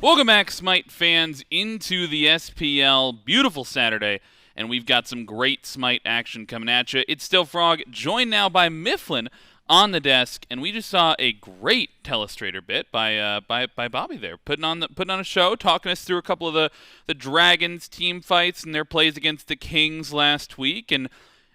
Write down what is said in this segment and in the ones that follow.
Welcome back, SMITE fans, into the SPL. Beautiful Saturday, and we've got some great SMITE action coming at you. It's still Frog, joined now by Mifflin on the desk, and we just saw a great telestrator bit by Bobby there, putting on a show, talking us through a couple of the Dragons team fights and their plays against the Kings last week, and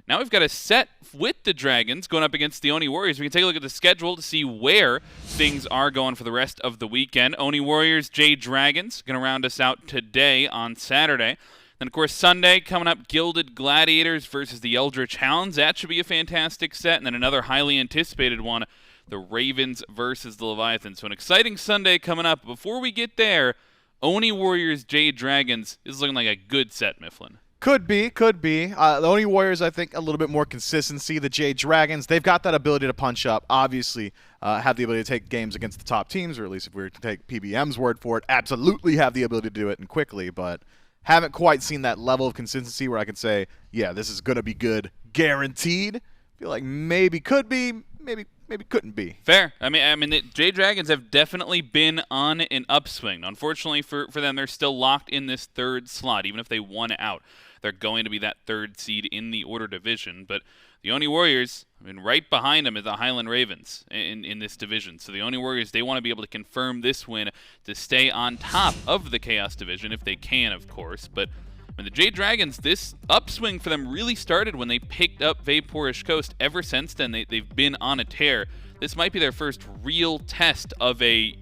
now we've got a set with the Dragons going up against the Oni Warriors. We can take a look at the schedule to see where things are going for the rest of the weekend. Oni Warriors, Jade Dragons, going to round us out today on Saturday. Then, of course, Sunday, coming up, Gilded Gladiators versus the Eldritch Hounds. That should be a fantastic set. And then another highly anticipated one, the Ravens versus the Leviathans. So an exciting Sunday coming up. Before we get there, Oni Warriors, Jade Dragons is looking like a good set, Mifflin. Could be. The Oni Warriors, I think, a little bit more consistency. The Jade Dragons, they've got that ability to punch up. Obviously, have the ability to take games against the top teams, or at least if we were to take PBM's word for it, absolutely have the ability to do it and quickly, but haven't quite seen that level of consistency where I could say, yeah, this is going to be good, guaranteed. Feel like maybe could be, maybe couldn't be. Fair. I mean, the Jade Dragons have definitely been on an upswing. Unfortunately for them, they're still locked in this third slot, even if they won out. They're going to be that third seed in the Order division. But the Oni Warriors, I mean, right behind them is the Highland Ravens in this division. So the Oni Warriors, they want to be able to confirm this win to stay on top of the Chaos division, if they can, of course. But I mean, the Jade Dragons, this upswing for them really started when they picked up VaporishCoast. Ever since then, they've been on a tear. This might be their first real test of a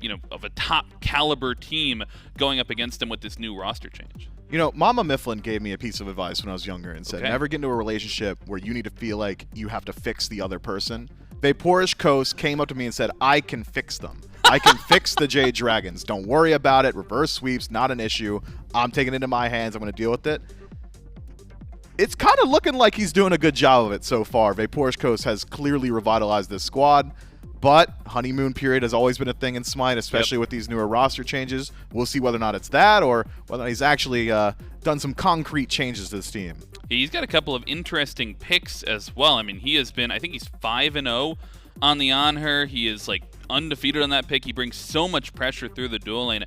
top caliber team going up against them with this new roster change. You know, Mama Mifflin gave me a piece of advice when I was younger and said, Okay. never get into a relationship where you need to feel like you have to fix the other person. VaporishCoast came up to me and said, I can fix them. I can fix the Jade Dragons. Don't worry about it. Reverse sweeps, not an issue. I'm taking it into my hands. I'm going to deal with it. It's kind of looking like he's doing a good job of it so far. VaporishCoast has clearly revitalized this squad, but honeymoon period has always been a thing in SMITE, especially with these newer roster changes. We'll see whether or not it's that or whether he's actually done some concrete changes to this team. He's got a couple of interesting picks as well. I mean, he has been, I think he's 5-0 on the Onher. He is like undefeated on that pick. He brings so much pressure through the dual lane.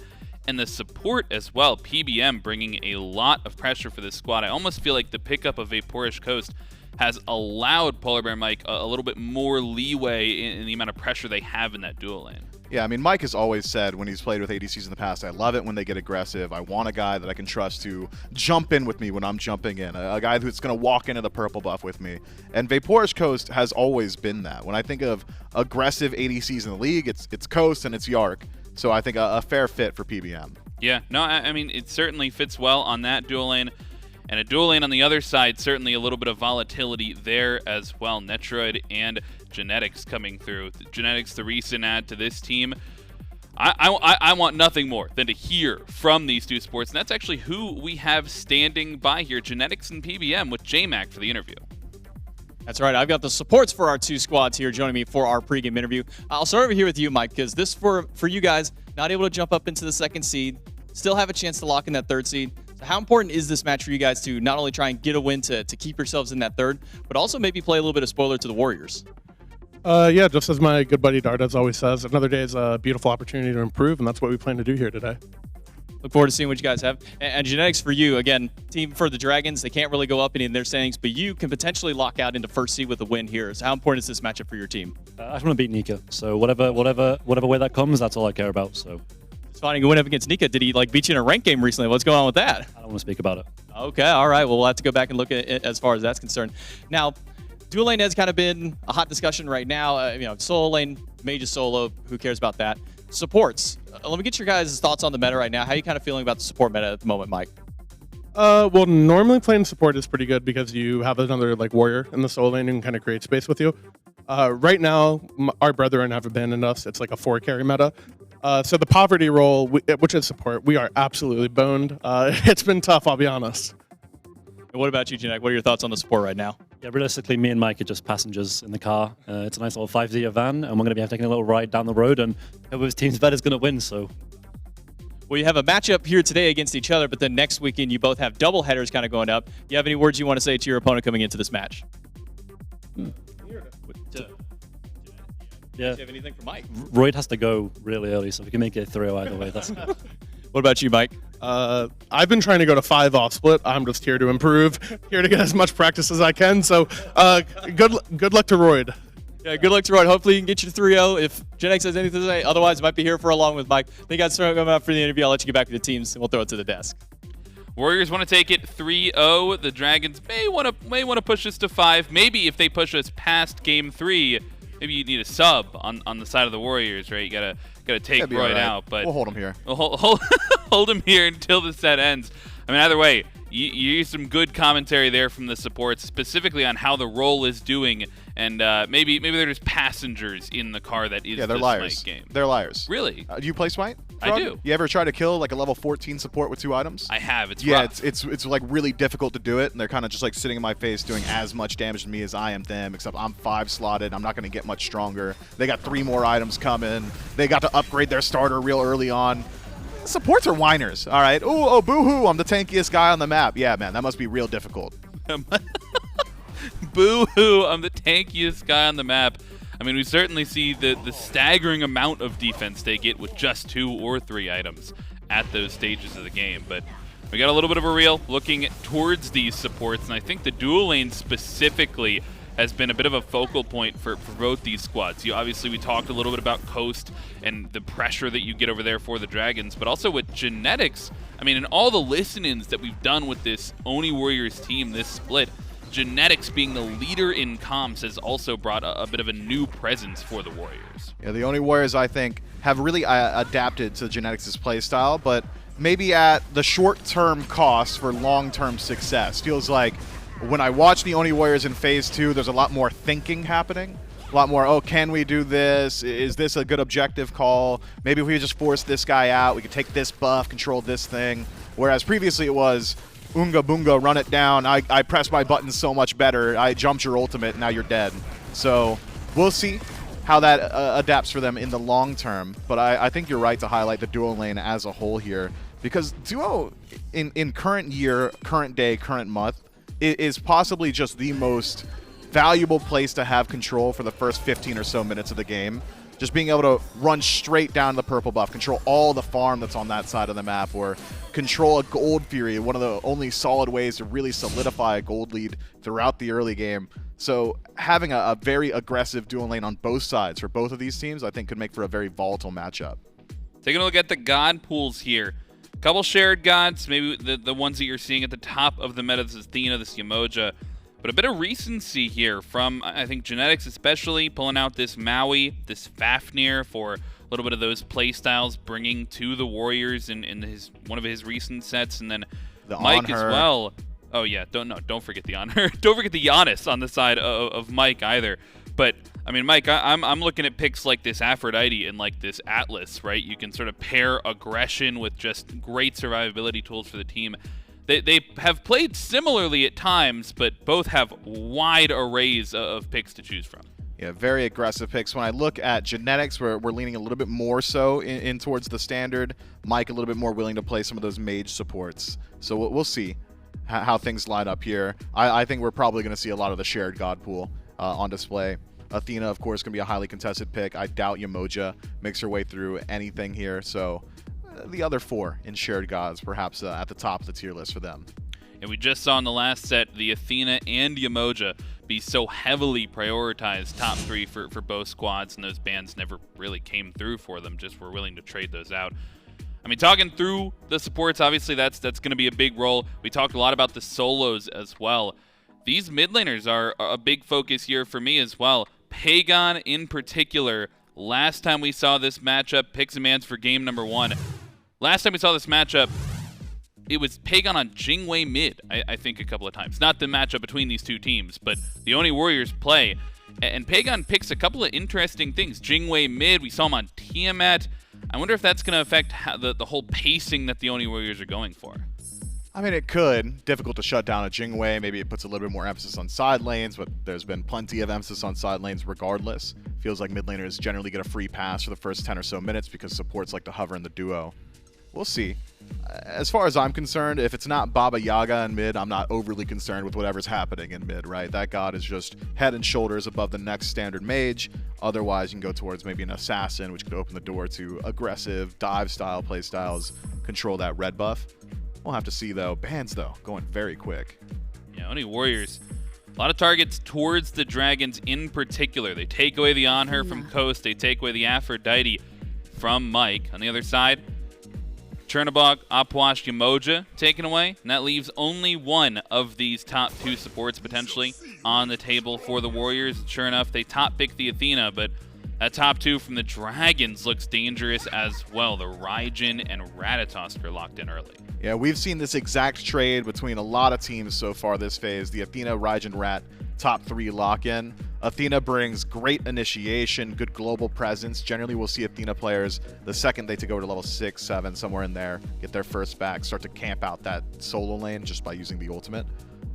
And the support as well, PBM bringing a lot of pressure for this squad. I almost feel like the pickup of VaporishCoast has allowed PolarBearMike a little bit more leeway in the amount of pressure they have in that dual lane. Yeah, I mean, Mike has always said when he's played with ADCs in the past, I love it when they get aggressive. I want a guy that I can trust to jump in with me when I'm jumping in, a guy who's going to walk into the purple buff with me. And VaporishCoast has always been that. When I think of aggressive ADCs in the league, it's Coast and it's Yark. So I think a fair fit for PBM. Yeah, no, I mean, it certainly fits well on that dual lane. And a dual lane on the other side, certainly a little bit of volatility there as well. Netrioid and Genetics coming through. Genetics, the recent add to this team. I want nothing more than to hear from these two sports. And that's actually who we have standing by here, Genetics and PBM, with JMac for the interview. That's right. I've got the supports for our two squads here joining me for our pregame interview. I'll start over here with you, Mike, because this for you guys, not able to jump up into the second seed, still have a chance to lock in that third seed. So how important is this match for you guys to not only try and get a win to keep yourselves in that third, but also maybe play a little bit of spoiler to the Warriors? Yeah, just as my good buddy Dardez always says, another day is a beautiful opportunity to improve, and that's what we plan to do here today. Look forward to seeing what you guys have. And Genetics for you, again, team for the Dragons, they can't really go up any in their standings, but you can potentially lock out into first seed with a win here. So how important is this matchup for your team? I just want to beat Nika, so whatever way that comes, that's all I care about. So it's finding a win up against Nika. Did he beat you in a rank game recently? What's going on with that? I don't want to speak about it. Okay, all right. Well, we'll have to go back and look at it as far as that's concerned. Now, dual lane has kind of been a hot discussion right now. Solo lane, Mage solo, who cares about that? Supports. Let me get your guys' thoughts on the meta right now. How are you kind of feeling about the support meta at the moment, Mike? Well, normally playing support is pretty good because you have another warrior in the solo lane and kind of create space with you. Right now, our brethren have abandoned us. It's like a 4-carry meta. So the poverty role, which is support, we are absolutely boned. It's been tough, I'll be honest. And what about you, Janek? What are your thoughts on the support right now? Yeah, realistically, me and Mike are just passengers in the car. It's a nice little 5-seater van, and we're going to be taking a little ride down the road, and whoever's team's better is going to win, so. Well, you have a matchup here today against each other, but then next weekend you both have double headers kind of going up. Do you have any words you want to say to your opponent coming into this match? Yeah. Do you have anything for Mike? Royd has to go really early, so if we can make it 3-0 either way, that's good. What about you, Mike? I've been trying to go to 5 off split. I'm just here to improve, here to get as much practice as I can. So good luck to Royd. Yeah, good luck to Royd. Hopefully you can get you to 3-0 if Gen X has anything to say. Otherwise, might be here for along with Mike. Thank you guys for coming out for the interview. I'll let you get back to the teams, and we'll throw it to the desk. Warriors want to take it 3-0. The Dragons may want to push this to 5. Maybe if they push us past Game 3, maybe you need a sub on the side of the Warriors, right? You gotta take Royd out, but we'll hold him here. We'll hold him here until the set ends. I mean, either way, you use some good commentary there from the supports, specifically on how the role is doing, and maybe they're just passengers in the car that is they're the liars. Smite game. They're liars. Really? Do you play Smite? I Frog? do. You ever try to kill like a level 14 support with 2 items? I have. It's yeah, rough. it's like really difficult to do it, and they're kind of just like sitting in my face doing as much damage to me as I am them, except I'm 5 slotted. I'm not going to get much stronger. They got 3 more items coming. They got to upgrade their starter real early on. Supports are whiners, all right? Ooh, oh, boo-hoo, I'm the tankiest guy on the map. Yeah, man, that must be real difficult. Boo-hoo, I'm the tankiest guy on the map. I mean, we certainly see the staggering amount of defense they get with just 2 or 3 items at those stages of the game. But we got a little bit of a reel looking towards these supports, and I think the dual lane specifically has been a bit of a focal point for both these squads. Obviously, we talked a little bit about Coast and the pressure that you get over there for the Dragons, but also with Genetics. I mean, in all the listen-ins that we've done with this Oni Warriors team, this split, Genetics being the leader in comms has also brought a bit of a new presence for the Warriors. Yeah, the Oni Warriors, I think, have really adapted to Genetics' playstyle, but maybe at the short-term cost for long-term success. Feels like when I watch the Oni Warriors in Phase 2, there's a lot more thinking happening. A lot more, oh, can we do this? Is this a good objective call? Maybe if we just force this guy out, we could take this buff, control this thing. Whereas previously it was, Unga Boonga, run it down. I pressed my buttons so much better. I jumped your ultimate, and now you're dead. So we'll see how that adapts for them in the long term. But I think you're right to highlight the duo lane as a whole here. Because duo, in current year, current day, current month, is possibly just the most valuable place to have control for the first 15 or so minutes of the game. Just being able to run straight down the purple buff, control all the farm that's on that side of the map, or control a gold fury, one of the only solid ways to really solidify a gold lead throughout the early game. So having a very aggressive dual lane on both sides for both of these teams, I think could make for a very volatile matchup. Taking a look at the god pools here. A couple shared gods, maybe the ones that you're seeing at the top of the meta. This is Athena, this Yemoja. But a bit of recency here from, I think, Genetics especially, pulling out this Maui, this Fafnir for a little bit of those playstyles, bringing to the Warriors in one of his recent sets, and then The Mike as Honor. well. Oh yeah, don't forget the Honor. Don't forget the Giannis on the side of Mike either. But I mean, Mike, I'm looking at picks like this Aphrodite and like this Atlas, right? You can sort of pair aggression with just great survivability tools for the team. They have played similarly at times, but both have wide arrays of picks to choose from. Yeah, very aggressive picks. When I look at Genetics, we're leaning a little bit more so in towards the standard. Mike a little bit more willing to play some of those mage supports. So we'll see how things line up here. I think we're probably going to see a lot of the shared god pool on display. Athena, of course, going to be a highly contested pick. I doubt Yemoja makes her way through anything here. So the other 4 in shared gods, perhaps at the top of the tier list for them. And we just saw in the last set the Athena and Yemoja be so heavily prioritized top 3 for both squads, and those bans never really came through for them, just were willing to trade those out. I mean, talking through the supports, obviously that's going to be a big role. We talked a lot about the solos as well. These mid laners are a big focus here for me as well. Pegon in particular, last time we saw this matchup, picks and bans for game number 1. Last time we saw this matchup, it was Pegon on Jingwei mid, I think a couple of times. Not the matchup between these two teams, but the Oni Warriors play. And Pegon picks a couple of interesting things. Jingwei mid, we saw him on Tiamat. I wonder if that's going to affect the whole pacing that the Oni Warriors are going for. I mean, it could. Difficult to shut down a Jingwei. Maybe it puts a little bit more emphasis on side lanes, but there's been plenty of emphasis on side lanes regardless. Feels like mid laners generally get a free pass for the first 10 or so minutes because supports like to hover in the duo. We'll see. As far as I'm concerned, if it's not Baba Yaga in mid, I'm not overly concerned with whatever's happening in mid, right? That god is just head and shoulders above the next standard mage. Otherwise, you can go towards maybe an assassin, which could open the door to aggressive dive-style playstyles, control that red buff. We'll have to see, though. Bans, though, going very quick. Yeah, Oni Warriors. A lot of targets towards the Dragons in particular. They take away the Onher from Coast. They take away the Aphrodite from Mike. On the other side, Chernobog, Opwash, Yemoja taken away, and that leaves only one of these top 2 supports potentially on the table for the Warriors. Sure enough, they top pick the Athena, but that top 2 from the Dragons looks dangerous as well. The Raijin and Ratatoskr locked in early. Yeah, we've seen this exact trade between a lot of teams so far this phase. The Athena, Raijin, Rat, top 3 lock-in. Athena brings great initiation, good global presence. Generally, we'll see Athena players, the second they take over to level 6, 7, somewhere in there, get their first back, start to camp out that solo lane just by using the ultimate.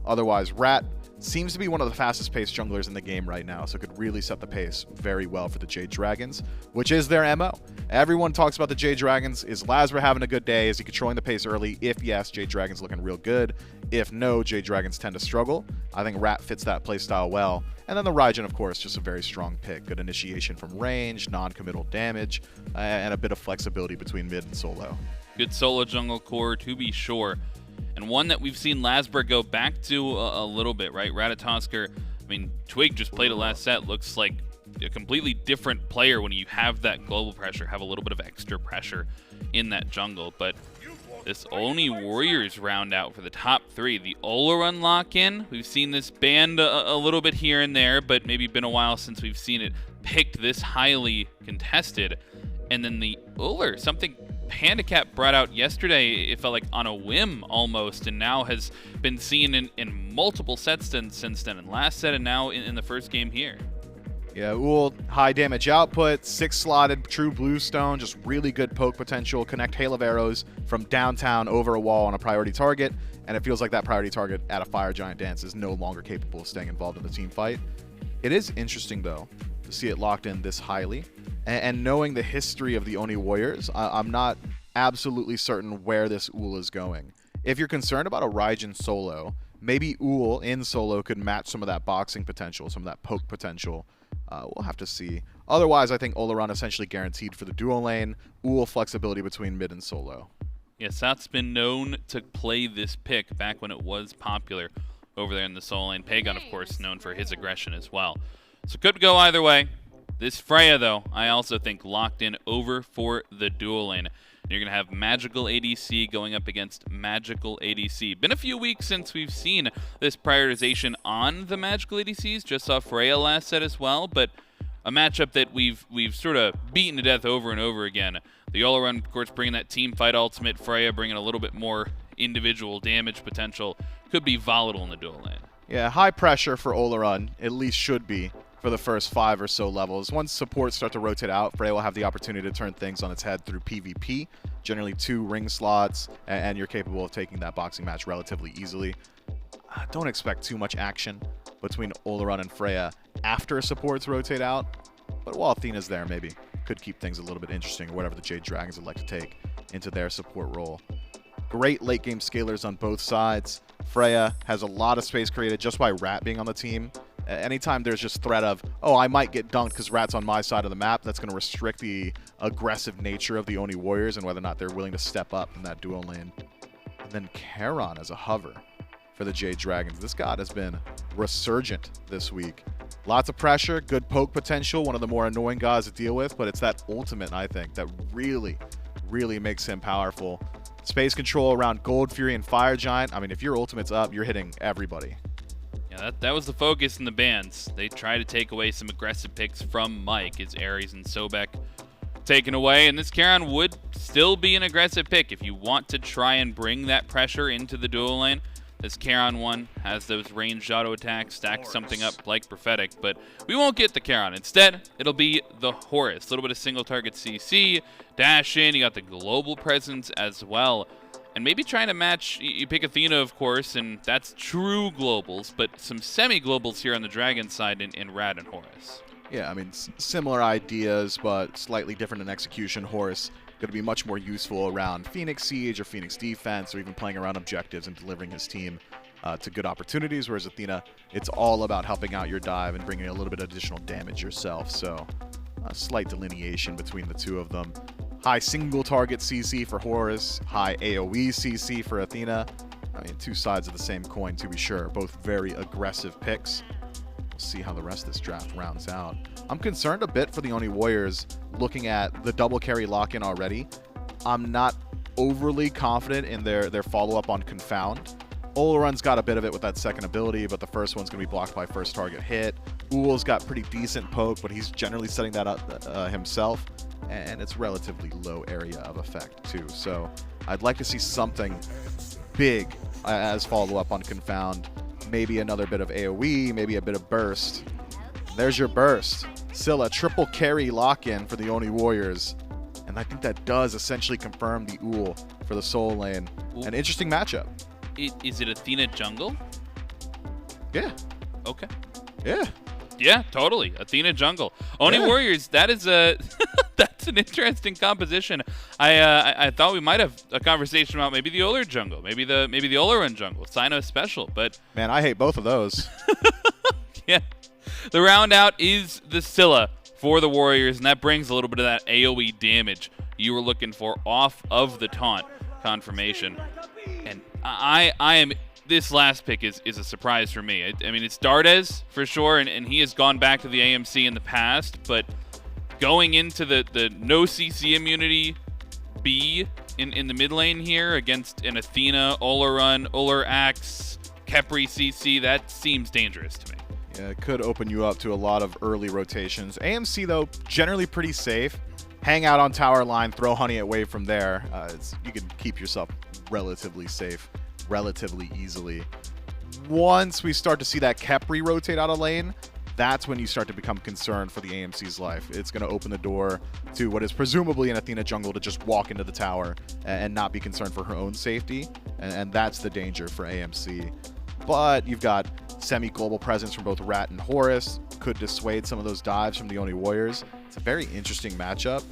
Otherwise, Rat seems to be one of the fastest paced junglers in the game right now, so could really set the pace very well for the Jade Dragons, which is their MO. Everyone talks about the Jade Dragons. Is LASBRA having a good day? Is he controlling the pace early? If yes, Jade Dragons looking real good. If no, Jade Dragons tend to struggle. I think Rat fits that playstyle well. And then the Raijin, of course, just a very strong pick. Good initiation from range, non-committal damage, and a bit of flexibility between mid and solo. Good solo jungle core, to be sure. And one that we've seen LASBRA go back to a little bit, right? Ratatoskr, I mean, Twig just played it last set. Looks like a completely different player when you have that global pressure, have a little bit of extra pressure in that jungle. But this Oni Warriors round out for the top 3. The Olorun lock-in, we've seen this banned a little bit here and there, but maybe been a while since we've seen it picked this highly contested. And then the Ullr, something Pandacat brought out yesterday, it felt like on a whim almost, and now has been seen in multiple sets since then, and last set and now in the first game here. Yeah, Ullr, high damage output, 6-slotted true bluestone, just really good poke potential, connect hail of arrows from downtown over a wall on a priority target, and it feels like that priority target at a Fire Giant Dance is no longer capable of staying involved in the team fight. It is interesting, though, to see it locked in this highly, and knowing the history of the Oni Warriors, I'm not absolutely certain where this Ullr is going. If you're concerned about a Raijin solo, maybe Ullr in solo could match some of that boxing potential, some of that poke potential. We'll have to see. Otherwise, I think Olorun essentially guaranteed for the dual lane. Ullr flexibility between mid and solo. Yeah, Sat's been known to play this pick back when it was popular over there in the solo lane. Pegon, of course, known for his aggression as well. So could go either way. This Freya, though, I also think locked in over for the dual lane. You're going to have Magical ADC going up against Magical ADC. Been a few weeks since we've seen this prioritization on the Magical ADCs. Just saw Freya last set as well, but a matchup that we've sort of beaten to death over and over again. The Olorun, of course, bringing that team fight ultimate. Freya bringing a little bit more individual damage potential. Could be volatile in the dual lane. Yeah, high pressure for Olorun, at least should be, for the first 5 or so levels. Once supports start to rotate out, Freya will have the opportunity to turn things on its head through PvP. Generally 2 ring slots, and you're capable of taking that boxing match relatively easily. Don't expect too much action between Olorun and Freya after supports rotate out, but while Athena's there, maybe could keep things a little bit interesting, or whatever the Jade Dragons would like to take into their support role. Great late game scalers on both sides. Freya has a lot of space created just by Rat being on the team. Anytime there's just threat of, oh, I might get dunked because Rat's on my side of the map, that's going to restrict the aggressive nature of the Oni Warriors and whether or not they're willing to step up in that dual lane. And then Charon as a hover for the Jade Dragons. This god has been resurgent this week. Lots of pressure, good poke potential, one of the more annoying gods to deal with, but it's that ultimate, I think, that really, really makes him powerful. Space control around Gold Fury and Fire Giant. I mean, if your ultimate's up, you're hitting everybody. Yeah, that was the focus in the bans. They try to take away some aggressive picks from Mike. His Ares and Sobek taken away, and this Charon would still be an aggressive pick if you want to try and bring that pressure into the dual lane. This Charon one has those ranged auto attacks, stack something up like Prophetic, but we won't get the Charon. Instead, it'll be the Horus. A little bit of single target CC, dash in, you got the global presence as well. And maybe trying to match, you pick Athena, of course, and that's true globals, but some semi-globals here on the Dragon side in Rat and Horus. Yeah, I mean, similar ideas, but slightly different in execution. Horus going to be much more useful around Phoenix Siege or Phoenix Defense, or even playing around objectives and delivering his team to good opportunities, whereas Athena, it's all about helping out your dive and bringing a little bit of additional damage yourself. So a slight delineation between the two of them. High single target CC for Horus, high AoE CC for Athena. I mean, two sides of the same coin, to be sure. Both very aggressive picks. We'll see how the rest of this draft rounds out. I'm concerned a bit for the Oni Warriors looking at the double carry lock-in already. I'm not overly confident in their follow-up on Confound. Olorun's got a bit of it with that second ability, but the first one's going to be blocked by first target hit. Ullr's got pretty decent poke, but he's generally setting that up himself, and it's relatively low area of effect too. So I'd like to see something big as follow-up on Confound. Maybe another bit of AoE, maybe a bit of burst. There's your burst. Scylla, triple carry lock-in for the Oni Warriors. And I think that does essentially confirm the Ullr for the Soul lane. An interesting matchup. Is it Athena jungle? Yeah. Okay. Yeah. Yeah, totally. Athena jungle. Oni Warriors, that is a that's an interesting composition. I thought we might have a conversation about maybe the Ullr jungle, maybe the Olorun jungle, Sino special, but man, I hate both of those. yeah. The round out is the Scylla for the Warriors, and that brings a little bit of that AoE damage you were looking for off of the taunt confirmation. And I am this last pick is a surprise for me. I mean, it's Dardez for sure, and he has gone back to the AMC in the past, but going into the no CC immunity B in the mid lane here against an Athena, Olorun, Ullr Axe, Khepri CC, that seems dangerous to me. Yeah, it could open you up to a lot of early rotations. AMC, though, generally pretty safe. Hang out on tower line, throw honey away from there. You can keep yourself relatively safe relatively easily. Once we start to see that Khepri rotate out of lane, that's when you start to become concerned for the AMC's life. It's going to open the door to what is presumably an Athena jungle to just walk into the tower and not be concerned for her own safety, and that's the danger for AMC. But you've got semi-global presence from both Rat and Horus, could dissuade some of those dives from the Oni Warriors. It's a very interesting matchup.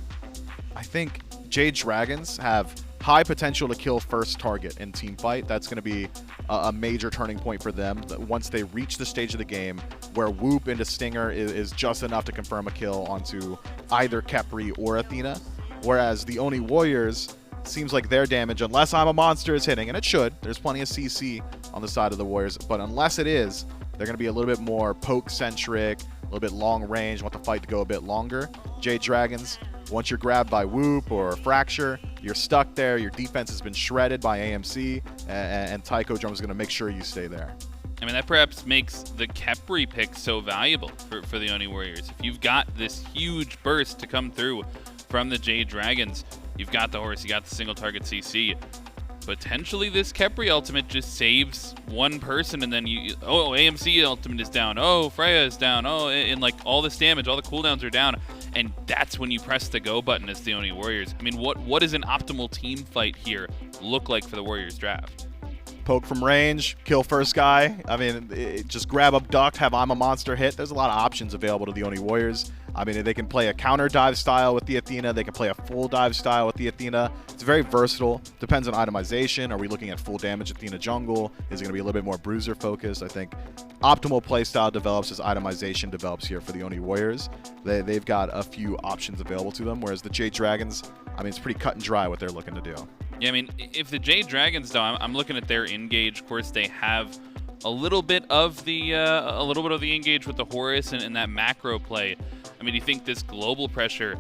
I think Jade Dragons have high potential to kill first target in team fight. That's going to be a major turning point for them once they reach the stage of the game where Whoop into Stinger is just enough to confirm a kill onto either Khepri or Athena. Whereas the Oni Warriors, seems like their damage, unless I'm a monster, is hitting, and it should. There's plenty of CC on the side of the Warriors, but unless it is, they're going to be a little bit more poke-centric, a little bit long range, want the fight to go a bit longer. Jade Dragons, once you're grabbed by Whoop or Fracture, you're stuck there. Your defense has been shredded by AMC, and Taiko Drum is going to make sure you stay there. I mean, that perhaps makes the Khepri pick so valuable for the Oni Warriors. If you've got this huge burst to come through from the Jade Dragons, you've got the Horus, you got the single target CC. Potentially this Khepri ultimate just saves one person, and then AMC ultimate is down, Freya is down, and like all this damage, all the cooldowns are down, and that's when you press the go button as the Oni Warriors. I mean, what does an optimal team fight here look like for the Warriors draft? Poke from range, kill first guy. I mean, just grab abduct, have I'm a monster hit. There's a lot of options available to the Oni Warriors. I mean, they can play a counter dive style with the Athena. They can play a full dive style with the Athena. It's very versatile. Depends on itemization. Are we looking at full damage Athena jungle? Is it going to be a little bit more bruiser focused? I think optimal playstyle develops as itemization develops here for the Oni Warriors. They've got a few options available to them, whereas the Jade Dragons, I mean, it's pretty cut and dry what they're looking to do. Yeah, I mean, if the Jade Dragons, though, I'm looking at their engage. Of course, they have a little bit of the engage with the Horus and that macro play. I mean, do you think this global pressure,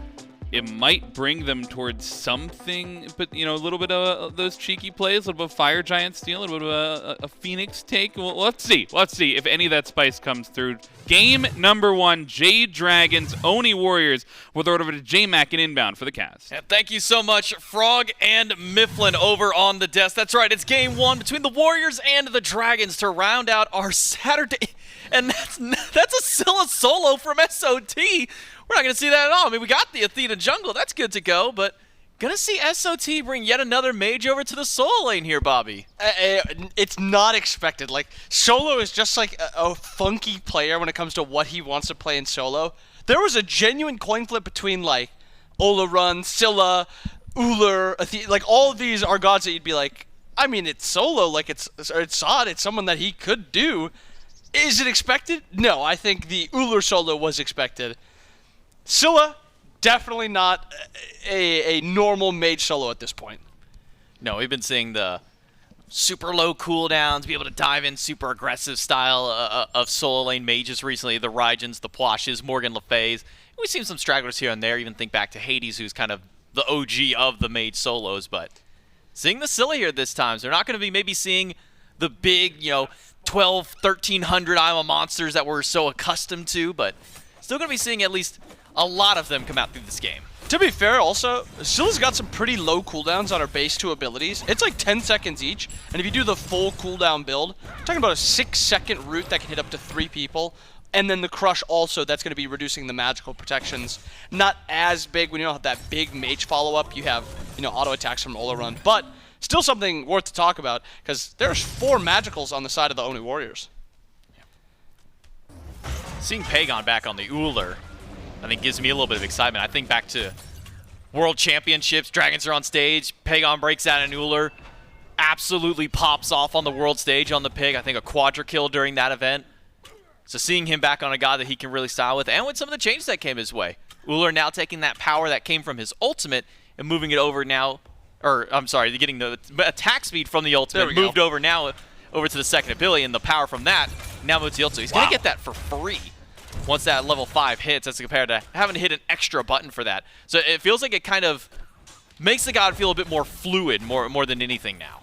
it might bring them towards something, but, a little bit of those cheeky plays, a little bit of Fire Giant Steal, a little bit of a Phoenix take? Well, let's see if any of that spice comes through. Game number 1, Jade Dragons, Oni Warriors. We'll throw it over to J-Mac and Inbound for the cast. Yeah, thank you so much, Frog and Mifflin over on the desk. That's right, it's game 1 between the Warriors and the Dragons to round out our Saturday. And that's a Scylla solo from SOT. We're not going to see that at all. I mean, we got the Athena jungle. That's good to go, but going to see SOT bring yet another mage over to the solo lane here, Bobby. It's not expected. Like, solo is just like a funky player when it comes to what he wants to play in solo. There was a genuine coin flip between, like, Olorun, Scylla, Ullr, Athena, like all of these are gods that you'd be like, I mean, it's Solo, like it's odd, it's someone that he could do. Is it expected? No, I think the Ullr solo was expected. Scylla, definitely not a normal mage solo at this point. No, we've been seeing the super low cooldowns, be able to dive in super aggressive style of solo lane mages recently, the Raijins, the Plashes, Morgan Le Fays. We've seen some stragglers here and there, even think back to Hades, who's kind of the OG of the mage solos, but seeing the Scylla here this time, so they're not going to be maybe seeing the big, 12, 1,300 IMA monsters that we're so accustomed to, but still going to be seeing at least a lot of them come out through this game. To be fair, also, Scylla's got some pretty low cooldowns on her base 2 abilities. It's like 10 seconds each, and if you do the full cooldown build, you're talking about a 6-second root that can hit up to 3 people, and then the Crush also, that's going to be reducing the magical protections. Not as big when you don't have that big mage follow-up. You have, auto attacks from Olorun, but still something worth to talk about, because there's 4 magicals on the side of the Oni Warriors. Seeing Pegon back on the Ullr, I think gives me a little bit of excitement. I think back to World Championships, Dragons are on stage, Pegon breaks out in Ullr, absolutely pops off on the world stage on the Pig. I think a quadra kill during that event. So seeing him back on a god that he can really style with, and with some of the changes that came his way. Ullr now taking that power that came from his ultimate and moving it over now, or I'm sorry, getting the attack speed from the ultimate moved over now over to the second ability, and the power from that now moves to the ultimate. He's going to get that for free. Once that level 5 hits, as compared to having to hit an extra button for that. So it feels like it kind of makes the god feel a bit more fluid, more than anything now.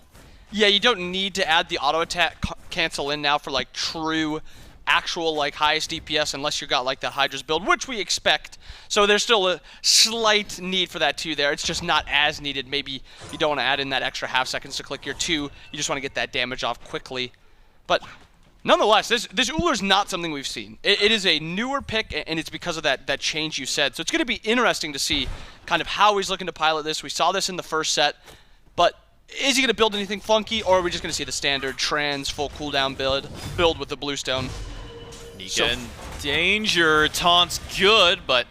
Yeah, you don't need to add the auto attack cancel in now for like true, actual like highest DPS unless you got like that Hydra's build, which we expect. So there's still a slight need for that 2 there. It's just not as needed. Maybe you don't want to add in that extra half seconds to click your 2. You just want to get that damage off quickly. But nonetheless, this Ullr's not something we've seen. It is a newer pick, and it's because of that change you said. So it's going to be interesting to see kind of how he's looking to pilot this. We saw this in the first set, but is he going to build anything funky, or are we just going to see the standard trans full cooldown build with the bluestone? Nika in danger. Taunt's good, but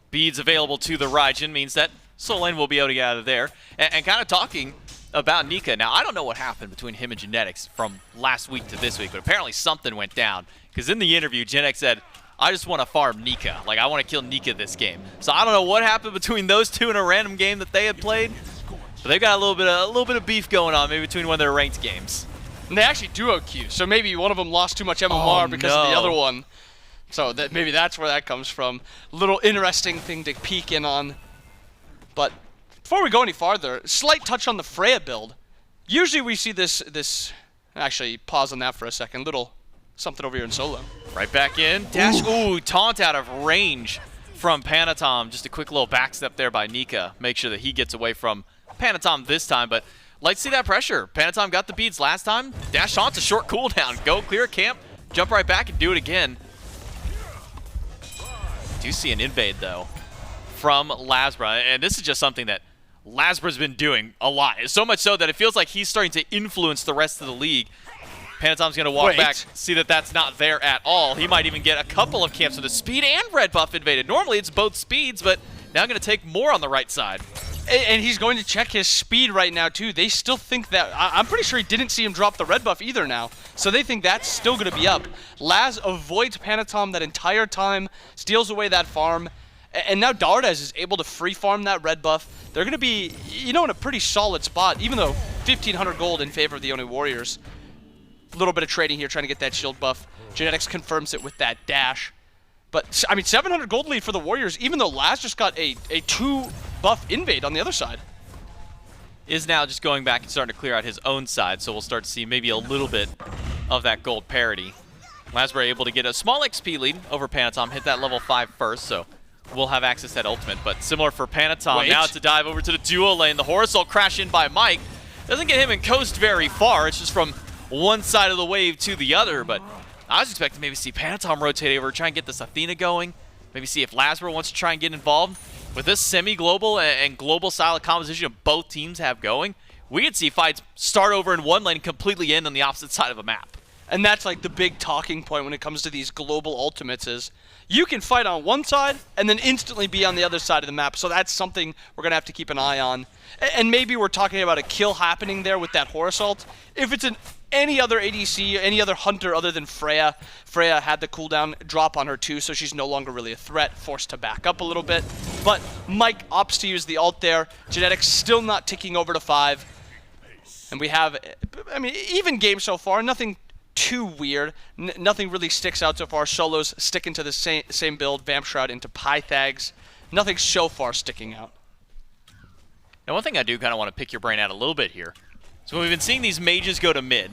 beads available to the Raijin means that Soul Lane will be able to get out of there. And kind of talking about Nika. Now, I don't know what happened between him and Genetics from last week to this week, but apparently something went down. Because in the interview, Genetics said, I just want to farm Nika. Like, I want to kill Nika this game. So I don't know what happened between those two in a random game that they had played. But they've got a little bit of beef going on, maybe between one of their ranked games. And they actually duo queue, so maybe one of them lost too much MMR because of the other one. So maybe that's where that comes from. Little interesting thing to peek in on. But before we go any farther, slight touch on the Freya build. Usually we see this actually pause on that for a second. Little something over here in solo. Right back in. Dash, ooh, taunt out of range from Panitom. Just a quick little backstep there by Nika. Make sure that he gets away from Panitom this time, but like to see that pressure. Panitom got the beads last time. Dash taunt's a short cooldown. Go clear camp, jump right back and do it again. Do see an invade though from LASBRA, and this is just something that LASBRA's been doing a lot. So much so that it feels like he's starting to influence the rest of the league. Panitom's going to walk back, see that that's not there at all. He might even get a couple of camps with the speed and red buff invaded. Normally it's both speeds, but now going to take more on the right side. And he's going to check his speed right now, too. They still think that... I'm pretty sure he didn't see him drop the red buff either now. So they think that's still going to be up. Laz avoids Panitom that entire time, steals away that farm. And now Dardez is able to free farm that red buff. They're going to be, in a pretty solid spot, even though 1,500 gold in favor of the Oni Warriors. A little bit of trading here, trying to get that shield buff. Genetics confirms it with that dash. But, I mean, 700 gold lead for the Warriors, even though Laz just got a 2-buff invade on the other side. Is now just going back and starting to clear out his own side, so we'll start to see maybe a little bit of that gold parity. LASBRA able to get a small XP lead over Panitom, hit that level 5 first, so we'll have access to that ultimate. But similar for Panitom, now to dive over to the duo lane. The Horus will crash in by Mike. Doesn't get him in coast very far, it's just from one side of the wave to the other, but I was expecting maybe see Panitom rotate over, try and get this Athena going. Maybe see if LASBRA wants to try and get involved. With this semi-global and global style of composition of both teams have going, we could see fights start over in one lane and completely end on the opposite side of a map. And that's like the big talking point when it comes to these global ultimates is you can fight on one side and then instantly be on the other side of the map. So that's something we're going to have to keep an eye on. And maybe we're talking about a kill happening there with that Horus ult. If it's any other ADC, any other hunter other than Freya, Freya had the cooldown drop on her too, so she's no longer really a threat, forced to back up a little bit. But Mike opts to use the ult there. Genetics still not ticking over to 5. And we have, I mean, even game so far, nothing too weird. Nothing really sticks out so far. Solo's sticking to the same build, Vamp Shroud into Pythags. Nothing so far sticking out. Now, one thing I do kind of want to pick your brain out a little bit here. So we've been seeing these mages go to mid,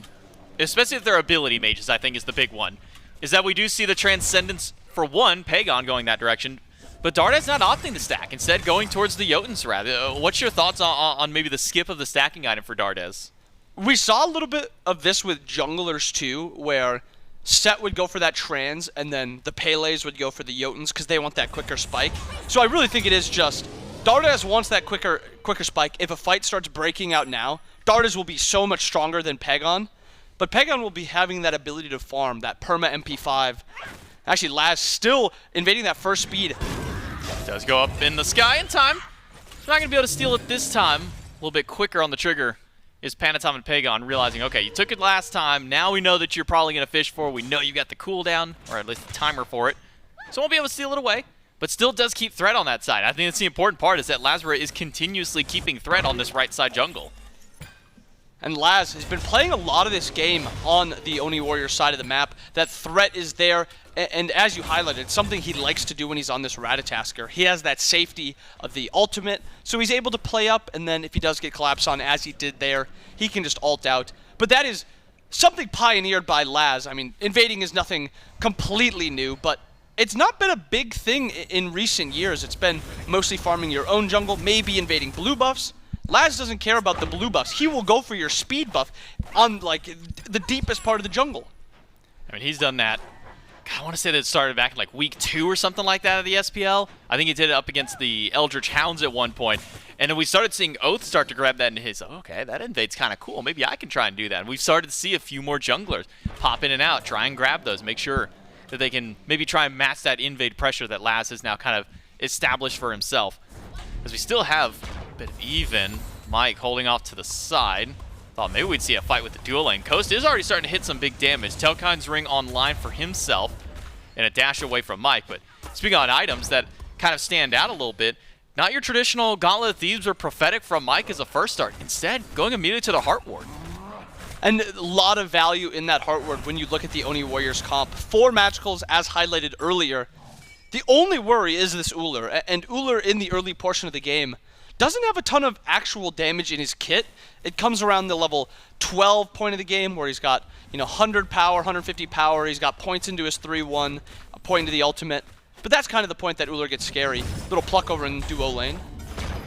especially if they're ability mages, I think is the big one, is that we do see the Transcendence, for one, Pegon going that direction, but Dardez not opting to stack, instead going towards the Jotuns rather. What's your thoughts on maybe the skip of the stacking item for Dardez? We saw a little bit of this with junglers too, where Set would go for that trans, and then the Pele's would go for the Jotuns because they want that quicker spike. So I really think it is just Dardez wants that quicker spike. If a fight starts breaking out now, Dardez will be so much stronger than Pegon, but Pegon will be having that ability to farm, that perma MP5. Actually, Laz still invading that first speed. Does go up in the sky in time. He's not going to be able to steal it this time. A little bit quicker on the trigger is Panitom and Pegon, realizing, okay, you took it last time. Now we know that you're probably going to fish for. We know you got the cooldown, or at least the timer for it. So we'll be able to steal it away, but still does keep threat on that side. I think that's the important part, is that LASBRA is continuously keeping threat on this right side jungle. And Laz has been playing a lot of this game on the Oni Warriors side of the map. That threat is there, and as you highlighted, it's something he likes to do when he's on this Ratatoskr. He has that safety of the ultimate, so he's able to play up, and then if he does get collapsed on, as he did there, he can just ult out. But that is something pioneered by Laz. I mean, invading is nothing completely new, but it's not been a big thing in recent years. It's been mostly farming your own jungle, maybe invading blue buffs. Laz doesn't care about the blue buffs. He will go for your speed buff on, like, the deepest part of the jungle. I mean, he's done that. God, I want to say that it started back in, like, week 2 or something like that of the SPL. I think he did it up against the Eldritch Hounds at one point. And then we started seeing Oath start to grab that in his, okay, that invade's kind of cool. Maybe I can try and do that. And we've started to see a few more junglers pop in and out, try and grab those, make sure that they can maybe try and match that invade pressure that Laz has now kind of established for himself. As we still have a bit of even. Mike holding off to the side. Thought maybe we'd see a fight with the dual lane. Coast is already starting to hit some big damage. Telkine's ring online for himself and a dash away from Mike. But speaking on items that kind of stand out a little bit, not your traditional Gauntlet of Thieves or Prophetic from Mike as a first start. Instead, going immediately to the Heart Ward. And a lot of value in that Heart Ward when you look at the Oni Warriors comp. 4 magicals, as highlighted earlier. The only worry is this Ullr, and Ullr in the early portion of the game doesn't have a ton of actual damage in his kit. It comes around the level 12 point of the game where he's got, 100 power, 150 power. He's got points into his 3-1, a point into the ultimate. But that's kind of the point that Ullr gets scary. Little pluck over in duo lane.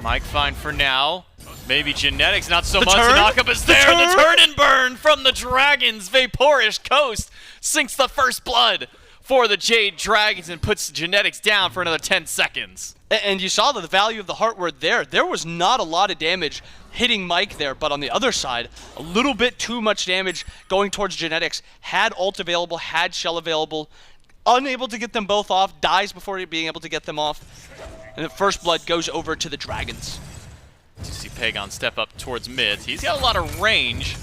Mike fine for now. Maybe Genetics, not so The much. turn? The knockup is there. The turn and burn from the Dragons. VaporishCoast sinks the first blood for the Jade Dragons and puts Genetics down for another 10 seconds. And you saw the value of the Heart Ward there. There was not a lot of damage hitting Mike there, but on the other side, a little bit too much damage going towards Genetics. Had ult available, had shell available, unable to get them both off, dies before being able to get them off. And the first blood goes over to the Dragons. You see Pegon step up towards mid. He's got a lot of range,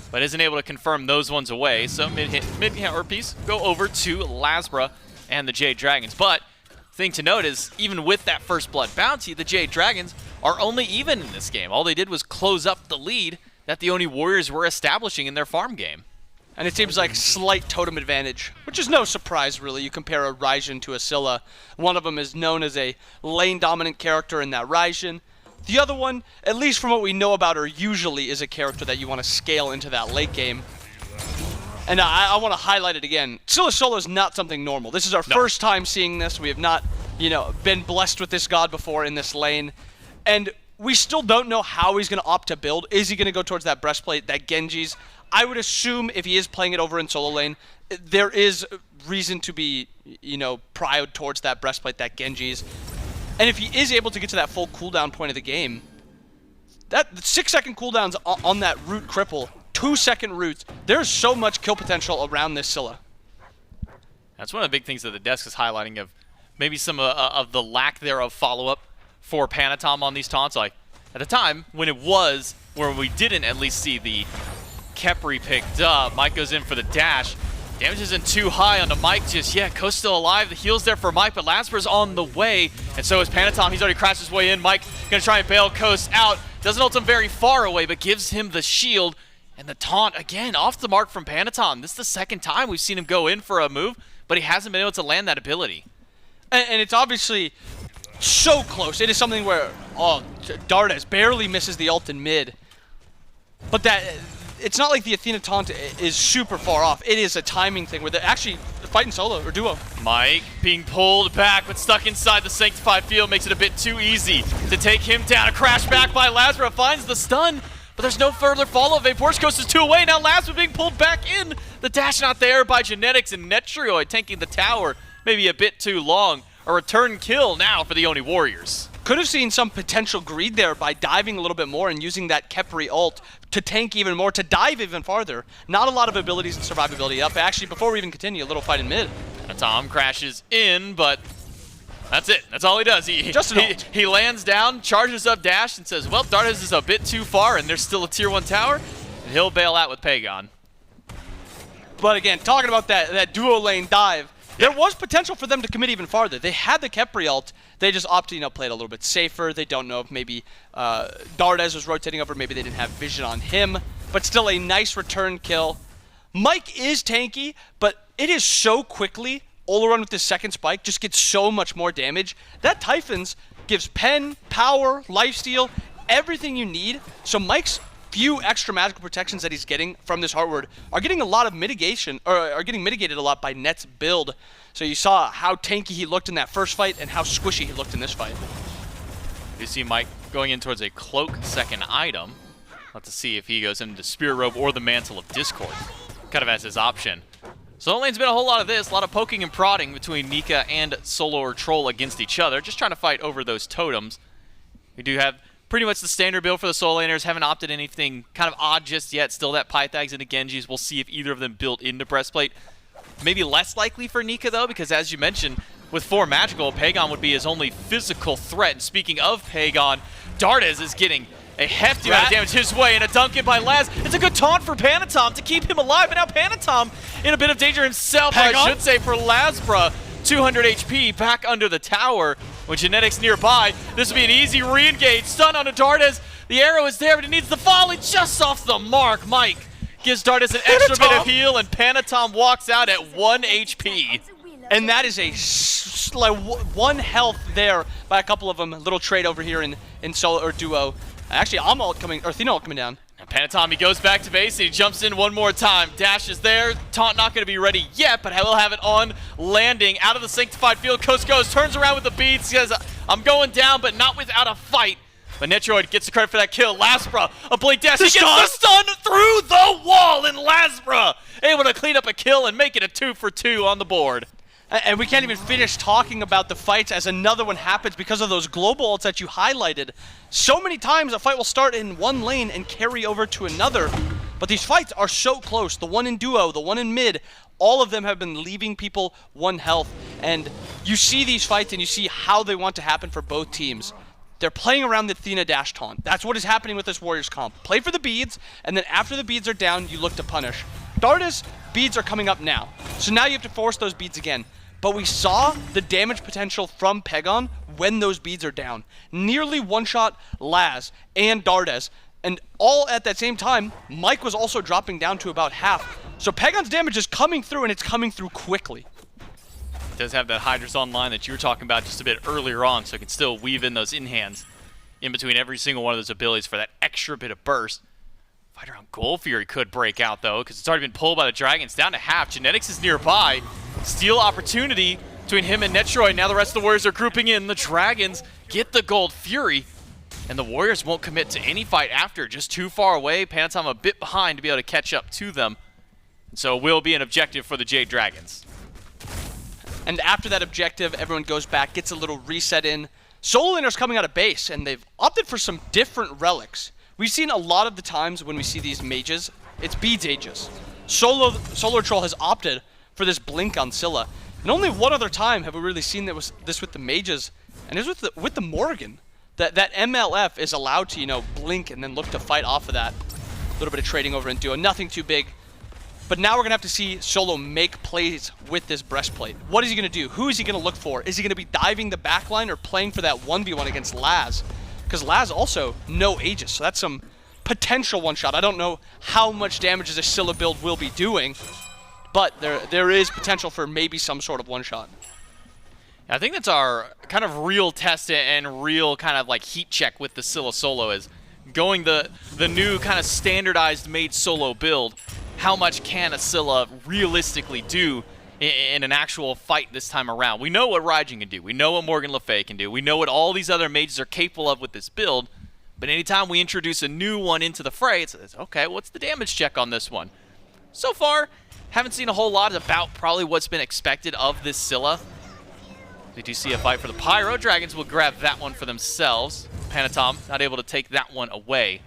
but isn't able to confirm those ones away. So mid piece go over to LASBRA and the Jade Dragons. But thing to note is, even with that first blood bounty, the Jade Dragons are only even in this game. All they did was close up the lead that the Oni Warriors were establishing in their farm game. And it seems like slight totem advantage, which is no surprise, really. You compare a Raijin to a Scylla. One of them is known as a lane-dominant character in that Raijin. The other one, at least from what we know about her, usually is a character that you want to scale into that late game. And I want to highlight it again. Scylla solo is not something normal. This is our first time seeing this. We have not, been blessed with this god before in this lane. And we still don't know how he's going to opt to build. Is he going to go towards that breastplate, that Genji's? I would assume if he is playing it over in solo lane, there is reason to be, proud towards that breastplate, that Genji's. And if he is able to get to that full cooldown point of the game, that 6-second cooldowns on that root cripple 2-second roots. There's so much kill potential around this Scylla. That's one of the big things that the desk is highlighting of maybe some of the lack thereof follow-up for Panitom on these taunts. Like, at the time, when it was where we didn't at least see the Khepri picked up, Mike goes in for the dash. Damage isn't too high onto Mike just yet. Coast still alive. The heal's there for Mike, but LASBRA's on the way, and so is Panitom. He's already crashed his way in. Mike gonna try and bail Coast out. Doesn't ult him very far away, but gives him the shield. And the taunt, again, off the mark from Panitom. This is the second time we've seen him go in for a move, but he hasn't been able to land that ability. And it's obviously so close. It is something where, Dardez barely misses the ult in mid. But that, it's not like the Athena taunt is super far off. It is a timing thing where they're actually fighting solo or duo. Mike being pulled back, but stuck inside the sanctified field makes it a bit too easy to take him down. A crash back by LASBRA finds the stun, but there's no further follow-up. VaporishCoast is 2 away. Now LASBRA being pulled back in. The dash not there by Genetics, and Netrioid tanking the tower. Maybe a bit too long. A return kill now for the Oni Warriors. Could have seen some potential greed there by diving a little bit more and using that Khepri ult to tank even more, to dive even farther. Not a lot of abilities and survivability up. Actually, before we even continue, a little fight in mid. Tom crashes in, but that's it. That's all he does. He lands down, charges up dash, and says, well, Dardez is a bit too far, and there's still a tier 1 tower, and he'll bail out with Pegon. But again, talking about that duo lane dive, there was potential for them to commit even farther. They had the Khepri ult. They just opted, play it a little bit safer. They don't know if maybe Dardez was rotating over. Maybe they didn't have vision on him. But still a nice return kill. Mike is tanky, but it is so quickly. Olorun with his second spike just gets so much more damage. That Typhons gives pen, power, lifesteal, everything you need. So Mike's few extra magical protections that he's getting from this Heart Ward are getting a lot of mitigation, or are getting mitigated a lot by Net's build. So you saw how tanky he looked in that first fight and how squishy he looked in this fight. You see Mike going in towards a cloak second item. Let's see if he goes into Spirit Robe or the Mantle of Discord, kind of as his option. So lane's been a whole lot of this, a lot of poking and prodding between Nika and SoloOrTroll against each other, just trying to fight over those totems. We do have pretty much the standard build for the solo laners. Haven't opted anything kind of odd just yet. Still that Pythags and the Genjis. We'll see if either of them build into Breastplate. Maybe less likely for Nika, though, because as you mentioned, with 4 magical, Pegon would be his only physical threat. And speaking of Pegon, Dardez is getting a hefty amount of damage his way, and a dunk in by Laz. It's a good taunt for Panitom to keep him alive, but now Panitom in a bit of danger himself, I should say, for LASBRA. 200 HP back under the tower. With Genetics nearby, this will be an easy re-engage. Stun onto Dardez. The arrow is there, but it needs the volley just off the mark. Mike gives Dardez an extra bit of heal, and Panitom walks out at 1 HP. And that is a like 1 health there by a couple of them. A little trade over here in solo or duo. Actually, Athena ult coming down. And Panitom, he goes back to base and he jumps in one more time. Dash is there. Taunt not going to be ready yet, but will have it on landing. Out of the sanctified field, Coast goes, turns around with the beats. He says, I'm going down, but not without a fight. But Netrioid gets the credit for that kill. LASBRA, a blink dash. He gets the stun through the wall, and LASBRA able to clean up a kill and make it a 2 for 2 on the board. And we can't even finish talking about the fights as another one happens because of those global ults that you highlighted. So many times a fight will start in one lane and carry over to another. But these fights are so close. The one in duo, the one in mid, all of them have been leaving people 1 health. And you see these fights and you see how they want to happen for both teams. They're playing around the Athena dash taunt. That's what is happening with this Warriors comp. Play for the beads, and then after the beads are down, you look to punish. Dardez, beads are coming up now. So now you have to force those beads again. But we saw the damage potential from Pegon when those beads are down. Nearly one-shot Laz and Dardez. And all at that same time, Mike was also dropping down to about half. So Pegon's damage is coming through, and it's coming through quickly. It does have that Hydra's online that you were talking about just a bit earlier on, so it can still weave in those in-hands in between every single one of those abilities for that extra bit of burst. Fighter on Gold Fury could break out, though, because it's already been pulled by the Dragons down to half. Genetics is nearby. Steal opportunity between him and Netrioid. Now the rest of the Warriors are grouping in. The Dragons get the Gold Fury, and the Warriors won't commit to any fight after. Just too far away. Panitom a bit behind to be able to catch up to them. And so it will be an objective for the Jade Dragons. And after that objective, everyone goes back, gets a little reset in. Solo laners coming out of base, and they've opted for some different relics. we've seen a lot of the times when we see these mages, it's beads ages. SoloOrTroll has opted for this blink on Scylla. And only one other time have we really seen this with the mages, and it was with the Morgan. That MLF is allowed to, you know, blink and then look to fight off of that. A little bit of trading over in duo, nothing too big. But now we're going to have to see Solo make plays with this breastplate. What is he going to do? Who is he going to look for? Is he going to be diving the backline or playing for that 1v1 against Laz? Because Laz also no Aegis, so that's some potential one-shot. I don't know how much damage this Scylla build will be doing, but there is potential for maybe some sort of one-shot. I think that's our kind of real test and real kind of like heat check with the Scylla solo is going the new kind of standardized made solo build. How much can a Scylla realistically do in an actual fight this time around? We know what Raijin can do. We know what Morgan Le Fay can do. We know what all these other mages are capable of with this build. But anytime we introduce a new one into the fray, it's okay, what's the damage check on this one? So far, haven't seen a whole lot about probably what's been expected of this Scylla. We do see a fight for the Pyro. Dragons will grab that one for themselves. Panitom not able to take that one away.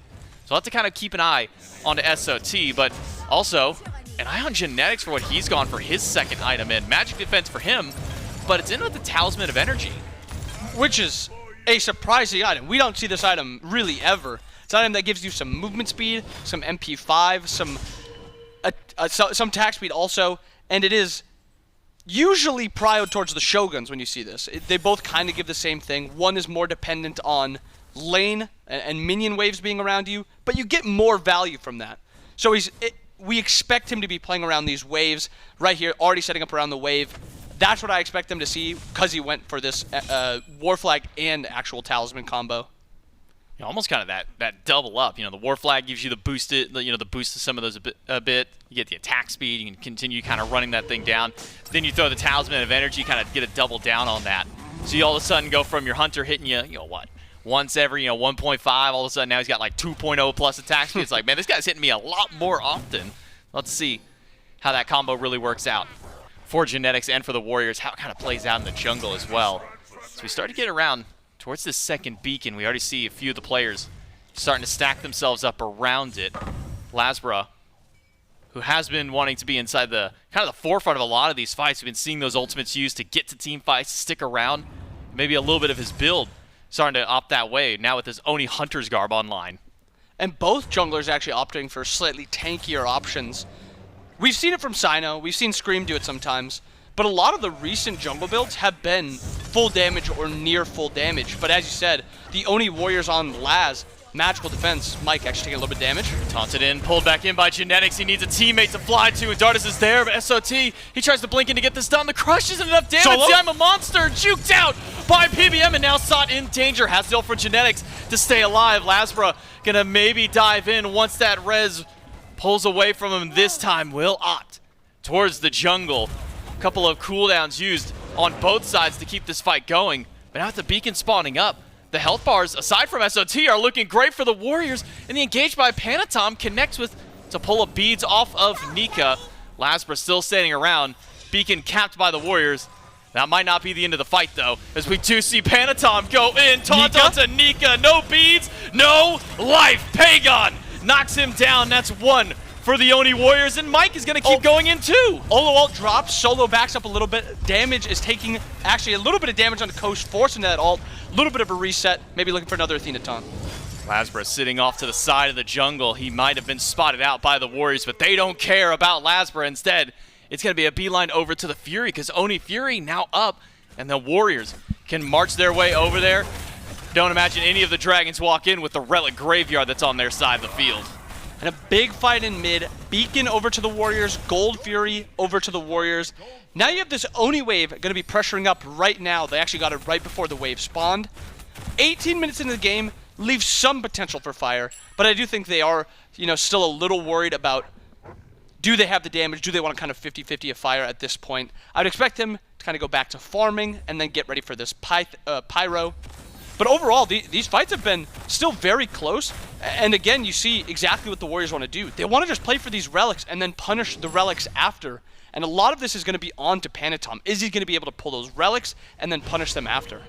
So we'll have to kind of keep an eye on the SOT, but also an eye on Genetics for what he's gone for his second item in. Magic defense for him, but it's in with the Talisman of Energy. Which is a surprising item. We don't see this item really ever. It's an item that gives you some movement speed, some MP5, some attack speed also, and it is usually prioed towards the Shoguns when you see this. They both kind of give the same thing. One is more dependent on lane and minion waves being around you, but you get more value from that. So we expect him to be playing around these waves right here, already setting up around the wave. That's what I expect them to see because he went for this War Flag and actual Talisman combo. You know, almost kind of that double up. You know, the War Flag gives you the boost to some of those a bit. You get the attack speed. You can continue kind of running that thing down. Then you throw the Talisman of Energy, kind of get a double down on that. So you all of a sudden go from your Hunter hitting you know what, once every 1.5. All of a sudden now he's got like 2.0 plus attack speed. It's like, man, this guy's hitting me a lot more often. Let's see how that combo really works out for Genetics and for the Warriors. How it kind of plays out in the jungle as well. So we start to get around towards this second beacon. We already see a few of the players starting to stack themselves up around it. LASBRA, who has been wanting to be inside the kind of the forefront of a lot of these fights. We've been seeing those ultimates used to get to team fights, to stick around. Maybe a little bit of his build starting to opt that way now with his Oni Hunter's Garb online. And both junglers actually opting for slightly tankier options. We've seen it from Sino, we've seen Scream do it sometimes, but a lot of the recent jungle builds have been full damage or near full damage. But as you said, the Oni Warriors on Laz, magical defense. Mike actually taking a little bit of damage. Taunted in, pulled back in by Genetics. He needs a teammate to fly to, and Dardez is there, but SOT, he tries to blink in to get this done. The crush isn't enough damage. Solo? I'm a monster, juked out by PBM, and now sought in danger. Has still for Genetics to stay alive. LASBRA gonna maybe dive in once that res pulls away from him. This time will opt towards the jungle. A couple of cooldowns used on both sides to keep this fight going, but now with the beacon spawning up, the health bars, aside from SOT, are looking great for the Warriors, and the engage by Panitom connects with to pull up beads off of Nika. LASBRA still standing around. Beacon capped by the Warriors. That might not be the end of the fight, though, as we do see Panitom go in. Taunt onto Nika. No beads, no life. Pegon knocks him down. That's one for the Oni Warriors, and Mike is going to keep going in too. Ult drops, Solo backs up a little bit. Damage is taking actually a little bit of damage on the coast, forcing that ult. A little bit of a reset, maybe looking for another Athena taunt. LASBRA sitting off to the side of the jungle. He might have been spotted out by the Warriors, but they don't care about LASBRA. Instead, it's going to be a beeline over to the Fury, because Oni Fury now up, and the Warriors can march their way over there. Don't imagine any of the Dragons walk in with the Relic Graveyard that's on their side of the field. And a big fight in mid. Beacon over to the Warriors. Gold Fury over to the Warriors. Now you have this Oni wave going to be pressuring up right now. They actually got it right before the wave spawned. 18 minutes into the game leaves some potential for fire, but I do think they are, still a little worried about, do they have the damage? Do they want to kind of 50-50 a fire at this point? I'd expect them to kind of go back to farming and then get ready for this Pyro. But overall, these fights have been still very close. And again, you see exactly what the Warriors want to do. They want to just play for these relics and then punish the relics after. And a lot of this is going to be on to Panitom. Is he going to be able to pull those relics and then punish them after?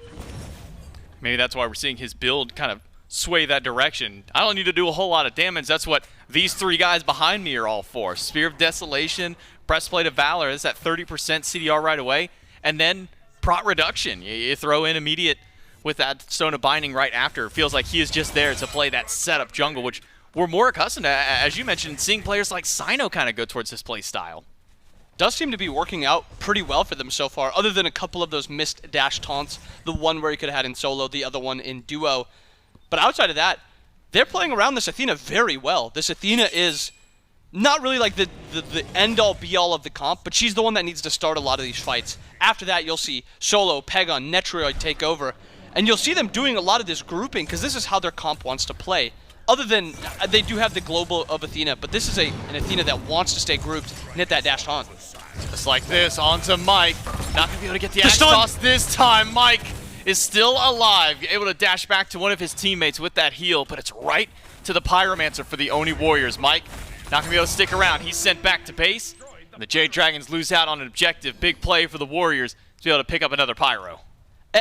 Maybe that's why we're seeing his build kind of sway that direction. I don't need to do a whole lot of damage. That's what these 3 guys behind me are all for. Spear of Desolation, Breastplate of Valor, that's at 30% CDR right away. And then Prot Reduction. You throw in immediate with that Stone of Binding right after. It feels like he is just there to play that setup jungle, which we're more accustomed to, as you mentioned, seeing players like Cyno kind of go towards this play style. Does seem to be working out pretty well for them so far, other than a couple of those missed dash taunts. The one where he could have had in solo, the other one in duo. But outside of that, they're playing around this Athena very well. This Athena is not really like the end-all be-all of the comp, but she's the one that needs to start a lot of these fights. After that, you'll see Solo, Pegon, Netrioid take over, and you'll see them doing a lot of this grouping because this is how their comp wants to play. Other than, they do have the global of Athena, but this is an Athena that wants to stay grouped and hit that dash taunt. Just like this, onto Mike. Not going to be able to get the axe toss this time. Mike is still alive, able to dash back to one of his teammates with that heal, but it's right to the Pyromancer for the Oni Warriors. Mike not going to be able to stick around. He's sent back to base, and the Jade Dragons lose out on an objective. Big play for the Warriors to be able to pick up another Pyro.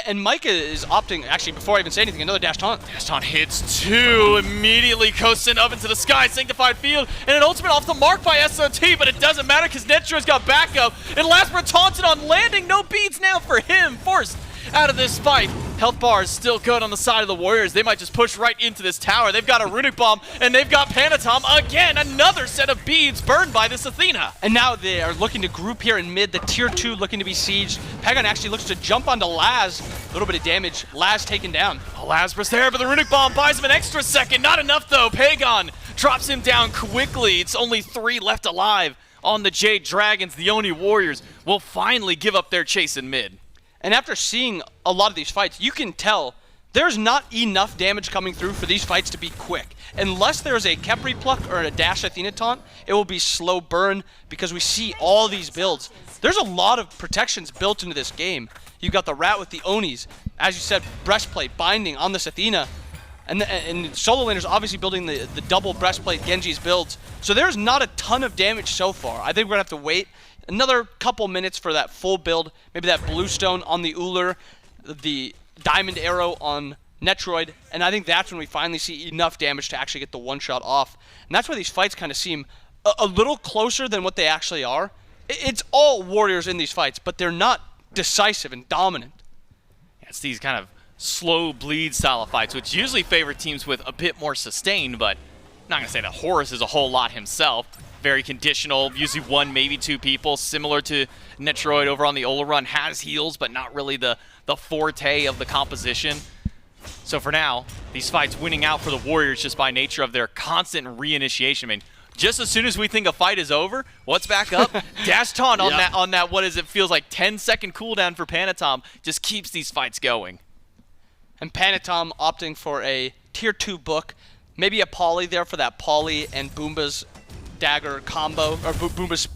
And Mike is opting, actually, before I even say anything, another dash taunt. Dash taunt hits 2, immediately coasting up into the sky, Sanctified Field, and an ultimate off the mark by SOT, but it doesn't matter because Netrioid's got backup, and LASBRA taunted on landing, no beads now for him, forced out of this fight. Health bar is still good on the side of the Warriors. They might just push right into this tower. They've got a Runic Bomb, and they've got Panitom. Again, another set of beads burned by this Athena. And now they are looking to group here in mid. The tier 2 looking to be sieged. Pegon actually looks to jump onto Laz. A little bit of damage. Laz taken down. Oh, LASBRA's there, but the Runic Bomb buys him an extra second. Not enough, though. Pegon drops him down quickly. It's only 3 left alive on the Jade Dragons. The Oni Warriors will finally give up their chase in mid. And after seeing a lot of these fights, you can tell there's not enough damage coming through for these fights to be quick. Unless there's a Khepri pluck or a dash Athena taunt, it will be slow burn because we see all these builds. There's a lot of protections built into this game. You've got the Rat with the Onis. As you said, Breastplate, Binding on this Athena. And solo laners obviously building the double Breastplate Genji's builds. So there's not a ton of damage so far. I think we're going to have to wait another couple minutes for that full build. Maybe that Bluestone on the Ullr, the Diamond Arrow on Netrioid, and I think that's when we finally see enough damage to actually get the one-shot off. And that's why these fights kind of seem a little closer than what they actually are. It's all Warriors in these fights, but they're not decisive and dominant. Yeah, it's these kind of slow bleed style of fights, which usually favor teams with a bit more sustain, but I'm not going to say that Horus is a whole lot himself. Very conditional, usually 1, maybe 2 people, similar to Netrioid over on the Olorun, has heals, but not really the forte of the composition. So for now, these fights winning out for the Warriors just by nature of their constant reinitiation. I mean, just as soon as we think a fight is over, what's back up? Dash taunt on that, what is it, feels like 10-second cooldown for Panitom, just keeps these fights going. And Panitom opting for a tier 2 book, maybe a poly there for that poly and Boomba's dagger combo, or Boomba's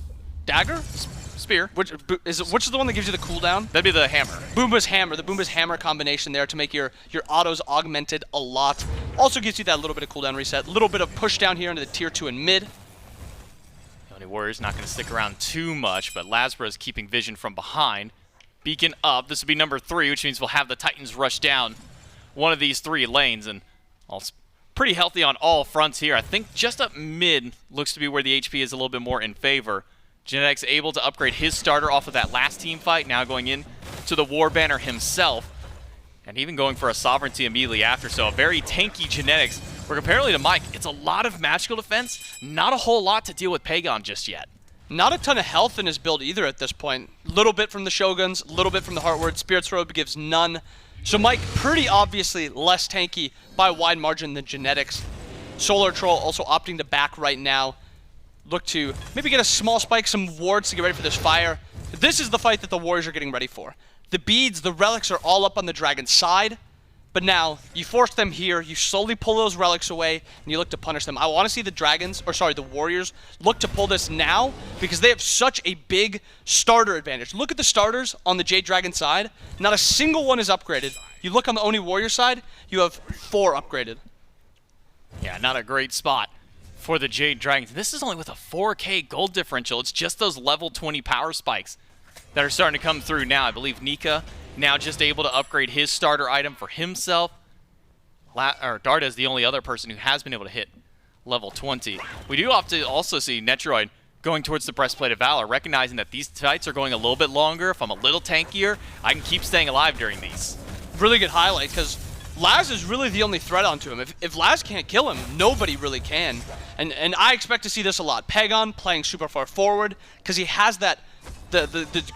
dagger? Spear. Which is the one that gives you the cooldown? That'd be the hammer. Boomba's hammer, the Boomba's hammer combination there to make your autos augmented a lot. Also gives you that little bit of cooldown reset, a little bit of push down here into the tier 2 and mid. Oni Warriors not going to stick around too much, but LASBRA is keeping vision from behind. Beacon up. This would be number 3, which means we'll have the Titans rush down one of these 3 lanes, and also pretty healthy on all fronts here. I think just up mid looks to be where the HP is a little bit more in favor. Genetics able to upgrade his starter off of that last team fight, now going in to the War Banner himself, and even going for a Sovereignty immediately after. So a very tanky Genetics, where comparatively to Mike, it's a lot of magical defense, not a whole lot to deal with Pegon just yet. Not a ton of health in his build either at this point. Little bit from the Shoguns, little bit from the Heartward. Spirit's Robe gives none. So Mike, pretty obviously less tanky by a wide margin than Genetics. SoloOrTroll also opting to back right now. Look to maybe get a small spike, some wards to get ready for this fire. This is the fight that the Warriors are getting ready for. The beads, the relics are all up on the Dragon's side. But now, you force them here, you slowly pull those relics away, and you look to punish them. I want to see the Warriors look to pull this now, because they have such a big starter advantage. Look at the starters on the Jade Dragon side. Not a single one is upgraded. You look on the Oni Warrior side, you have 4 upgraded. Yeah, not a great spot for the Jade Dragons. This is only with a 4K gold differential. It's just those level 20 power spikes that are starting to come through now. I believe Nika now just able to upgrade his starter item for himself. Dardez is the only other person who has been able to hit level 20. We do have to also see Netrioid going towards the Breastplate of Valor, recognizing that these fights are going a little bit longer. If I'm a little tankier, I can keep staying alive during these. Really good highlight, because Laz is really the only threat onto him. If Laz can't kill him, nobody really can. And I expect to see this a lot. Pegon playing super far forward, because he has that the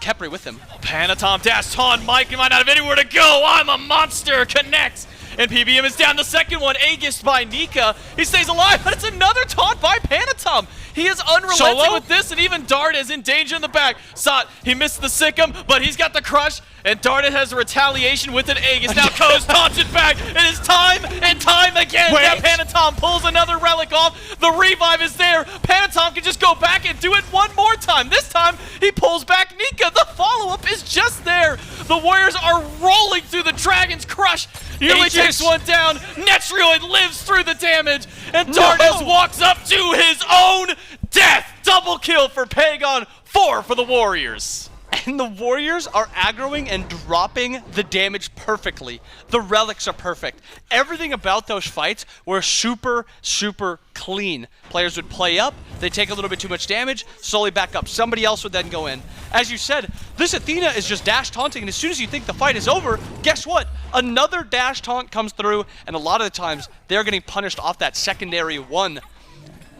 Khepri with him. Panitom dash taunt, Mike, you might not have anywhere to go. I'm a monster, connects. And PBM is down the second one, Aegis by Nika. He stays alive, but it's another taunt by Panitom. He is unrelenting with this, and even Dardez is in danger in the back. Sot, he missed the Sikkim, but he's got the crush, and Dardez has a retaliation with an Aegis. Now Koz taunts it back. It is time and time again that Panitom pulls another relic off. The revive is there. Panitom can just go back and do it one more time. This time, he pulls back Nika. The follow-up is just there. The Warriors are rolling through the Dragon's crush. He only takes one down. Netrioid lives through the damage, and Dardez walks up to his own death. Double kill for Pegon, 4 for the Warriors. And the Warriors are aggroing and dropping the damage perfectly. The relics are perfect. Everything about those fights were super, super clean. Players would play up, they take a little bit too much damage, slowly back up. Somebody else would then go in. As you said, this Athena is just dash taunting, and as soon as you think the fight is over, guess what? Another dash taunt comes through, and a lot of the times, they're getting punished off that secondary one.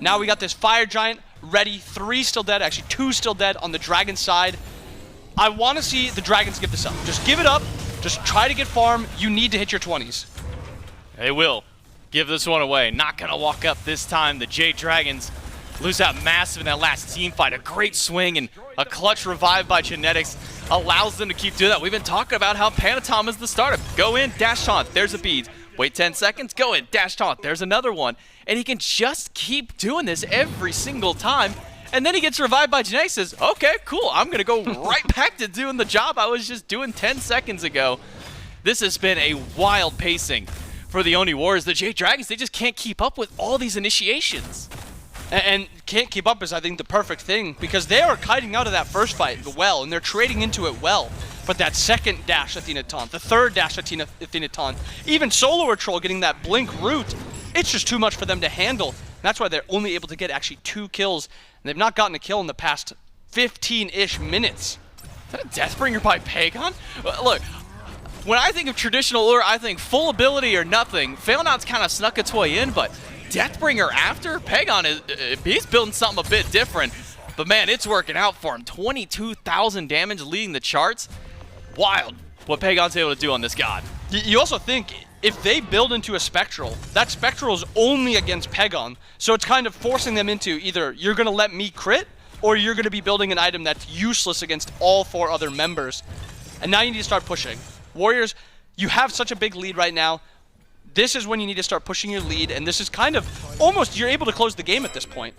Now we got this Fire Giant ready. 3 still dead, actually 2 still dead on the Dragon side. I want to see the Dragons give this up. Just give it up. Just try to get farm. You need to hit your 20s. They will give this one away. Not going to walk up this time. The Jade Dragons lose out massive in that last team fight. A great swing and a clutch revive by Genetics allows them to keep doing that. We've been talking about how Panitom is the startup. Go in, dash taunt. There's a bead. Wait 10 seconds. Go in, dash taunt. There's another one. And he can just keep doing this every single time. And then he gets revived by Genetics, says, okay, cool, I'm going to go right back to doing the job I was just doing 10 seconds ago. This has been a wild pacing for the Oni Warriors. The Jade Dragons, they just can't keep up with all these initiations. And can't keep up is, I think, the perfect thing, because they are kiting out of that first fight well, and they're trading into it well. But that second dash Athena taunt, the third dash Athena taunt, even SoloOrTroll getting that blink root, it's just too much for them to handle. And that's why they're only able to get actually 2 kills. And they've not gotten a kill in the past 15-ish minutes. Is that a Deathbringer by Pegon? Look, when I think of traditional Ullr, I think full ability or nothing. Failnauts kind of snuck its way in, but Deathbringer after? Pegon, he's building something a bit different. But man, it's working out for him. 22,000 damage leading the charts. Wild what Pegon's able to do on this god. You also think if they build into a Spectral, that Spectral is only against Pegon. So it's kind of forcing them into either you're going to let me crit, or you're going to be building an item that's useless against all 4 other members. And now you need to start pushing. Warriors, you have such a big lead right now. This is when you need to start pushing your lead, and this is kind of almost, you're able to close the game at this point.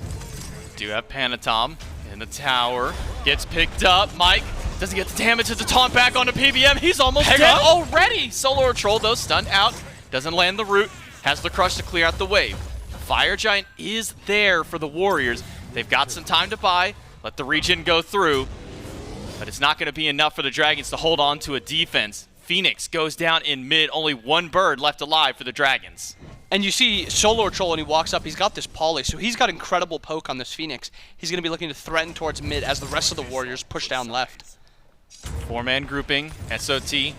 Do have Panitom in the tower. Gets picked up. Mike doesn't get the damage as the taunt back onto PBM. He's almost dead already. SoloOrTroll, though, stunned out. Doesn't land the root. Has the crush to clear out the wave. Fire Giant is there for the Warriors. They've got some time to buy. Let the Raijin go through. But it's not going to be enough for the Dragons to hold on to a defense. Phoenix goes down in mid. Only 1 bird left alive for the Dragons. And you see SoloOrTroll when he walks up, he's got this poly, so he's got incredible poke on this Phoenix. He's going to be looking to threaten towards mid as the rest of the Warriors push down left. 4-man grouping, SOT,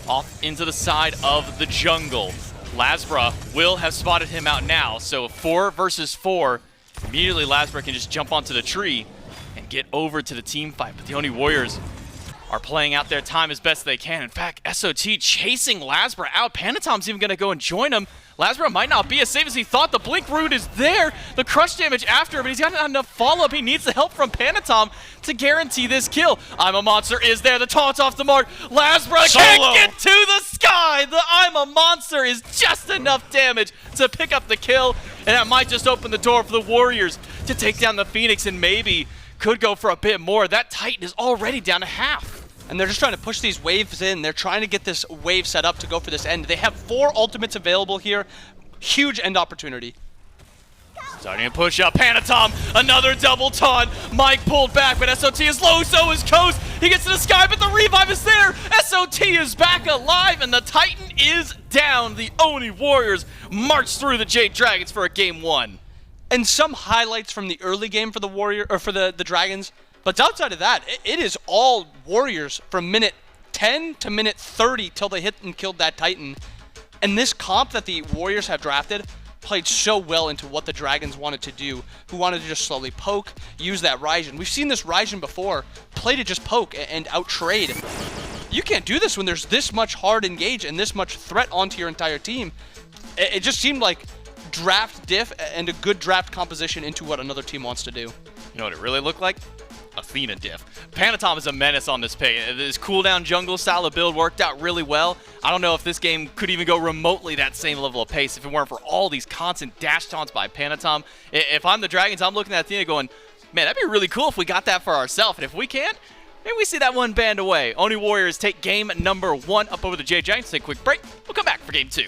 off into the side of the jungle. LASBRA will have spotted him out now, so 4 versus 4. Immediately LASBRA can just jump onto the tree and get over to the team fight, but the Oni Warriors are playing out their time as best they can. In fact, SOT chasing LASBRA out. Panitom's even going to go and join him. LASBRA might not be as safe as he thought. The blink root is there. The crush damage after, but he's got not enough follow-up. He needs the help from Panitom to guarantee this kill. I'm a Monster is there. The taunt's off the mark. LASBRA can't get to the sky. The I'm a Monster is just enough damage to pick up the kill, and that might just open the door for the Warriors to take down the Phoenix and maybe could go for a bit more. That Titan is already down to half. And they're just trying to push these waves in. They're trying to get this wave set up to go for this end. They have 4 ultimates available here. Huge end opportunity. Starting to push up. Panitom, another double taunt. Mike pulled back, but SOT is low, so is Coast. He gets to the sky, but the revive is there. SOT is back alive, and the Titan is down. The Oni Warriors march through the Jade Dragons for a game 1. And some highlights from the early game for the Dragons. But outside of that, it is all Warriors from minute 10 to minute 30 till they hit and killed that Titan. And this comp that the Warriors have drafted played so well into what the Dragons wanted to do, who wanted to just slowly poke, use that Raijin. We've seen this Raijin before, play to just poke and out-trade. You can't do this when there's this much hard engage and this much threat onto your entire team. It just seemed like draft diff and a good draft composition into what another team wants to do. You know what it really looked like? Athena diff. Panitom is a menace on this pick. This cooldown jungle style of build worked out really well. I don't know if this game could even go remotely that same level of pace if it weren't for all these constant dash taunts by Panitom. If I'm the Dragons, I'm looking at Athena going, man, that'd be really cool if we got that for ourselves. And if we can't, maybe we see that one band away. Oni Warriors take game number 1 up over the Jade Dragons. Take a quick break. We'll come back for game 2.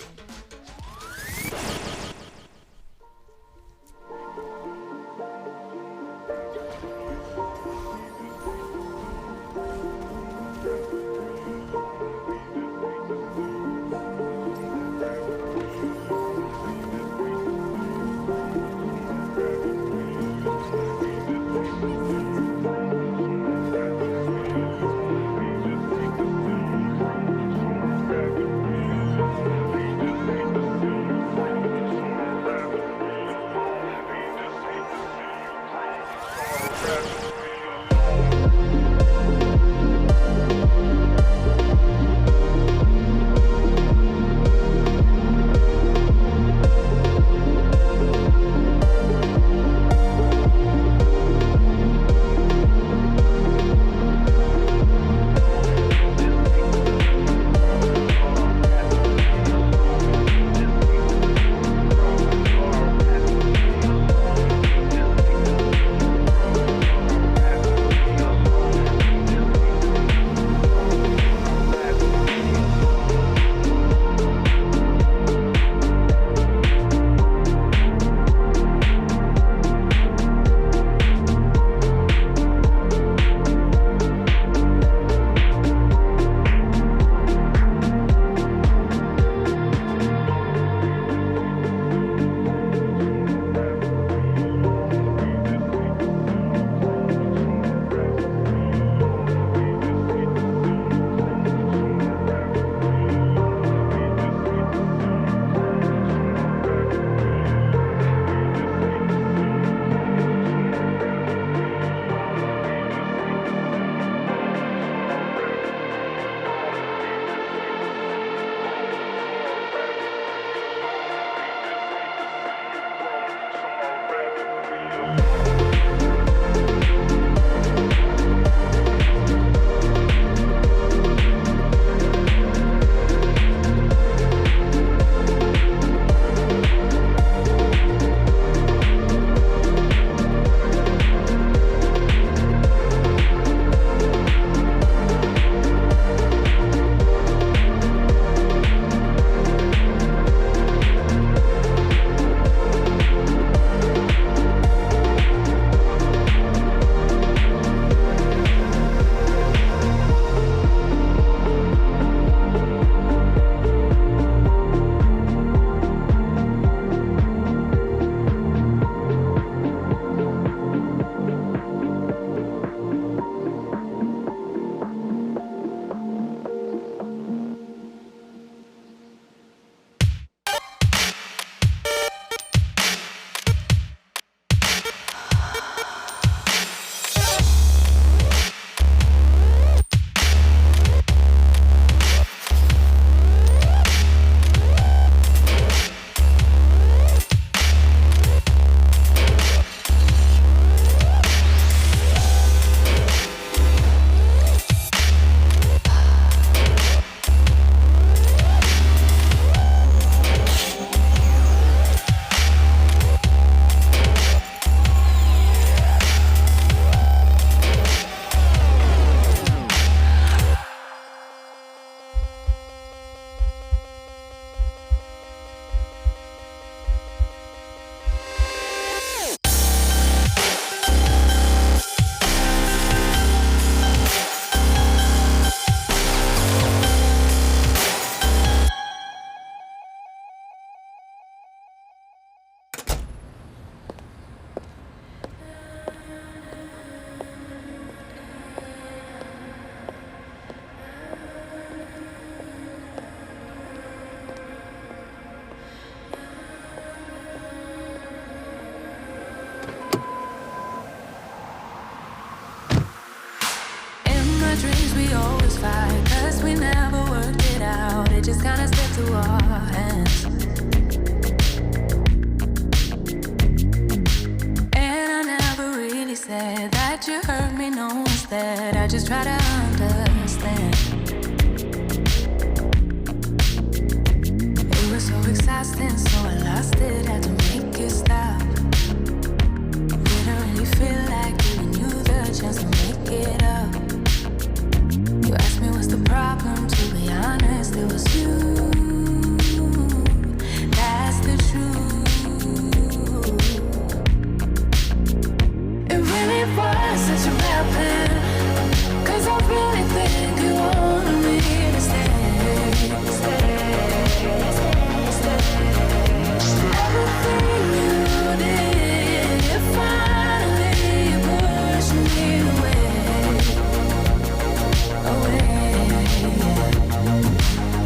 issues we always fight, 'cause we never worked it out. It just kinda slipped through our hands. And I never really said that you hurt me, no, instead I just try to understand. It was so exhausting, so I lost it, had to make it stop. Didn't really feel like giving you the chance to make it up. You asked me what's the problem, to be honest, it was you. That's the truth. It really was such a bad plan, 'cause I really think you wanted me to stay. Everything you did, you finally pushed me away.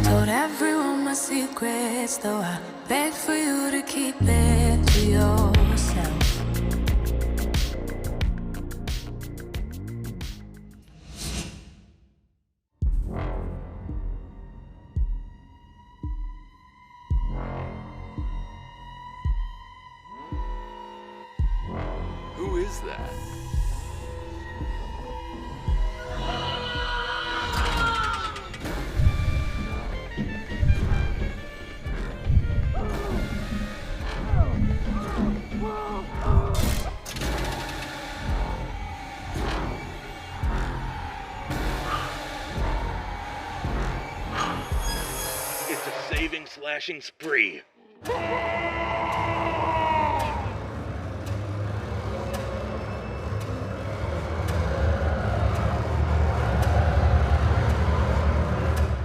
Told everyone my secrets, though I begged for you to keep it to yourself. Who is that? It's a saving/slashing spree.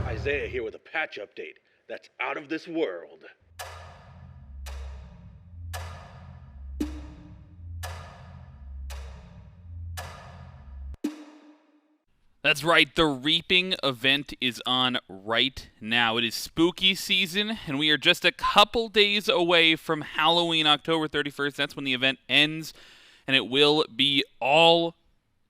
Isaiah here with a patch update that's out of this world. That's right, the Reaping event is on right now. It is spooky season, and we are just a couple days away from Halloween, October 31st. That's when the event ends, and it will be all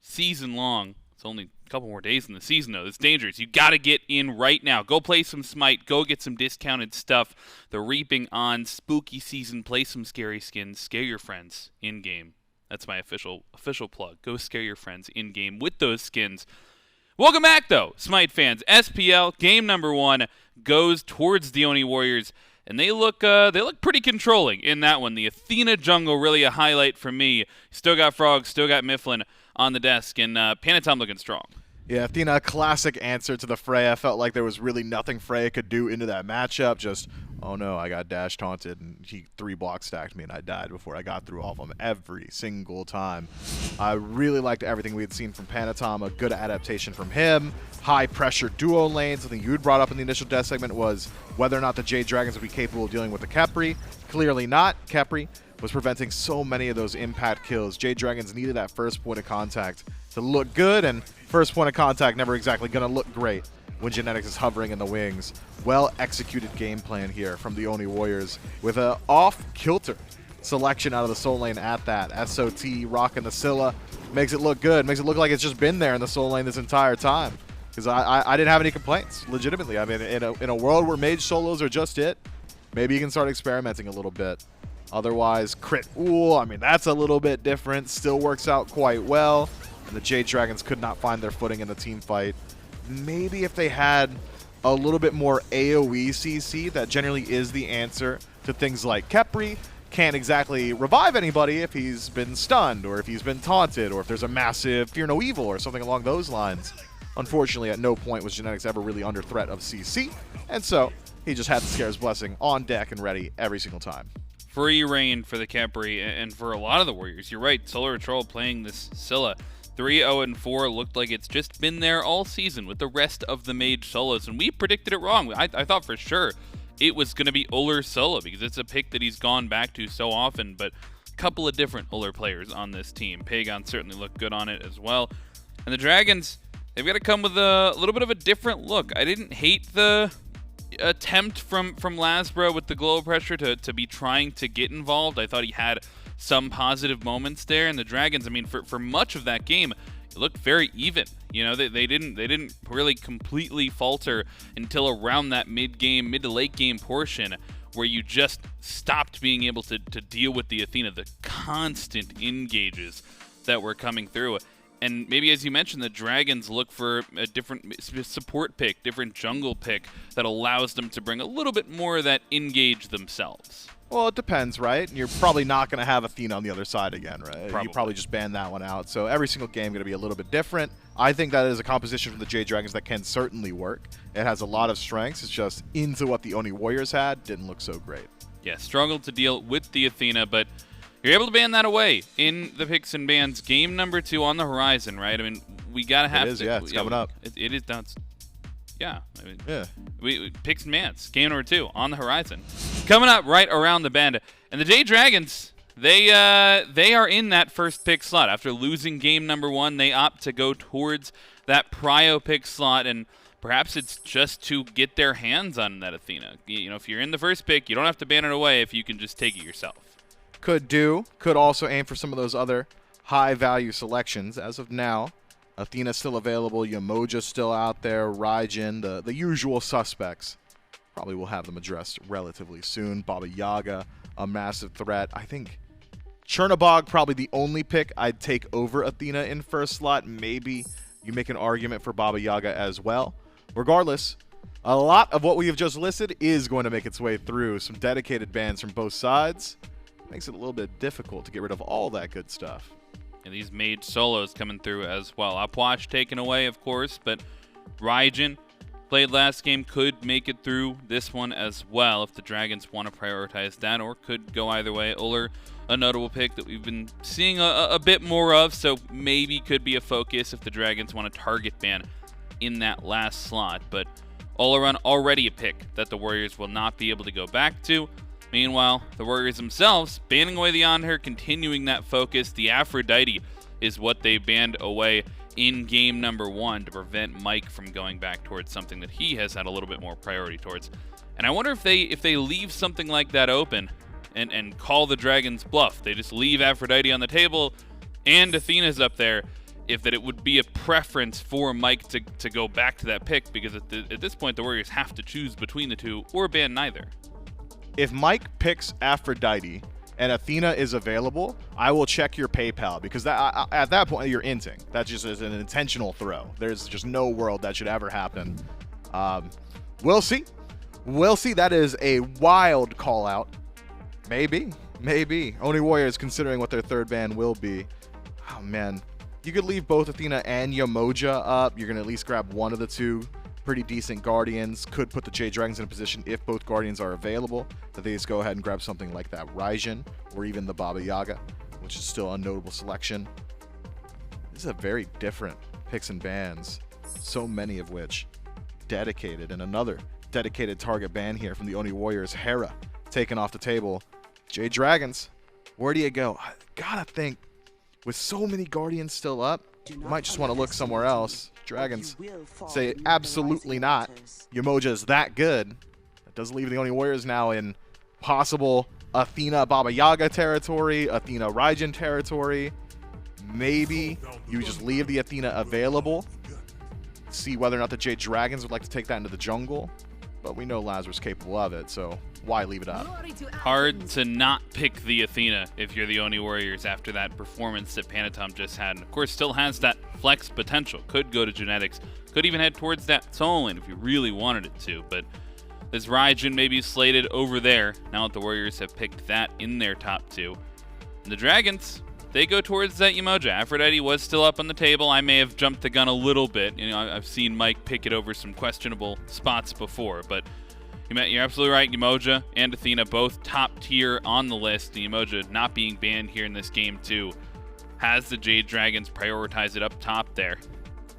season long. It's only a couple more days in the season, though. It's dangerous. You got to get in right now. Go play some Smite. Go get some discounted stuff. The Reaping on spooky season. Play some scary skins. Scare your friends in-game. That's my official plug. Go scare your friends in-game with those skins. Welcome back, though, Smite fans. SPL game number 1 goes towards the Oni Warriors, and they look pretty controlling in that one. The Athena jungle really a highlight for me. Still got Frog, still got Mifflin on the desk, and Panitom looking strong. Yeah, Athena, a classic answer to the Freya. Felt like there was really nothing Freya could do into that matchup. Just, oh no, I got dash taunted, and he 3 block stacked me, and I died before I got through all of them every single time. I really liked everything we had seen from Panitom. A good adaptation from him. High pressure duo lane. Something you had brought up in the initial death segment was whether or not the Jade Dragons would be capable of dealing with the Khepri. Clearly not. Khepri was preventing so many of those impact kills. Jade Dragons needed that first point of contact to look good, and first point of contact never exactly going to look great when Genetics is hovering in the wings. Well-executed game plan here from the Oni Warriors with a off-kilter selection out of the soul lane at that. SOT rocking the Scylla. Makes it look good. Makes it look like it's just been there in the soul lane this entire time. Because I didn't have any complaints, legitimately. I mean, in a world where mage solos are just it, maybe you can start experimenting a little bit. Otherwise, crit Ullr, I mean, that's a little bit different. Still works out quite well. And the Jade Dragons could not find their footing in the team fight. Maybe if they had a little bit more AoE CC, that generally is the answer to things like Khepri. Can't exactly revive anybody if he's been stunned, or if he's been taunted, or if there's a massive Fear No Evil, or something along those lines. Unfortunately, at no point was Genetics ever really under threat of CC, and so he just had the Scare's Blessing on deck and ready every single time. Free reign for the Khepri, and for a lot of the Warriors. You're right, SoloOrTroll playing this Scylla. 3-0-4 looked like it's just been there all season with the rest of the mage solos, and we predicted it wrong. I thought for sure it was going to be Ullr solo because it's a pick that he's gone back to so often, but a couple of different Ullr players on this team. Pegon certainly looked good on it as well. And the Dragons, they've got to come with a little bit of a different look. I didn't hate the attempt from LASBRA with the glow pressure to be trying to get involved. I thought he had some positive moments there. And the Dragons, I mean, for much of that game, it looked very even. You know, they didn't really completely falter until around that mid to late game portion, where you just stopped being able to deal with the Athena, the constant engages that were coming through. And maybe, as you mentioned, the Dragons look for a different support pick, different jungle pick that allows them to bring a little bit more of that engage themselves. Well, it depends, right? You're probably not going to have Athena on the other side again, right? Probably. You probably just ban that one out. So every single game going to be a little bit different. I think that is a composition from the Jade Dragons that can certainly work. It has a lot of strengths. It's just into what the Oni Warriors had didn't look so great. Yeah, struggled to deal with the Athena, but you're able to ban that away in the picks and bans. Game number 2 on the horizon, right? I mean, we got to have It is, yeah. It's coming up. It is. Yeah. I mean, Yeah. We picks and bans. Game number 2 on the horizon. Coming up right around the bend. And the Jade Dragons, they are in that first pick slot. After losing game number 1, they opt to go towards that prio pick slot, and perhaps it's just to get their hands on that Athena. You know, if you're in the first pick, you don't have to ban it away if you can just take it yourself. Could also aim for some of those other high-value selections. As of now, Athena's still available, Yemoja's still out there, Raijin, the usual suspects. Probably will have them addressed relatively soon. Baba Yaga, a massive threat. I think Chernobog probably the only pick I'd take over Athena in first slot. Maybe you make an argument for Baba Yaga as well. Regardless, a lot of what we have just listed is going to make its way through. Some dedicated bans from both sides. Makes it a little bit difficult to get rid of all that good stuff. And these mage solos coming through as well. Upwash taken away, of course, but Raijin, played last game, could make it through this one as well if the Dragons want to prioritize that, or could go either way. Ullr, a notable pick that we've been seeing a bit more of, so maybe could be a focus if the Dragons want to target ban in that last slot. But Olorun already a pick that the Warriors will not be able to go back to. Meanwhile, the Warriors themselves banning away the On Her, continuing that focus. The Aphrodite is what they banned away in game number 1 to prevent Mike from going back towards something that he has had a little bit more priority towards. And I wonder if they leave something like that open and call the Dragons bluff. They just leave Aphrodite on the table and Athena's up there. If that it would be a preference for Mike to go back to that pick, because at this point the Warriors have to choose between the two or ban neither. If Mike picks Aphrodite and Athena is available, I will check your PayPal, because at that point you're inting. That just is an intentional throw. There's just no world that should ever happen. We'll see. We'll see. That is a wild call out. Maybe. Oni Warriors considering what their third ban will be. Oh man, you could leave both Athena and Yemoja up. You're gonna at least grab one of the two pretty decent Guardians. Could put the Jade Dragons in a position, if both Guardians are available, that they just go ahead and grab something like that Raijin, or even the Baba Yaga, which is still a notable selection. This is a very different picks and bans, so many of which dedicated, and another dedicated target ban here from the Oni Warriors. Hera taken off the table. Jade Dragons, where do you go? I gotta think, with so many Guardians still up, you might just want to look somewhere else. Dragons say absolutely not. Yemoja is that good. That does leave the Oni Warriors now in possible Athena Baba Yaga territory, Athena Raijin territory. Maybe you just leave the Athena available. See whether or not the Jade Dragons would like to take that into the jungle. But we know LASBRA's capable of it, so why leave it up? Hard to not pick the Athena if you're the Oni Warriors after that performance that Panitom just had. And of course, still has that flex potential. Could go to genetics. Could even head towards that soul lane if you really wanted it to. But this Raijin may be slated over there now that the Warriors have picked that in their top 2. And the Dragons, they go towards that Yemoja. Aphrodite was still up on the table. I may have jumped the gun a little bit. You know, I've seen Mike pick it over some questionable spots before, but you're absolutely right. Yemoja and Athena both top tier on the list. The Yemoja not being banned here in this game too has the Jade Dragons prioritize it up top there.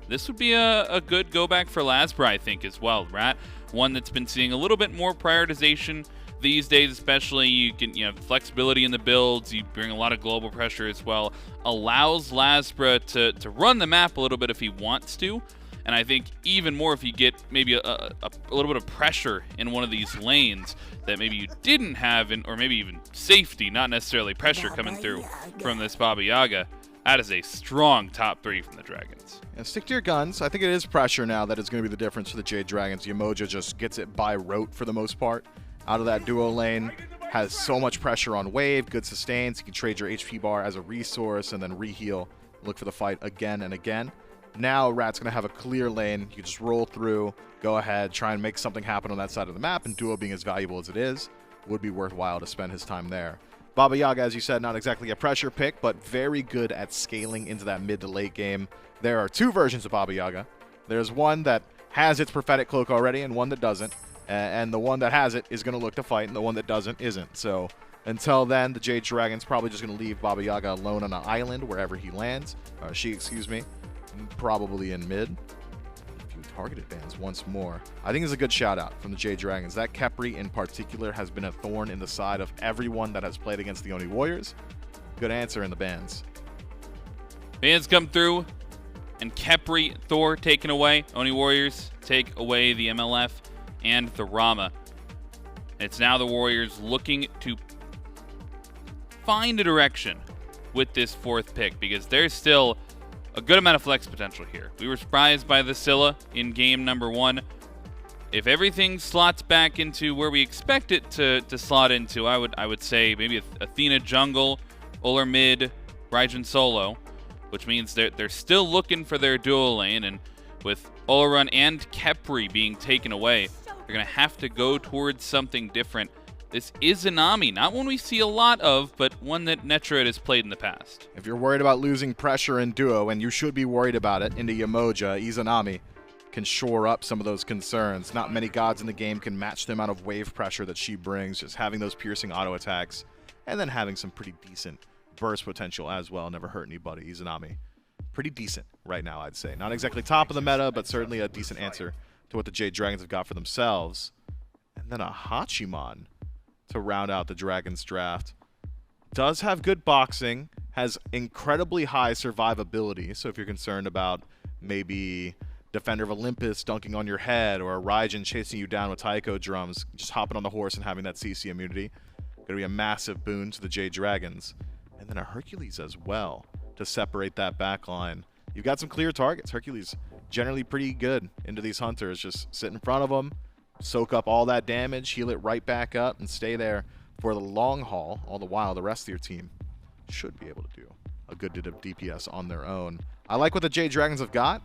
This would be a good go back for LASBRA, I think, as well. Rat, one that's been seeing a little bit more prioritization these days, especially. You can, flexibility in the builds. You bring a lot of global pressure as well. Allows LASBRA to run the map a little bit if he wants to. And I think even more if you get maybe a little bit of pressure in one of these lanes that maybe you didn't have, or maybe even safety, not necessarily pressure coming through from this Baba Yaga. That is a strong top 3 from the Dragons. And stick to your guns. I think it is pressure now that is going to be the difference for the Jade Dragons. Yemoja just gets it by rote for the most part. Out of that duo lane, has so much pressure on wave, good sustains. You can trade your HP bar as a resource and then reheal. Look for the fight again and again. Now Rat's going to have a clear lane. You can just roll through, go ahead, try and make something happen on that side of the map, and duo being as valuable as it is, would be worthwhile to spend his time there. Baba Yaga, as you said, not exactly a pressure pick, but very good at scaling into that mid to late game. There are 2 versions of Baba Yaga. There's one that has its prophetic cloak already and one that doesn't. And the one that has it is going to look to fight, and the one that doesn't isn't. So until then, the Jade Dragon's probably just going to leave Baba Yaga alone on an island wherever he lands. She, excuse me, probably in mid. Targeted bans once more. I think it's a good shout out from the Jade Dragons. That Khepri in particular has been a thorn in the side of everyone that has played against the Oni Warriors. Good answer in the bans. Bans come through, and Khepri, Thor taken away. Oni Warriors take away the MLF and the Rama. It's now the Warriors looking to find a direction with this 4th pick, because there's still a good amount of flex potential here. We were surprised by the Scylla in game number 1. If everything slots back into where we expect it to slot into, I would say maybe Athena jungle, Ullr mid, Raijin solo, which means they're still looking for their dual lane, and with Olorun and Khepri being taken away, they're going to have to go towards something different. This is Izanami, not one we see a lot of, but one that Netrioid has played in the past. If you're worried about losing pressure in duo, and you should be worried about it, into Yemoja, Izanami can shore up some of those concerns. Not many gods in the game can match the amount of wave pressure that she brings, just having those piercing auto attacks, and then having some pretty decent burst potential as well. Never hurt anybody. Izanami, pretty decent right now, I'd say. Not exactly top of the meta, but certainly a decent answer to what the Jade Dragons have got for themselves. And then a Hachiman to round out the Dragons draft. Does have good boxing, has incredibly high survivability, so if you're concerned about maybe Defender of Olympus dunking on your head or a Raijin chasing you down with taiko drums, just hopping on the horse and having that CC immunity, going to be a massive boon to the Jade Dragons. And then a Hercules as well to separate that back line. You've got some clear targets. Hercules generally pretty good into these hunters. Just sit in front of them, soak up all that damage, heal it right back up, and stay there for the long haul. All the while, the rest of your team should be able to do a good bit of DPS on their own. I like what the Jade Dragons have got,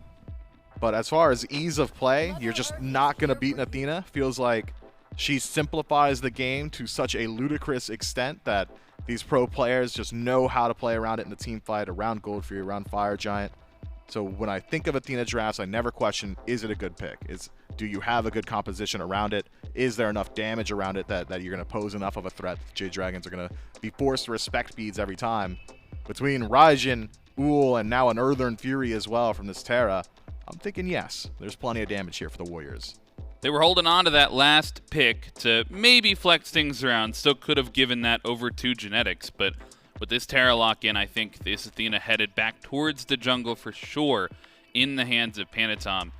but as far as ease of play, you're just not going to beat an Athena. Feels like she simplifies the game to such a ludicrous extent that these pro players just know how to play around it in the team fight, around Goldfury, around Fire Giant. So when I think of Athena drafts, I never question, is it a good pick? Do you have a good composition around it? Is there enough damage around it that you're going to pose enough of a threat that Jade Dragons are going to be forced to respect beads every time? Between Raijin, Ullr, and now an Earthern Fury as well from this Terra, I'm thinking yes, there's plenty of damage here for the Warriors. They were holding on to that last pick to maybe flex things around. Still could have given that over to Genetics, but with this Terra lock-in, I think this Athena headed back towards the jungle for sure in the hands of Panitom.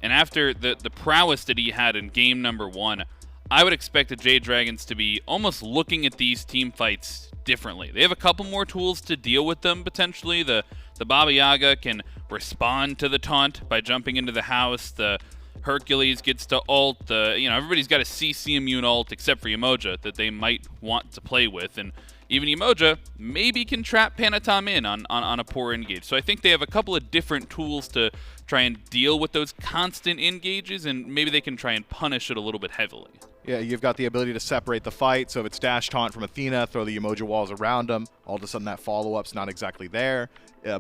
And after the prowess that he had in game number 1, I would expect the Jade Dragons to be almost looking at these team fights differently. They have a couple more tools to deal with them, potentially. The Baba Yaga can respond to the taunt by jumping into the house. The Hercules gets to ult. Everybody's got a CC immune ult except for Yemoja that they might want to play with. And even Yemoja maybe can trap Panitom in on a poor engage. So I think they have a couple of different tools to try and deal with those constant engages, and maybe they can try and punish it a little bit heavily. Yeah, you've got the ability to separate the fight. So if it's dash taunt from Athena, throw the Yemoja walls around them. All of a sudden that follow-up's not exactly there.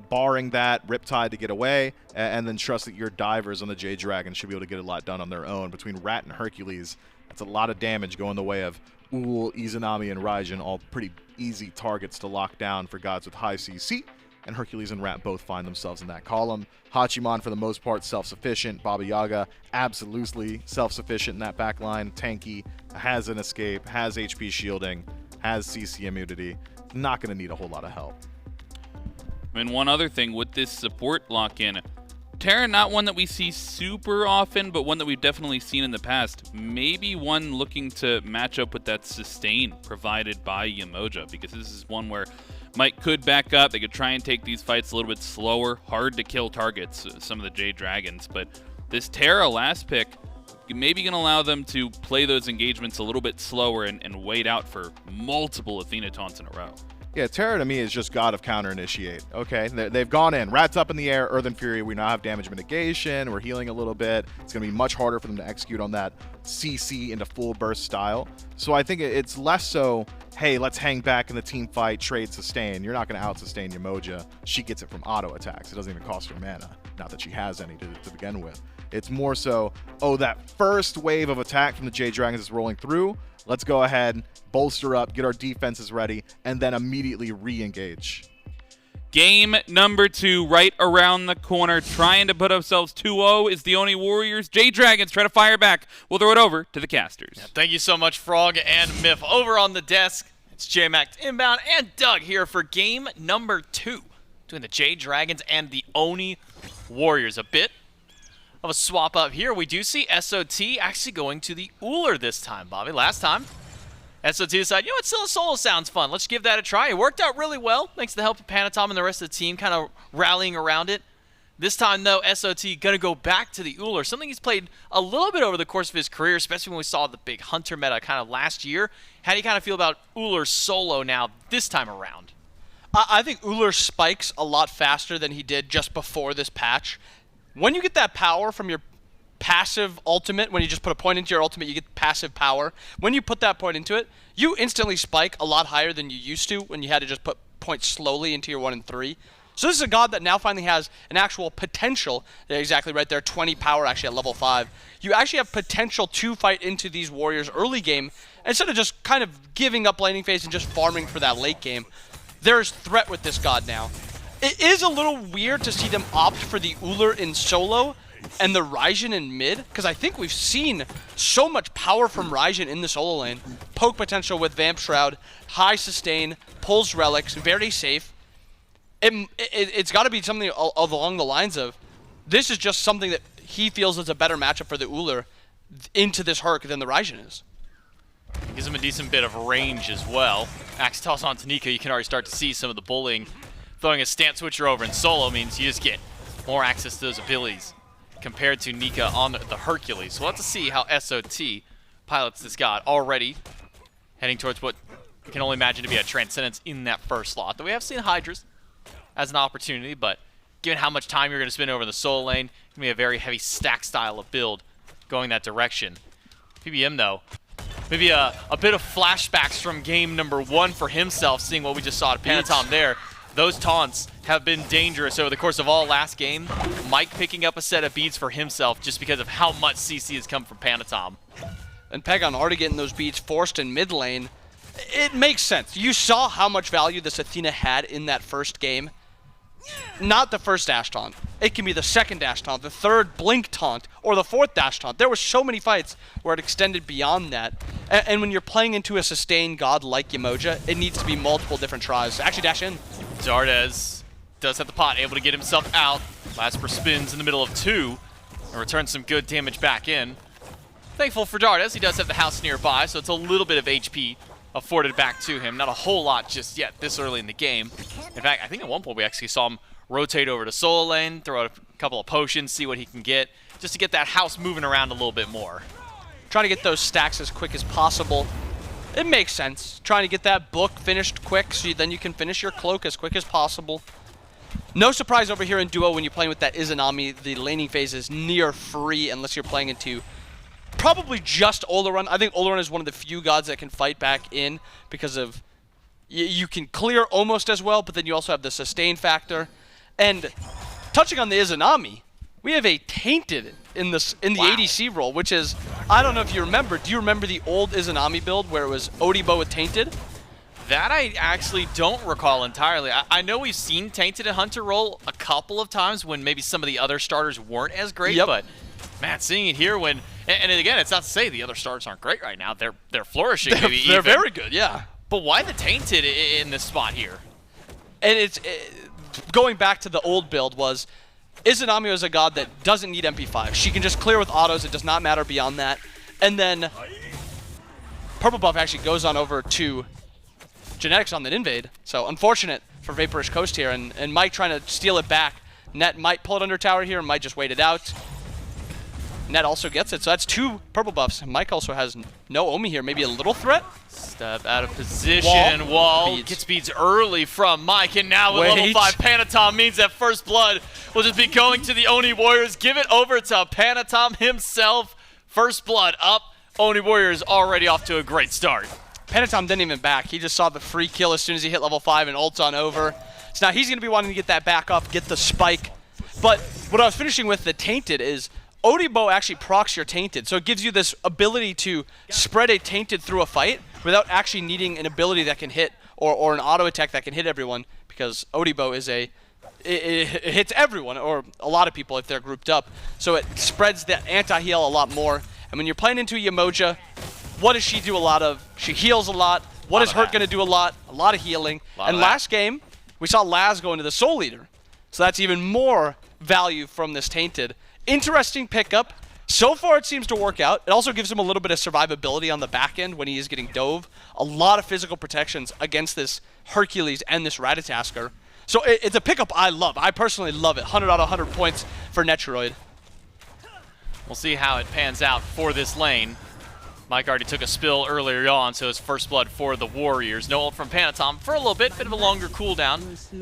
Barring that, Riptide to get away, and then trust that your divers on the Jade Dragon should be able to get a lot done on their own. Between Rat and Hercules, that's a lot of damage going the way of Ullr, Izanami, and Raijin, all pretty easy targets to lock down for gods with high CC. And Hercules and Rat both find themselves in that column. Hachiman, for the most part, self-sufficient. Baba Yaga, absolutely self-sufficient in that back line. Tanky, has an escape, has HP shielding, has CC immunity. Not going to need a whole lot of help. And one other thing with this support lock-in, Terra, not one that we see super often, but one that we've definitely seen in the past. Maybe one looking to match up with that sustain provided by Yemoja, because this is one where Mike could back up. They could try and take these fights a little bit slower. Hard to kill targets, some of the Jade Dragons. But this Terra last pick maybe going to allow them to play those engagements a little bit slower and wait out for multiple Athena taunts in a row. Yeah, Terra to me is just God of counter initiate. Okay, they've gone in. Rats up in the air, Earthen Fury. We now have damage mitigation. We're healing a little bit. It's going to be much harder for them to execute on that CC into full burst style. So I think it's less so, hey, let's hang back in the team fight, trade sustain. You're not going to out-sustain Yemoja. She gets it from auto attacks. It doesn't even cost her mana. Not that she has any to begin with. It's more so, oh, that first wave of attack from the Jade Dragons is rolling through. Let's go ahead, bolster up, get our defenses ready, and then immediately re-engage. Game number 2 right around the corner. Trying to put ourselves 2-0 is the Oni Warriors. Jade Dragons try to fire back. We'll throw it over to the casters. Yeah, thank you so much, Frog and Miff. Over on the desk, it's J-Mac Inbound and Doug here for game number 2 between the Jade Dragons and the Oni Warriors. A bit of a swap up here. We do see SOT actually going to the Ullr this time, Bobby. Last time, SOT decided, you know what, Scylla Solo sounds fun. Let's give that a try. It worked out really well, thanks to the help of Panitom and the rest of the team kind of rallying around it. This time, though, SOT going to go back to the Ullr, something he's played a little bit over the course of his career, especially when we saw the big Hunter meta kind of last year. How do you kind of feel about Ullr solo now this time around? I think Ullr spikes a lot faster than he did just before this patch. When you get that power from your passive ultimate, when you just put a point into your ultimate, you get passive power. When you put that point into it, you instantly spike a lot higher than you used to when you had to just put points slowly into your 1 and 3. So this is a god that now finally has an actual potential. They're exactly right there, 20 power actually at level 5. You actually have potential to fight into these warriors early game instead of just kind of giving up laning phase and just farming for that late game. There's threat with this god now. It is a little weird to see them opt for the Ullr in solo and the Raijin in mid, because I think we've seen so much power from Raijin in the solo lane. Poke potential with Vamp Shroud, high sustain, pulls relics, very safe. It's got to be something along the lines of, this is just something that he feels is a better matchup for the Ullr into this Herc than the Raijin is. Gives him a decent bit of range as well. Axe toss onto Nika, you can already start to see some of the bullying. Throwing a stance switcher over in solo means you just get more access to those abilities compared to Nika on the Hercules. So we'll have to see how SOT pilots this god, already heading towards what we can only imagine to be a Transcendence in that first slot. Though we have seen Hydras as an opportunity, but given how much time you're going to spend over in the solo lane, it's going to be a very heavy stack style of build going that direction. PBM, though, maybe a bit of flashbacks from game number 1 for himself, seeing what we just saw at Panitom there. Those taunts have been dangerous over the course of all last game. Mike picking up a set of beads for himself just because of how much CC has come from Panitom. And Pegon already getting those beads forced in mid lane. It makes sense. You saw how much value this Athena had in that first game. Not the first dash taunt. It can be the second dash taunt, the third blink taunt, or the fourth dash taunt. There were so many fights where it extended beyond that. And when you're playing into a sustained god like Yemoja, it needs to be multiple different tries. Actually, dash in. Dardez does have the pot, able to get himself out. LASBRA spins in the middle of 2 and returns some good damage back in. Thankful for Dardez, he does have the house nearby, so it's a little bit of HP afforded back to him. Not a whole lot just yet this early in the game. In fact, I think at one point we actually saw him rotate over to solo lane, throw out a couple of potions, see what he can get, just to get that house moving around a little bit more. Trying to get those stacks as quick as possible. It makes sense. Trying to get that book finished quick so then you can finish your cloak as quick as possible. No surprise over here in duo when you're playing with that Izanami. The laning phase is near free unless you're playing into probably just Olorun. I think Olorun is one of the few gods that can fight back in because of you can clear almost as well, but then you also have the sustain factor. And touching on the Izanami, we have a Tainted in the ADC role, which is, I don't know if you remember. Do you remember the old Izanami build where it was Odibo with Tainted? That I actually don't recall entirely. I know we've seen Tainted in Hunter role a couple of times when maybe some of the other starters weren't as great, but man, seeing it here when, and again, it's not to say the other starters aren't great right now. They're flourishing. They're very good, yeah. But why the Tainted in this spot here? And it's going back to the old build was Izanami is a god that doesn't need MP5. She can just clear with autos. It does not matter beyond that. And then Purple Buff actually goes on over to Genetics on that invade. So unfortunate for VaporishCoast here, and Mike trying to steal it back. Net might pull it under tower here, might just wait it out. Net also gets it, so that's 2 purple buffs. Mike also has no Omi here, maybe a little threat. Step out of position. Wall gets beads early from Mike, and now with level 5 Panitom means that first blood will just be going to the Oni Warriors. Give it over to Panitom himself. First blood up. Oni Warriors already off to a great start. Panitom didn't even back. He just saw the free kill as soon as he hit level 5 and ults on over. So now he's going to be wanting to get that back up, get the spike. But what I was finishing with the Tainted is Odibo actually procs your Tainted. So it gives you this ability to spread a Tainted through a fight without actually needing an ability that can hit or an auto attack that can hit everyone, because Odibo is it hits everyone, or a lot of people if they're grouped up. So it spreads the anti-heal a lot more. And when you're playing into Yemoja, what does she do a lot of? She heals a lot. What is Hurt going to do a lot? A lot of healing. And last game, we saw Laz go into the Soul Eater. So that's even more value from this Tainted. Interesting pickup. So far, it seems to work out. It also gives him a little bit of survivability on the back end when he is getting dove. A lot of physical protections against this Hercules and this Ratatoskr. So it's a pickup I love. I personally love it. 100 out of 100 points for Netrioid. We'll see how it pans out for this lane. Mike already took a spill earlier on, so it's first blood for the Warriors. No ult from Panitom for a little bit of a longer cooldown.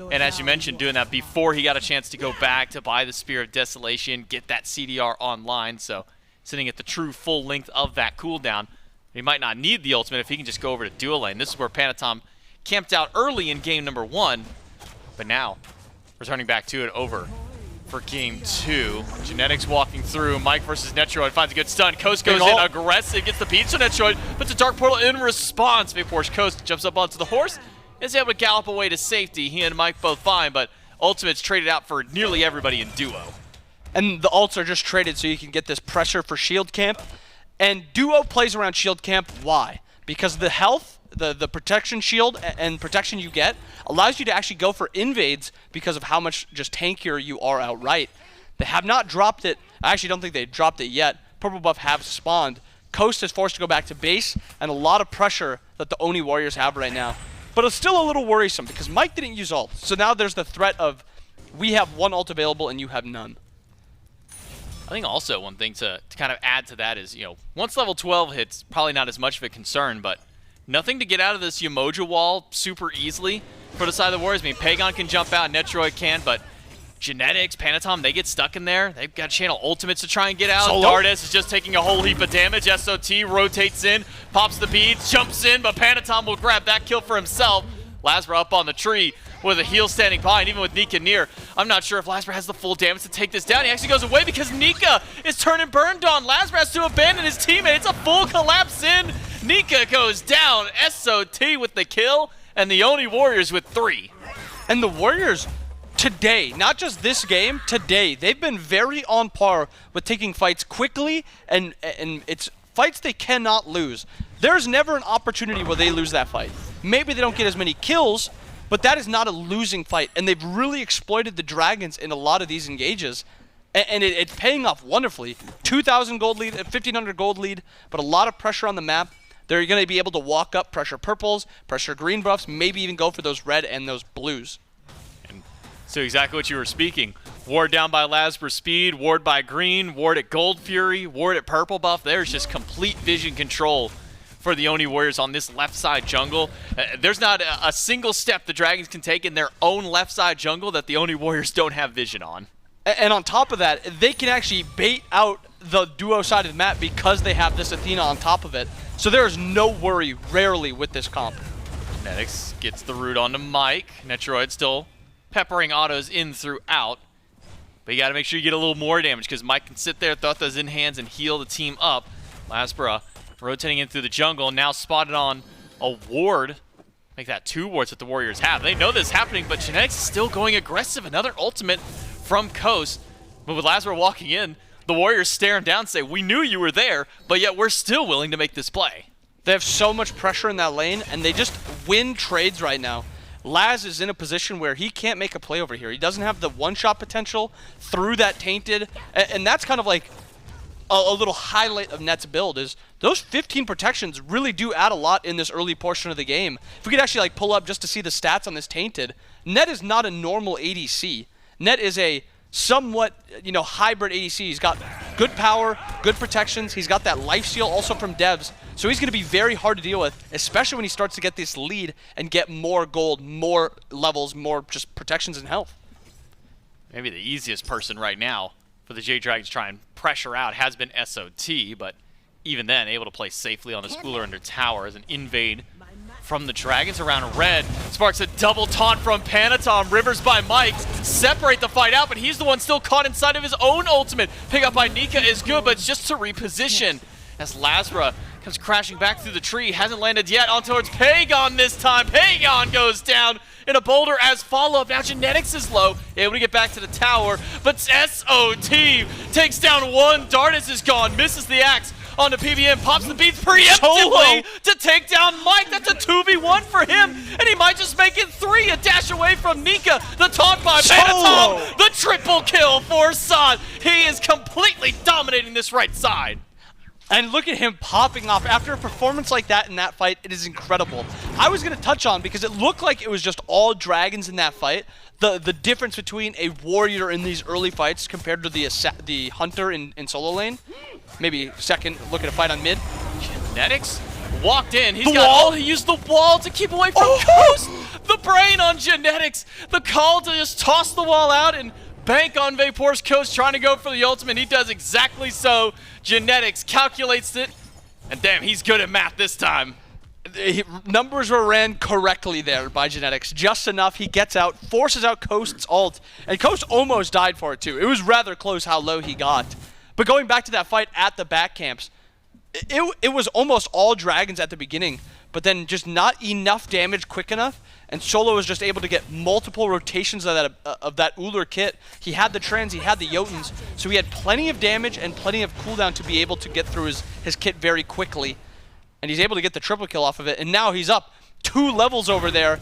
And as you mentioned, doing that before he got a chance to go back to buy the Spear of Desolation, get that CDR online. So sitting at the true full length of that cooldown. He might not need the ultimate if he can just go over to dual lane. This is where Panitom camped out early in game number 1, but now returning back to it over for game 2. Genetics walking through. Mike versus Netrioid finds a good stun. Coast goes in aggressive, gets the beat. So Netrioid puts a Dark Portal in response. VaporishCoast jumps up onto the horse, is able to gallop away to safety. He and Mike both fine, but ultimate's traded out for nearly everybody in duo. And the ults are just traded so you can get this pressure for shield camp. And duo plays around shield camp. Why? Because the health, the protection shield and protection you get allows you to actually go for invades because of how much just tankier you are outright. They have not dropped it. I actually don't think they dropped it yet. Purple buff have spawned. Coast is forced to go back to base, and a lot of pressure that the Oni Warriors have right now. But it's still a little worrisome because Mike didn't use ult. So now there's the threat of we have one ult available and you have none. I think also one thing to kind of add to that is, once level 12 hits, probably not as much of a concern, but nothing to get out of this Yemoja wall super easily for the side of the Warriors. I mean, Pegon can jump out, Netrioid can, but Genetics, Panitom, they get stuck in there. They've got channel ultimates to try and get out. Dardez is just taking a whole heap of damage. SOT rotates in, pops the beads, jumps in, but Panitom will grab that kill for himself. LASBRA up on the tree with a heal standing by, and even with Nika near, I'm not sure if LASBRA has the full damage to take this down. He actually goes away because Nika is turning burned on. LASBRA has to abandon his teammate. It's a full collapse in. Nika goes down. SOT with the kill, and the Oni Warriors with 3. And the Warriors today, not just this game, today, they've been very on par with taking fights quickly, and it's fights they cannot lose. There's never an opportunity where they lose that fight. Maybe they don't get as many kills, but that is not a losing fight, and they've really exploited the Dragons in a lot of these engages, and it's paying off wonderfully. 2,000 gold lead, 1,500 gold lead, but a lot of pressure on the map. They're going to be able to walk up, pressure purples, pressure green buffs, maybe even go for those red and those blues. And so exactly what you were speaking. Ward down by LASBRA speed, ward by green, ward at gold fury, ward at purple buff. There's just complete vision control for the Oni Warriors on this left side jungle. There's not a single step the Dragons can take in their own left side jungle that the Oni Warriors don't have vision on. And on top of that, they can actually bait out the duo side of the map because they have this Athena on top of it. So there is no worry, rarely, with this comp. Genetics gets the root onto Mike. Netrioid still peppering autos in throughout. But you got to make sure you get a little more damage because Mike can sit there, throw those in hands, and heal the team up. LASBRA rotating in through the jungle, now spotted on a ward. Make that 2 wards that the Warriors have. They know this is happening, but Genetics is still going aggressive. Another ultimate from Coast. But with LASBRA walking in, the Warriors stare him down and say, we knew you were there, but yet we're still willing to make this play. They have so much pressure in that lane, and they just win trades right now. Laz is in a position where he can't make a play over here. He doesn't have the one-shot potential through that Tainted, and that's kind of like a little highlight of Net's build is those 15 protections really do add a lot in this early portion of the game. If we could actually like pull up just to see the stats on this Tainted, Net is not a normal ADC. Net is a somewhat, you know, hybrid ADC. He's got good power, good protections. He's got that lifesteal also from devs. So he's going to be very hard to deal with, especially when he starts to get this lead and get more gold, more levels, more just protections and health. Maybe the easiest person right now for the Jade Dragons to try and pressure out has been SOT, but even then, able to play safely on this Ullr under tower as an invade from the Dragons around red. Sparks a double taunt from Panitom. Rivers by Mike separate the fight out, but he's the one still caught inside of his own ultimate. Pick up by Nika is good, but it's just to reposition as LASBRA comes crashing back through the tree. Hasn't landed yet on towards Pegon this time. Pegon goes down in a boulder as follow-up. Now Genetics is low, able to get back to the tower, but SOT takes down one. Dardez is gone, misses the axe onto PBM, pops the beats preemptively to take down Mike. That's a 2v1 for him, and he might just make it 3. A dash away from Nika. The taunt by Panitom. The triple kill for Sod. He is completely dominating this right side. And look at him popping off. After a performance like that in that fight, it is incredible. I was going to touch on, because it looked like it was just all Dragons in that fight, the difference between a Warrior in these early fights compared to the Hunter in solo lane. Maybe second, look at a fight on mid. Genetics walked in. He used the wall to keep away from Coast. The brain on Genetics. The call to just toss the wall out and bank on VaporishCoast, trying to go for the ultimate. He does exactly so. Genetics calculates it, and damn, he's good at math this time. Numbers were ran correctly there by Genetics, just enough. He gets out, forces out Coast's ult, and Coast almost died for it too. It was rather close how low he got. But going back to that fight at the back camps, it was almost all Dragons at the beginning, but then just not enough damage quick enough, and Solo was just able to get multiple rotations of that Ullr kit. He had the trans, he had the Jotuns, so he had plenty of damage and plenty of cooldown to be able to get through his kit very quickly. And he's able to get the triple kill off of it, and now he's up 2 levels over there.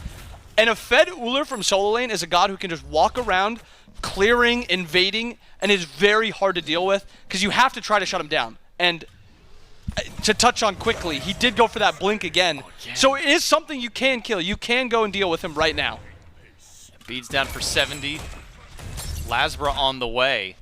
And a fed Ullr from solo lane is a god who can just walk around, clearing, invading, and is very hard to deal with, because you have to try to shut him down. And to touch on quickly, he did go for that blink again. So it is something you can kill. You can go and deal with him right now. Beads down for 70. LASBRA on the way.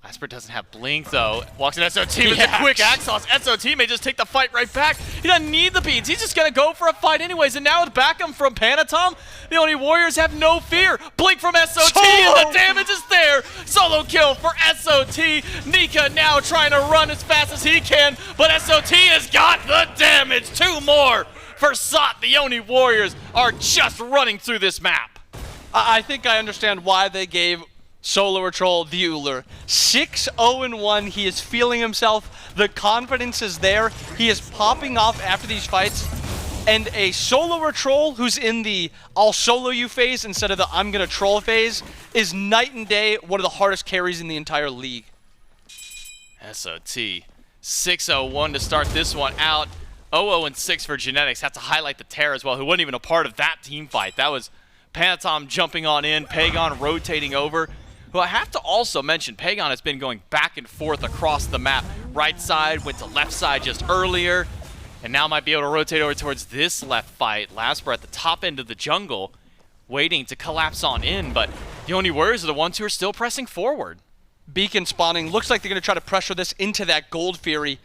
LASBRA doesn't have blink though. Walks in SOT with a quick axe toss. SOT may just take the fight right back. He doesn't need the beads. He's just gonna go for a fight anyways. And now with backup from Panitom, the Oni Warriors have no fear. Blink from SOT and the damage is there. Solo kill for SOT. Nika now trying to run as fast as he can, but SOT has got the damage. 2 more for Sot. The Oni Warriors are just running through this map. I think I understand why they gave SoloOrTroll the Ullr. 6-0-1. He is feeling himself. The confidence is there. He is popping off after these fights. And a SoloOrTroll who's in the I'll solo you phase instead of the I'm gonna troll phase is night and day one of the hardest carries in the entire league. SOT 6-0-1 to start this one out. 0-0-6 for Genetics. Have to highlight the Terra as well, who wasn't even a part of that team fight. That was Panitom jumping on in, Pegon rotating over. Who I have to also mention, Pegon has been going back and forth across the map. Right side, went to left side just earlier, and now might be able to rotate over towards this left fight. LASBRA at the top end of the jungle, waiting to collapse on in, but the Oni Warriors are the ones who are still pressing forward. Beacon spawning. Looks like they're going to try to pressure this into that Gold Fury.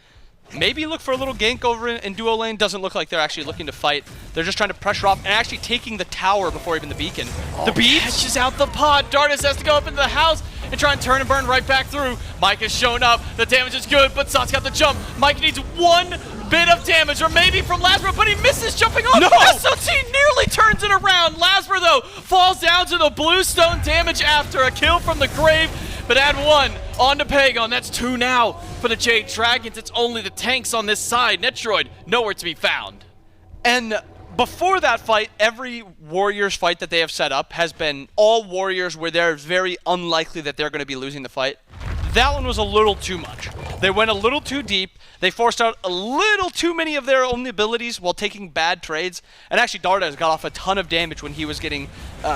Maybe look for a little gank over in duo lane. Doesn't look like they're actually looking to fight. They're just trying to pressure off and actually taking the tower before even the beacon. The beat catches out the pod. Dardez has to go up into the house and try and turn and burn right back through. Mike has shown up. The damage is good, but Sot's got the jump. Mike needs 1 bit of damage, or maybe from LASBRA, but he misses jumping off. No! SOT nearly turns it around. LASBRA, though, falls down to the bluestone damage after a kill from the grave, but add 1 onto Pegon. That's 2 now for the Jade Dragons. It's only the tanks on this side. Netrioid nowhere to be found. And before that fight, every Warriors fight that they have set up has been all Warriors where they're very unlikely that they're going to be losing the fight. That one was a little too much. They went a little too deep. They forced out a little too many of their own abilities while taking bad trades. And actually, Dardez got off a ton of damage when he was getting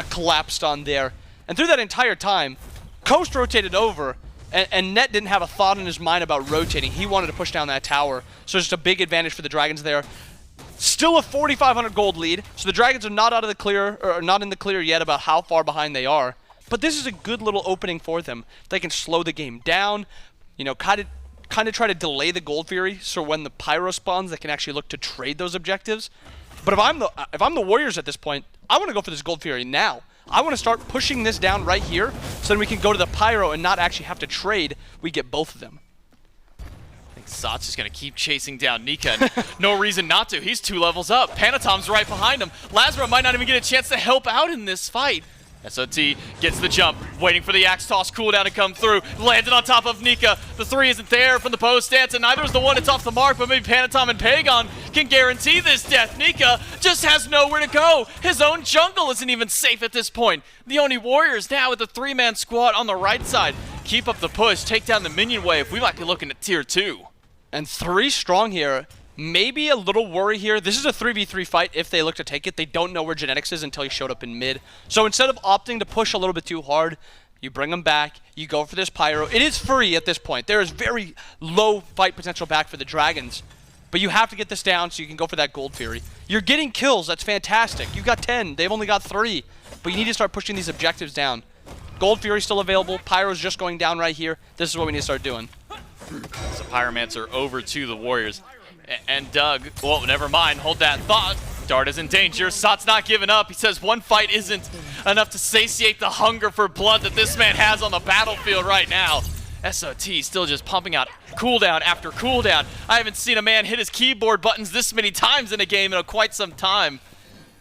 collapsed on there. And through that entire time, Coast rotated over, And Net didn't have a thought in his mind about rotating. He wanted to push down that tower. So just a big advantage for the Dragons there. Still a 4,500 gold lead. So the Dragons are not out of the clear, or not in the clear yet about how far behind they are. But this is a good little opening for them. They can slow the game down, you know, kind of try to delay the Gold Fury, so when the Pyro spawns, they can actually look to trade those objectives. But if I'm the Warriors at this point, I want to go for this Gold Fury now. I want to start pushing this down right here, so then we can go to the Pyro and not actually have to trade. We get both of them. I think Zotz is going to keep chasing down Nika, and no reason not to. He's 2 levels up. Panitom's right behind him. LASBRA might not even get a chance to help out in this fight. SOT gets the jump, waiting for the Axe Toss cooldown to come through. Landed on top of Nika. The 3 isn't there from the post stance, and neither is the one that's off the mark, but maybe Panitom and Pegon can guarantee this death. Nika just has nowhere to go. His own jungle isn't even safe at this point. The Oni Warriors now with the 3-man squad on the right side. Keep up the push, take down the minion wave. We might be looking at tier 2. And 3 strong here. Maybe a little worry here. This is a 3v3 fight if they look to take it. They don't know where Genetics is until he showed up in mid. So instead of opting to push a little bit too hard, you bring him back, you go for this Pyro. It is free at this point. There is very low fight potential back for the Dragons. But you have to get this down so you can go for that Gold Fury. You're getting kills, that's fantastic. You got 10, they've only got 3. But you need to start pushing these objectives down. Gold Fury's still available, Pyro's just going down right here. This is what we need to start doing. So Pyromancer over to the Warriors. And Doug, well, never mind, hold that thought. Dardez in danger, Sot's not giving up. He says one fight isn't enough to satiate the hunger for blood that this man has on the battlefield right now. SOT still just pumping out cooldown after cooldown. I haven't seen a man hit his keyboard buttons this many times in a game in quite some time.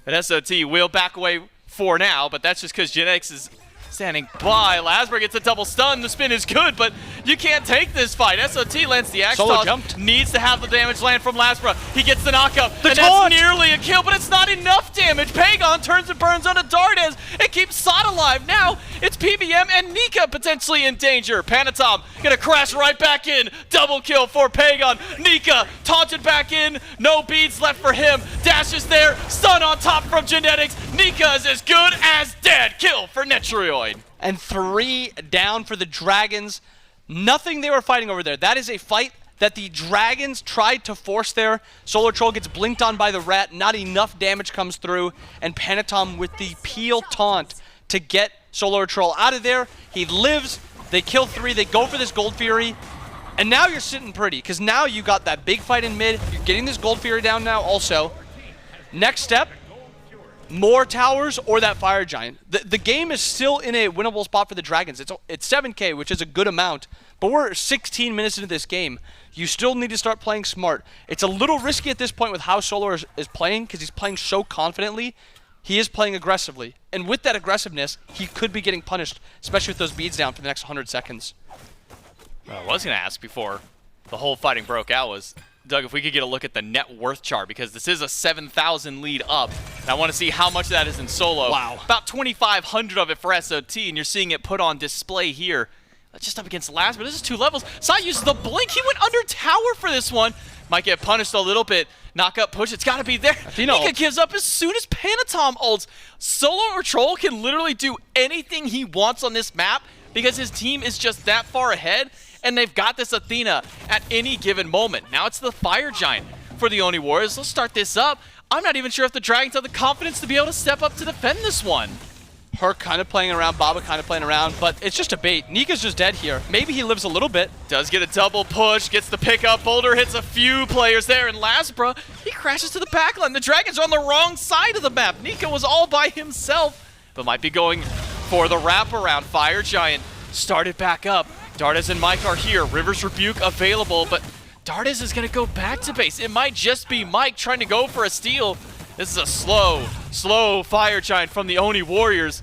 But SOT will back away for now, but that's just because Genetics is standing by. LASBRA gets a double stun. The spin is good, but you can't take this fight. SOT lands the Axe Toss. Jumped. Needs to have the damage land from LASBRA. He gets the knockup, and that's nearly a kill, but it's not enough damage. Pegon turns and burns onto Dardez and keeps Sot alive. Now it's PBM and Nika potentially in danger. Panitom gonna crash right back in. Double kill for Pegon. Nika taunted back in. No beads left for him. Dash is there. Stun on top from Genetics. Nika is as good as dead. Kill for Netrioid. And 3 down for the Dragons. Nothing they were fighting over there. That is a fight that the Dragons tried to force there. SoloOrTroll gets blinked on by the rat. Not enough damage comes through. And Panitom with the peel taunt to get SoloOrTroll out of there. He lives. They kill 3. They go for this Gold Fury. And now you're sitting pretty, because now you got that big fight in mid. You're getting this Gold Fury down now also. Next step, more towers or that Fire Giant. The game is still in a winnable spot for the Dragons. It's 7k, which is a good amount, but we're 16 minutes into this game. You still need to start playing smart. It's a little risky at this point with how Solo is playing, because he's playing so confidently. He is playing aggressively, and with that aggressiveness, he could be getting punished, especially with those beads down for the next 100 seconds. I was going to ask before the whole fighting broke out was, Doug, if we could get a look at the net worth chart, because this is a 7,000 lead up, and I want to see how much of that is in solo. Wow. About 2,500 of it for SOT, and you're seeing it put on display here. Just up against LASBRA. This is 2 levels. Sot uses the blink. He went under tower for this one. Might get punished a little bit. Knock up, push. It's got to be there. Nika gives up as soon as Panitom ults. SoloOrTroll can literally do anything he wants on this map because his team is just that far ahead, and they've got this Athena at any given moment. Now it's the Fire Giant for the Oni Warriors. Let's start this up. I'm not even sure if the Dragons have the confidence to be able to step up to defend this one. Herc kind of playing around, Baba kind of playing around, but it's just a bait. Nika's just dead here. Maybe he lives a little bit. Does get a double push, gets the pickup. Boulder hits a few players there, and LASBRA, he crashes to the backline. The Dragons are on the wrong side of the map. Nika was all by himself, but might be going for the wraparound. Fire Giant started back up. Dardez and Mike are here. River's Rebuke available, but Dardez is going to go back to base. It might just be Mike trying to go for a steal. This is a slow Fire Giant from the Oni Warriors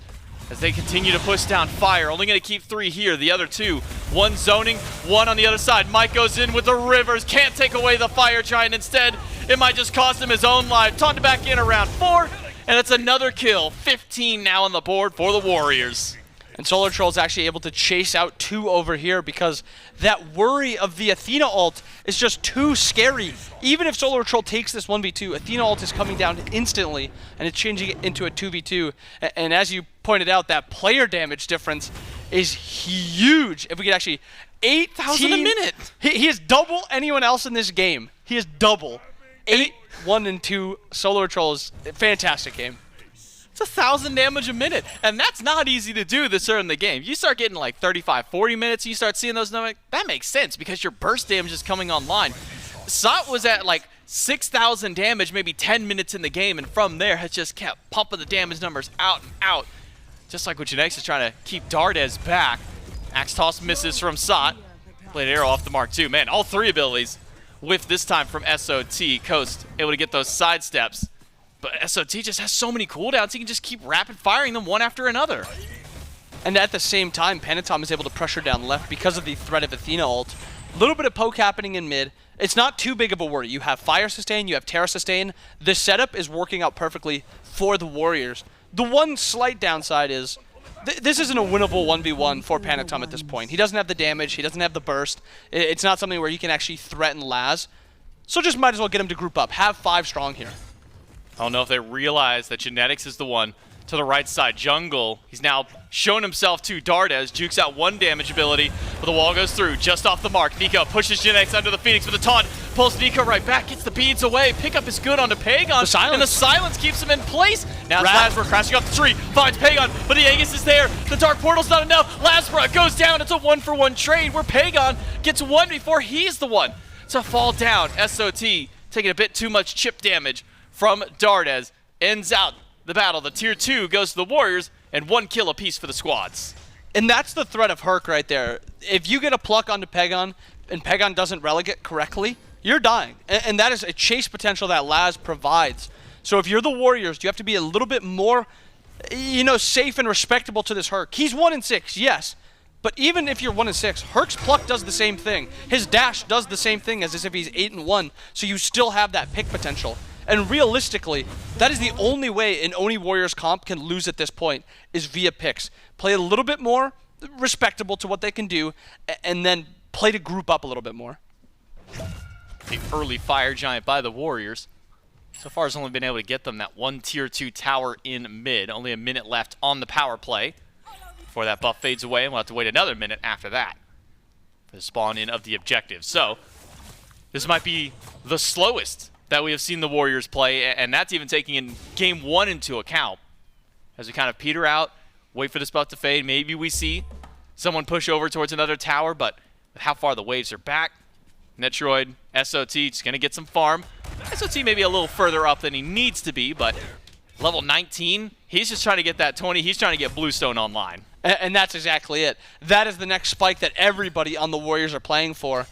as they continue to push down fire. Only going to keep 3 here. The other 2, 1 zoning, 1 on the other side. Mike goes in with the Rivers. Can't take away the Fire Giant. Instead, it might just cost him his own life. Taunted back in around 4, and it's another kill. 15 now on the board for the Warriors. And SoloOrTroll is actually able to chase out 2 over here because that worry of the Athena ult is just too scary. Even if SoloOrTroll takes this 1v2, Athena ult is coming down instantly, and it's changing it into a 2v2. And as you pointed out, that player damage difference is huge. If we could actually 8,000 a minute. He is double anyone else in this game. He is double. 1 and 2 SoloOrTroll is a fantastic game. It's 1,000 damage a minute, and that's not easy to do this early in the game. You start getting like 35, 40 minutes, you start seeing those numbers, that makes sense because your burst damage is coming online. SOT was at like 6,000 damage maybe 10 minutes in the game, and from there has just kept pumping the damage numbers out and out. Just like what Genetics is trying to keep Dardez back. Axe Toss misses from SOT. Blade Arrow off the mark too. Man, all 3 abilities whiff this time from SoloOrTroll, able to get those side steps. But SoloOrTroll just has so many cooldowns, he can just keep rapid firing them one after another. And at the same time, Panitom is able to pressure down left because of the threat of Athena ult. A little bit of poke happening in mid. It's not too big of a worry. You have Fire Sustain, you have Terra Sustain. The setup is working out perfectly for the Warriors. The one slight downside is this isn't a winnable 1v1 for Panitom at this point. He doesn't have the damage, he doesn't have the burst. It's not something where he can actually threaten Laz. So just might as well get him to group up. Have 5 strong here. I don't know if they realize that Genetics is the one to the right side. Jungle, he's now shown himself to Dardez, jukes out 1 damage ability, but the wall goes through, just off the mark. Nika pushes Genetics under the Phoenix with a taunt, pulls Nika right back, gets the beads away, pickup is good onto Pegon, and the silence keeps him in place. Now it's LASBRA crashing off the tree, finds Pegon, but the Aegis is there, the Dark Portal's not enough, LASBRA goes down, it's a 1-for-1 trade where Pegon gets 1 before he's the one to fall down. SOT taking a bit too much chip damage from Dardez, ends out the battle. The tier 2 goes to the Warriors, and 1 kill apiece for the squads. And that's the threat of Herc right there. If you get a pluck onto Pegon, and Pegon doesn't relegate correctly, you're dying. And that is a chase potential that Laz provides. So if you're the Warriors, you have to be a little bit more, safe and respectable to this Herc. He's 1-6, yes. But even if you're 1-6, Herc's pluck does the same thing. His dash does the same thing as if he's 8-1. So you still have that pick potential. And realistically, that is the only way an Oni Warriors comp can lose at this point, is via picks. Play a little bit more respectable to what they can do, and then play to group up a little bit more. The early Fire Giant by the Warriors. So far has only been able to get them that 1 tier 2 tower in mid. Only a minute left on the power play before that buff fades away, and we'll have to wait another minute after that for the spawn in of the objective. So this might be the slowest that we have seen the Warriors play, and that's even taking in game 1 into account. As we kind of peter out, wait for this buff to fade, maybe we see someone push over towards another tower, but with how far the waves are back, Netrioid, SOT, just going to get some farm. SOT maybe a little further up than he needs to be, but level 19, he's just trying to get that 20, he's trying to get Bluestone online. And that's exactly it. That is the next spike that everybody on the Warriors are playing for.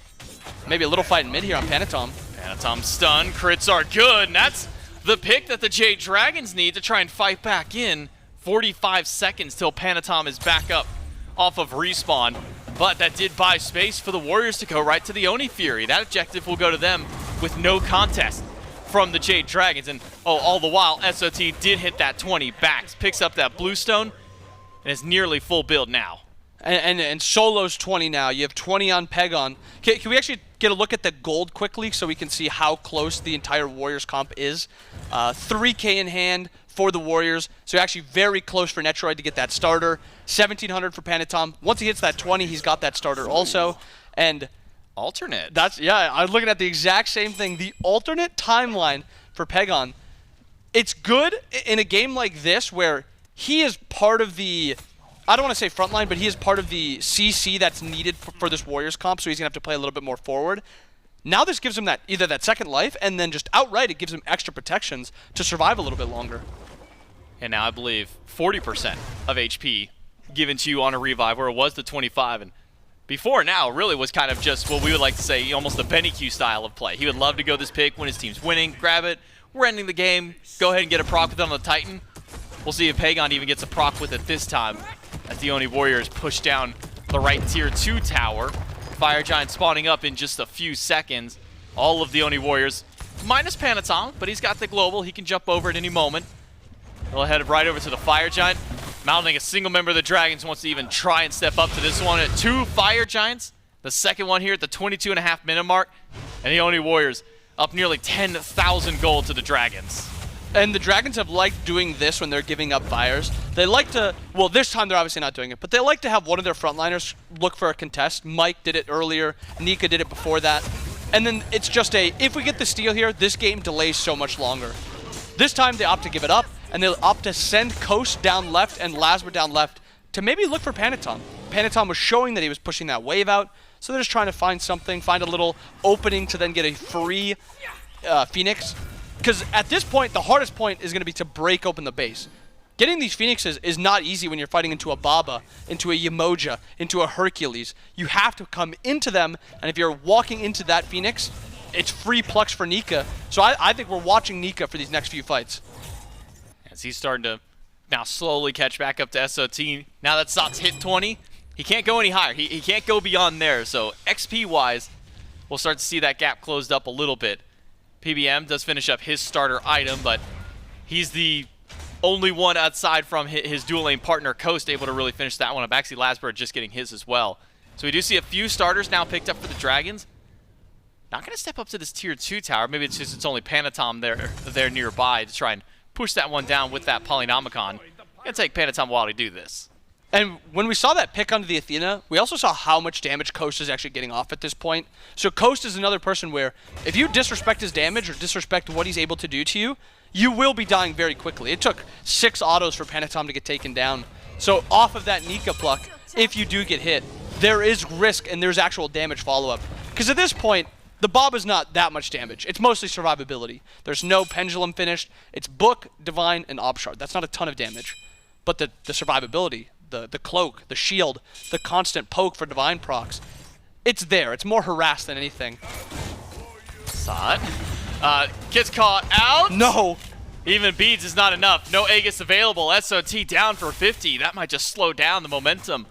Maybe a little fight in mid here on Panitom. Panitom stun, crits are good, and that's the pick that the Jade Dragons need to try and fight back in. 45 seconds till Panitom is back up off of respawn, but that did buy space for the Warriors to go right to the Oni Fury. That objective will go to them with no contest from the Jade Dragons, and all the while, SOT did hit that 20 backs, picks up that Bluestone, and is nearly full build now. And Solo's 20 now. You have 20 on Pegon. Can we actually get a look at the gold quickly so we can see how close the entire Warriors comp is? 3K in hand for the Warriors, so actually very close for Netrioid to get that starter. 1,700 for Panitom. Once he hits that 20, he's got that starter also. And alternate. I was looking at the exact same thing. The alternate timeline for Pegon. It's good in a game like this where he is part of the, I don't want to say frontline, but he is part of the CC that's needed for this Warriors comp, so he's going to have to play a little bit more forward. Now this gives him that either that second life, and then just outright it gives him extra protections to survive a little bit longer. And now I believe 40% of HP given to you on a revive, where it was the 25. And before now, really was kind of just what we would like to say almost the Benny Q style of play. He would love to go this pick when his team's winning, grab it, we're ending the game, go ahead and get a proc with it on the Titan. We'll see if Pegon even gets a proc with it this time, as the Oni Warriors push down the right tier 2 tower. Fire Giant spawning up in just a few seconds. All of the Oni Warriors, minus Panitom, but he's got the global. He can jump over at any moment. He'll head right over to the Fire Giant. Mounting a single member of the Dragons wants to even try and step up to this one at 2 Fire Giants. The second one here at the 22.5 minute mark. And the Oni Warriors up nearly 10,000 gold to the Dragons. And the Dragons have liked doing this when they're giving up fires. They like to, well, this time they're obviously not doing it, but they like to have one of their frontliners look for a contest. Mike did it earlier, Nika did it before that. And then it's just a, if we get the steal here, this game delays so much longer. This time they opt to give it up, and they'll opt to send Coast down left and LASBRA down left to maybe look for Panitom. Panitom was showing that he was pushing that wave out, so they're just trying to find something, find a little opening to then get a free Phoenix. Because at this point, the hardest point is going to be to break open the base. Getting these Phoenixes is not easy when you're fighting into a Baba, into a Yemoja, into a Hercules. You have to come into them, and if you're walking into that Phoenix, it's free plucks for Nika. So I think we're watching Nika for these next few fights. As he's starting to now slowly catch back up to SOT. Now that Sot's hit 20, he can't go any higher. He can't go beyond there. So XP-wise, we'll start to see that gap closed up a little bit. PBM does finish up his starter item, but he's the only one outside from his dual lane partner, Coast, able to really finish that one up. Actually, LASBRA just getting his as well. So we do see a few starters now picked up for the Dragons. Not going to step up to this tier 2 tower. Maybe it's just it's only Panitom there nearby to try and push that one down with that Polynomicon. Gonna take Panitom a while to do this. And when we saw that pick onto the Athena, we also saw how much damage Coast is actually getting off at this point. So Coast is another person where if you disrespect his damage or disrespect what he's able to do to you, you will be dying very quickly. It took 6 autos for Panitom to get taken down. So off of that Nika pluck, if you do get hit, there is risk and there's actual damage follow-up. Because at this point, the Bob is not that much damage. It's mostly survivability. There's no Pendulum finished. It's Book, Divine, and Obshard. That's not a ton of damage. But the survivability, the cloak, the shield, the constant poke for Divine procs, it's there. It's more harassed than anything. Sot gets caught out. No. Even beads is not enough. No Aegis available. SOT down for 50. That might just slow down the momentum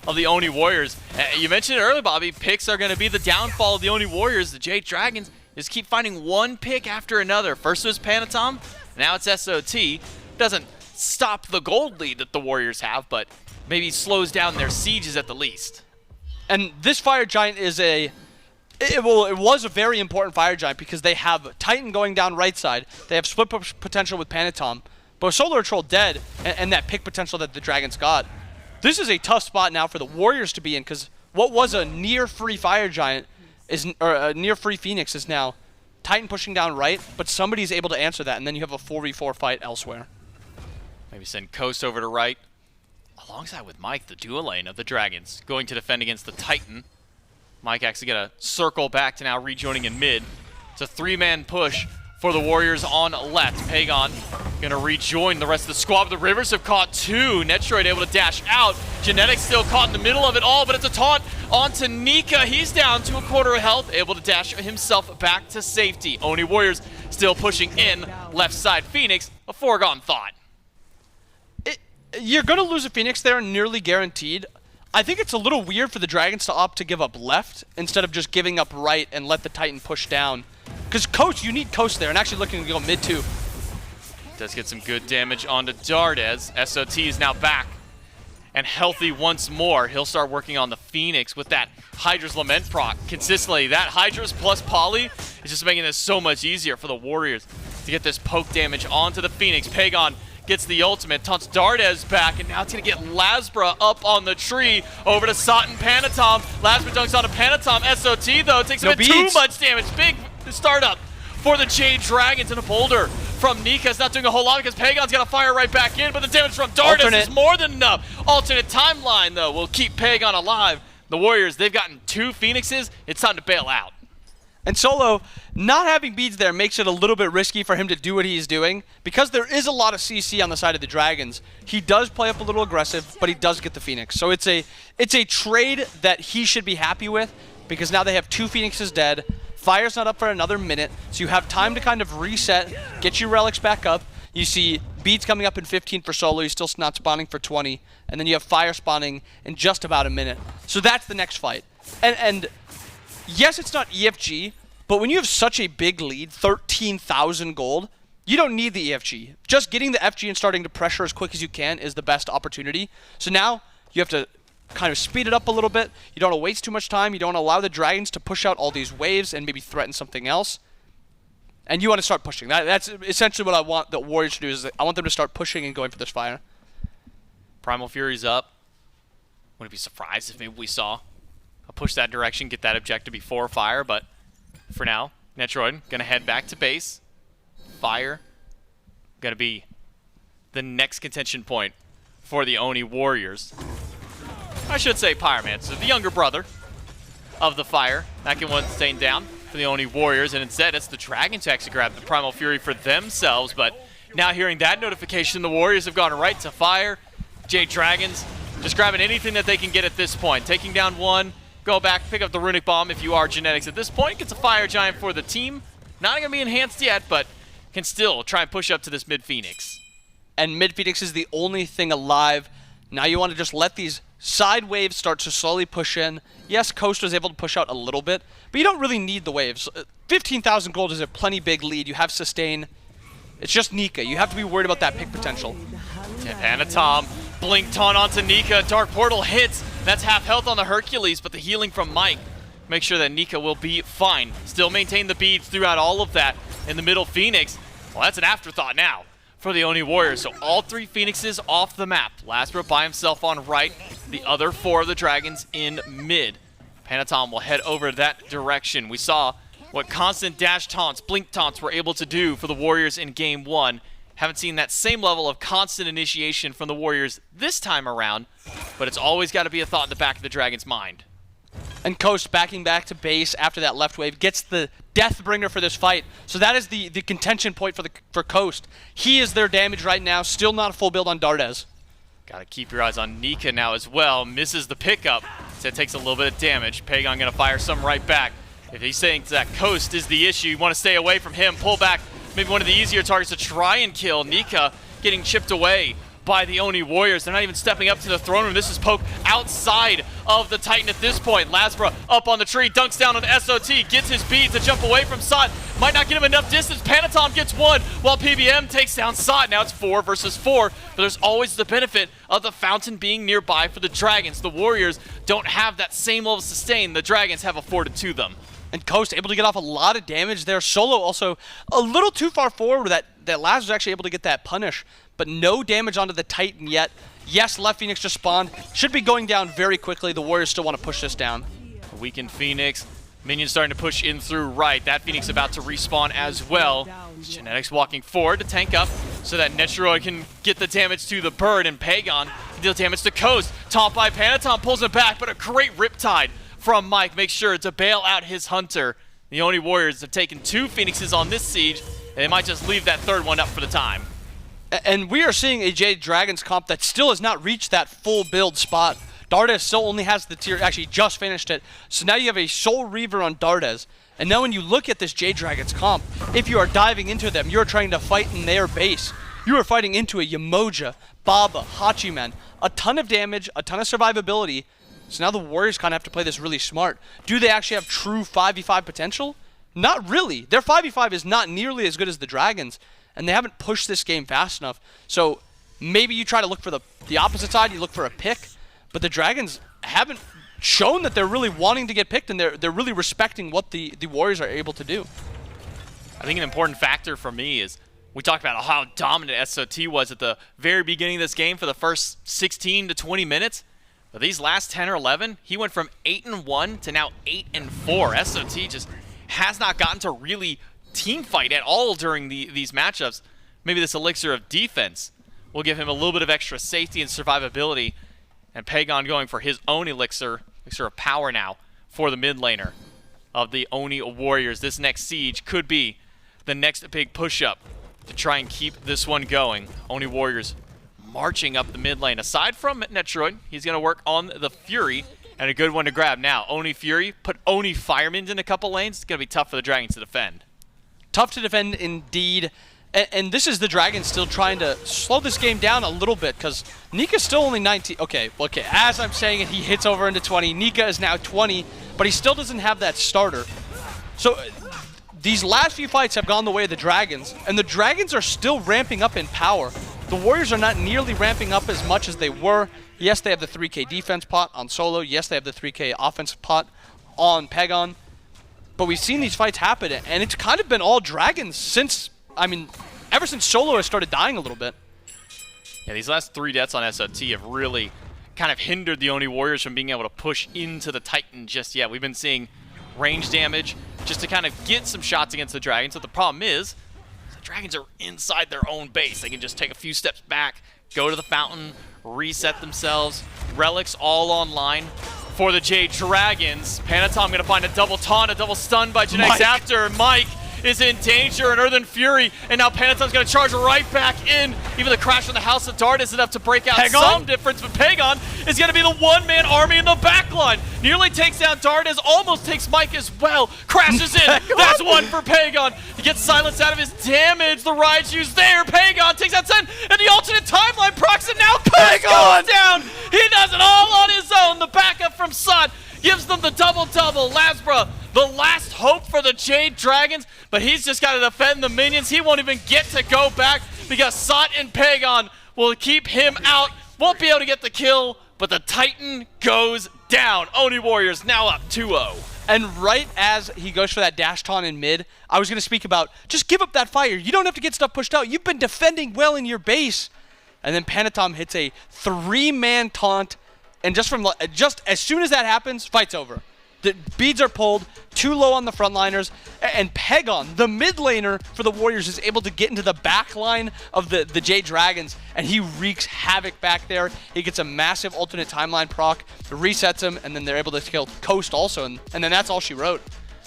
of the Oni Warriors. You mentioned it earlier, Bobby. Picks are going to be the downfall of the Oni Warriors. The Jade Dragons just keep finding one pick after another. First it was Panitom, now it's SOT. Doesn't stop the gold lead that the Warriors have, but maybe slows down their sieges at the least. And this Fire Giant is it was a very important Fire Giant because they have Titan going down right side. They have split potential with Panitom. But with SoloOrTroll dead and that pick potential that the Dragons got, this is a tough spot now for the Warriors to be in because what was a near-free Fire Giant, or a near-free Phoenix is now Titan pushing down right, but somebody's able to answer that, and then you have a 4v4 fight elsewhere. Maybe send Coast over to right, alongside with Mike, the dual lane of the Dragons, going to defend against the Titan. Mike actually going to circle back to now rejoining in mid. It's a 3-man push for the Warriors on left. Pegon going to rejoin the rest of the squad. The Rivers have caught 2. Netrioid able to dash out. Genetics still caught in the middle of it all, but it's a taunt onto Nika. He's down to a quarter of health, able to dash himself back to safety. Oni Warriors still pushing in. Left side Phoenix, a foregone thought. You're going to lose a Phoenix there, nearly guaranteed. I think it's a little weird for the Dragons to opt to give up left instead of just giving up right and let the Titan push down. Because Coast, you need Coast there, and actually looking to go mid too. Does get some good damage onto Dardez. SOT is now back and healthy once more. He'll start working on the Phoenix with that Hydra's Lament proc consistently. That Hydra's plus Poly is just making this so much easier for the Warriors to get this poke damage onto the Phoenix. Pegon gets the ultimate, taunts Dardez back, and now it's going to get LASBRA up on the tree over to Sot and Panitom. LASBRA dunks onto Panitom. SOT, though, takes a bit too much damage. Big startup for the Jade Dragons, and a boulder from Nika is not doing a whole lot because Pegon's got to fire right back in, but the damage from Dardez is more than enough. Alternate timeline, though, will keep Pegon alive. The Warriors, they've gotten 2 Phoenixes. It's time to bail out. And Solo, not having beads there makes it a little bit risky for him to do what he's doing. Because there is a lot of CC on the side of the Dragons, he does play up a little aggressive, but he does get the Phoenix. So it's a trade that he should be happy with, because now they have 2 Phoenixes dead. Fire's not up for another minute, so you have time to kind of reset, get your relics back up. You see beads coming up in 15 for Solo, he's still not spawning for 20, and then you have Fire spawning in just about a minute. So that's the next fight. And yes, it's not EFG, but when you have such a big lead, 13,000 gold, you don't need the EFG. Just getting the FG and starting to pressure as quick as you can is the best opportunity. So now you have to kind of speed it up a little bit. You don't want to waste too much time. You don't want to allow the Dragons to push out all these waves and maybe threaten something else. And you want to start pushing. That's essentially what I want the Warriors to do. Is I want them to start pushing and going for this fire. Primal Fury's up. Wouldn't be surprised if maybe we saw a push that direction, get that objective before fire, but for now, Netrioid gonna head back to base. Fire gonna be the next contention point for the Oni Warriors. I should say Pyroman, so the younger brother of the fire. That can one staying down for the Oni Warriors, and instead it's the Dragons to actually grab the Primal Fury for themselves, but now hearing that notification, the Warriors have gone right to fire. Jade Dragons just grabbing anything that they can get at this point. Taking down one, go back, pick up the Runic Bomb if you are Genetics at this point. Gets a Fire Giant for the team. Not going to be enhanced yet, but can still try and push up to this mid-Phoenix. And mid-Phoenix is the only thing alive. Now you want to just let these side waves start to slowly push in. Yes, Coast was able to push out a little bit, but you don't really need the waves. 15,000 gold is a plenty big lead. You have sustain. It's just Nika. You have to be worried about that pick potential. Yeah, Panitom, Blink Taunt onto Nika. Dark Portal hits. That's half health on the Hercules, but the healing from Mike make sure that Nika will be fine. Still maintain the beads throughout all of that in the middle Phoenix. Well, that's an afterthought now for the Oni Warriors. So all three Phoenixes off the map. LASBRA by himself on right, the other four of the Dragons in mid. Panitom will head over that direction. We saw what constant dash taunts, blink taunts were able to do for the Warriors in game one. Haven't seen that same level of constant initiation from the Warriors this time around, but it's always got to be a thought in the back of the Dragon's mind. And Coast backing back to base after that left wave gets the Deathbringer for this fight. So that is the contention point for Coast. He is their damage right now, still not a full build on Dardez. Got to keep your eyes on Nika now as well. Misses the pickup, so it takes a little bit of damage. Pegon going to fire some right back. If he thinks that Coast is the issue, you want to stay away from him, pull back. Maybe one of the easier targets to try and kill. Nika getting chipped away by the Oni Warriors. They're not even stepping up to the throne room. This is Poke outside of the Titan at this point. LASBRA up on the tree, dunks down on SOT, gets his beat to jump away from Sot. Might not get him enough distance. Panitom gets one while PBM takes down Sot. Now it's 4 versus 4, but there's always the benefit of the fountain being nearby for the Dragons. The Warriors don't have that same level of sustain the Dragons have afforded to them. And Coast able to get off a lot of damage there. Solo also a little too far forward that Laz was actually able to get that punish, but no damage onto the Titan yet. Yes, left Phoenix just spawned. Should be going down very quickly. The Warriors still want to push this down. A weakened Phoenix. Minions starting to push in through right. That Phoenix about to respawn as well. Genetics walking forward to tank up so that Netrioid can get the damage to the bird, and Pegon can deal damage to Coast. Taunt by Panitom pulls him back, but a great Riptide from Mike makes sure to bail out his hunter. The Oni Warriors have taken 2 Phoenixes on this siege, and they might just leave that third one up for the time. And we are seeing a Jade Dragons comp that still has not reached that full build spot. Dardez still only has the tier, actually just finished it. So now you have a Soul Reaver on Dardez. And now when you look at this Jade Dragons comp, if you are diving into them, you're trying to fight in their base. You are fighting into a Yemoja, Baba, Hachiman. A ton of damage, a ton of survivability. So now the Warriors kind of have to play this really smart. Do they actually have true 5v5 potential? Not really. Their 5v5 is not nearly as good as the Dragons, and they haven't pushed this game fast enough. So maybe you try to look for the opposite side, you look for a pick, but the Dragons haven't shown that they're really wanting to get picked, and they're really respecting what the Warriors are able to do. I think an important factor for me is we talked about how dominant SOT was at the very beginning of this game for the first 16 to 20 minutes. But these last 10 or 11, he went from 8-1 to now 8-4. SOT just has not gotten to really team fight at all during these matchups. Maybe this elixir of defense will give him a little bit of extra safety and survivability. And Pegon going for his own elixir of power now for the mid laner of the Oni Warriors. This next siege could be the next big push-up to try and keep this one going. Oni Warriors marching up the mid lane. Aside from Netrioid, he's going to work on the Fury, and a good one to grab now. Oni Fury, put Oni Firemen in a couple lanes. It's going to be tough for the Dragons to defend. Tough to defend indeed. And this is the Dragons still trying to slow this game down a little bit, because Nika's still only 19. Okay, as I'm saying it, he hits over into 20. Nika is now 20, but he still doesn't have that starter. So these last few fights have gone the way of the Dragons, and the Dragons are still ramping up in power. The Warriors are not nearly ramping up as much as they were. Yes, they have the 3k defense pot on Solo. Yes, they have the 3k offensive pot on Pegon. but we've seen these fights happen, and it's kind of been all dragons since, I mean, ever since Solo has started dying a little bit. Yeah, these last 3 deaths on SOT have really kind of hindered the Oni Warriors from being able to push into the Titan just yet. We've been seeing range damage just to kind of get some shots against the Dragons. So the problem is, the Dragons are inside their own base. They can just take a few steps back, go to the fountain, reset themselves. Relics all online for the Jade Dragons. Panitom going to find a double taunt, a double stun by Genetics after. Mike is in danger, and Earthen Fury, and now Panitom's going to charge right back in. Even the crash on the House of Dardez is enough to break out some difference, but Pegon is going to be the one-man army in the backline. Nearly takes down Dardez, almost takes Mike as well. Crashes in. That's one for Pegon. He gets silenced out of his damage. The Raijin's there. Pegon takes out Zen, and the alternate timeline procs, and now Coast goes down. He does it all on his own. The backup from Sot gives them the double-double. LASBRA, the last hope for the Jade Dragons, but he's just got to defend the minions. He won't even get to go back because Sot and Pegon will keep him out. Won't be able to get the kill, but the Titan goes down. Oni Warriors now up 2-0. And right as he goes for that dash taunt in mid, I was going to speak about, just give up that fire. You don't have to get stuff pushed out. You've been defending well in your base. And then Panitom hits a 3-man taunt, and just as soon as that happens, fight's over. The beads are pulled, too low on the frontliners, and Pegon, the mid laner for the Warriors, is able to get into the back line of the Jade Dragons, and he wreaks havoc back there. He gets a massive alternate timeline proc, resets him, and then they're able to kill Coast also, and then that's all she wrote.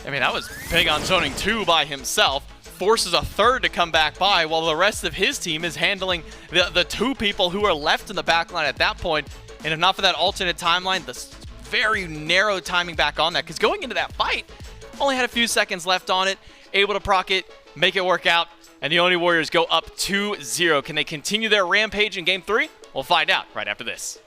I mean, that was Pegon zoning 2 by himself, forces a third to come back by, while the rest of his team is handling the 2 people who are left in the back line at that point. And if not for that alternate timeline, the very narrow timing back on that, because going into that fight, only had a few seconds left on it, able to proc it, make it work out, and the Oni Warriors go up 2-0. Can they continue their rampage in Game 3? We'll find out right after this.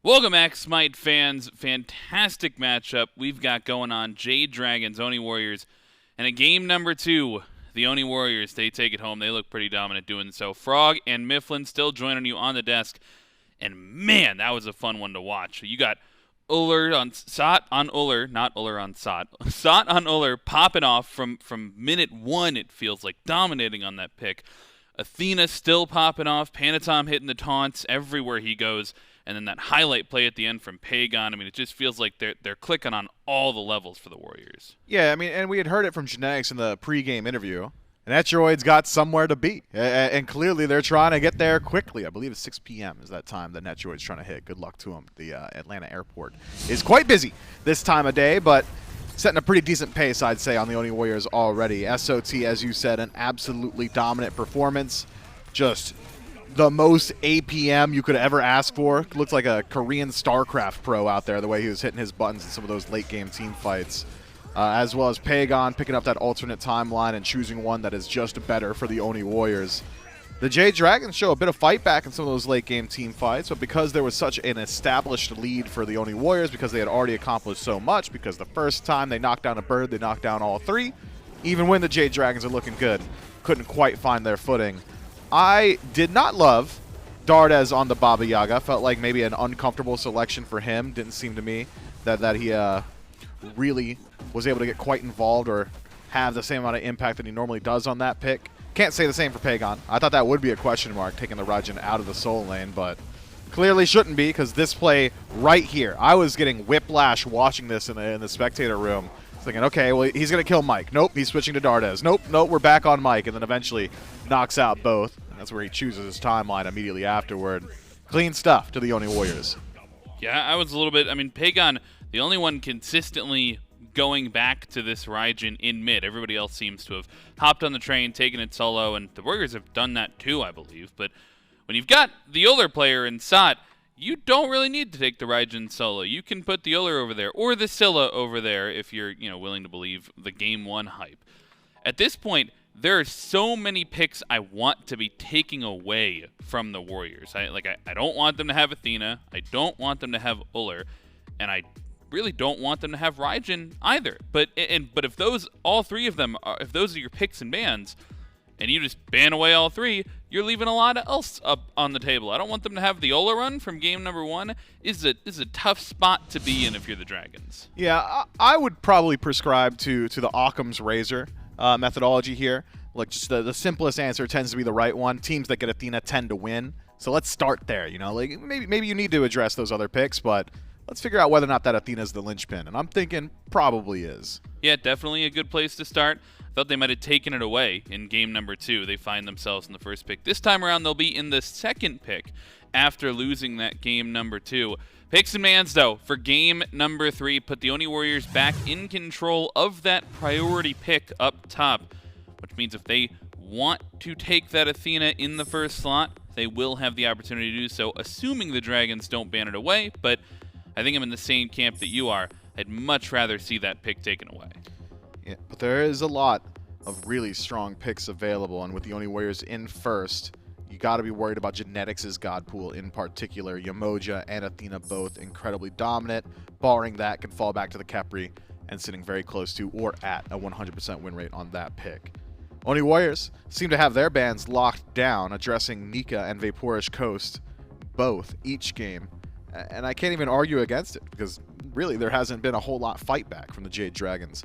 Welcome back, SMITE fans. Fantastic matchup we've got going on. Jade Dragons, Oni Warriors, and in game number 2, the Oni Warriors, they take it home. They look pretty dominant doing so. Frog and Mifflin still joining you on the desk, and man, that was a fun one to watch. You got Ullr on Sot on Ullr, not Ullr on Sot. Sot on Ullr popping off from minute 1, it feels like, dominating on that pick. Athena still popping off, Panitom hitting the taunts everywhere he goes. And then that highlight play at the end from Pegon. I mean, it just feels like they're clicking on all the levels for the Warriors. Yeah, I mean, and we had heard it from Genetics in the pregame interview. Netrioid's got somewhere to be, and clearly they're trying to get there quickly. I believe it's 6 p.m. is that time that Netrioid's trying to hit. Good luck to him. The Atlanta airport is quite busy this time of day, but setting a pretty decent pace, I'd say, on the Oni Warriors already. SOT, as you said, an absolutely dominant performance. Just the most APM you could ever ask for. Looked like a Korean StarCraft pro out there, the way he was hitting his buttons in some of those late-game team fights. As well as Pegon picking up that alternate timeline and choosing one that is just better for the Oni Warriors. The Jade Dragons show a bit of fight back in some of those late-game team fights, but because there was such an established lead for the Oni Warriors, because they had already accomplished so much, because the first time they knocked down a bird, they knocked down all 3, even when the Jade Dragons are looking good, couldn't quite find their footing. I did not love Dardez on the Baba Yaga. Felt like maybe an uncomfortable selection for him. Didn't seem to me that he really was able to get quite involved or have the same amount of impact that he normally does on that pick. Can't say the same for Pegon. I thought that would be a question mark, taking the Raijin out of the soul lane, but clearly shouldn't be, because this play right here, I was getting whiplash watching this in the spectator room. Thinking, okay, well, he's going to kill Mike. Nope, he's switching to Dardez. Nope, we're back on Mike, and then eventually knocks out both. And that's where he chooses his timeline immediately afterward. Clean stuff to the Oni Warriors. Yeah, I was a little bit, I mean, Pegon, the only one consistently going back to this Raijin in mid. Everybody else seems to have hopped on the train, taken it solo, and the Warriors have done that too, I believe. But when you've got the Ullr player in Sot, you don't really need to take the Raijin solo. You can put the Ullr over there or the Scylla over there if you're, willing to believe the game 1 hype. At this point, there are so many picks I want to be taking away from the Warriors. I don't want them to have Athena. I don't want them to have Ullr, and I really don't want them to have Raijin either. But if those all 3 of them are, if those are your picks and bans, and you just ban away all 3, you're leaving a lot else up on the table. I don't want them to have the Olorun from game number 1. Is a tough spot to be in if you're the Dragons. Yeah, I would probably prescribe to the Occam's razor methodology here. Look, just the simplest answer tends to be the right one. Teams that get Athena tend to win. So let's start there. Like maybe you need to address those other picks, but let's figure out whether or not that Athena is the linchpin. And I'm thinking probably is. Yeah, definitely a good place to start. Thought they might have taken it away in game number 2. They find themselves in the first pick. This time around, they'll be in the second pick after losing that game number 2. Picks and bans, though, for game number 3. Put the Oni Warriors back in control of that priority pick up top, which means if they want to take that Athena in the first slot, they will have the opportunity to do so, assuming the Dragons don't ban it away. But I think I'm in the same camp that you are. I'd much rather see that pick taken away. Yeah, but there is a lot of really strong picks available, and with the Oni Warriors in first, you got to be worried about Genetics' God Pool in particular. Yemoja and Athena both incredibly dominant. Barring that, can fall back to the Khepri and sitting very close to or at a 100% win rate on that pick. Oni Warriors seem to have their bans locked down, addressing Nika and VaporishCoast both each game. And I can't even argue against it, because really there hasn't been a whole lot fight back from the Jade Dragons.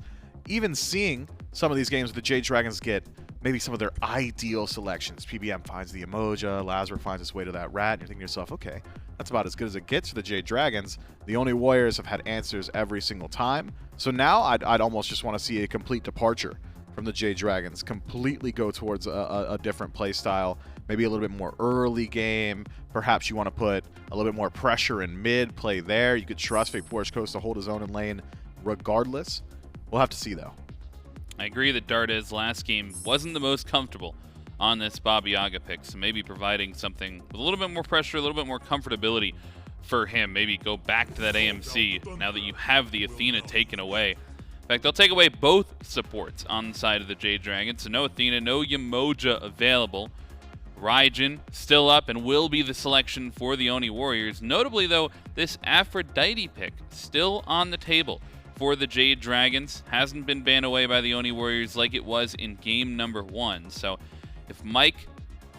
Even seeing some of these games, the Jade Dragons get maybe some of their ideal selections. PBM finds the Yemoja, LASBRA finds its way to that rat, and you're thinking to yourself, okay, that's about as good as it gets for the Jade Dragons. The Oni Warriors have had answers every single time. So now I'd almost just want to see a complete departure from the Jade Dragons, completely go towards a different play style, maybe a little bit more early game. Perhaps you want to put a little bit more pressure in mid, play there. You could trust VaporishCoast to hold his own in lane regardless. We'll have to see, though. I agree that Dardez last game wasn't the most comfortable on this Baba Yaga pick, so maybe providing something with a little bit more pressure, a little bit more comfortability for him. Maybe go back to that AMC now that you have the Athena taken away. In fact, they'll take away both supports on the side of the Jade Dragons, so no Athena, no Yemoja available. Raijin still up and will be the selection for the Oni Warriors. Notably, though, this Aphrodite pick still on the table for the Jade Dragons. Hasn't been banned away by the Oni Warriors like it was in game number 1. So if Mike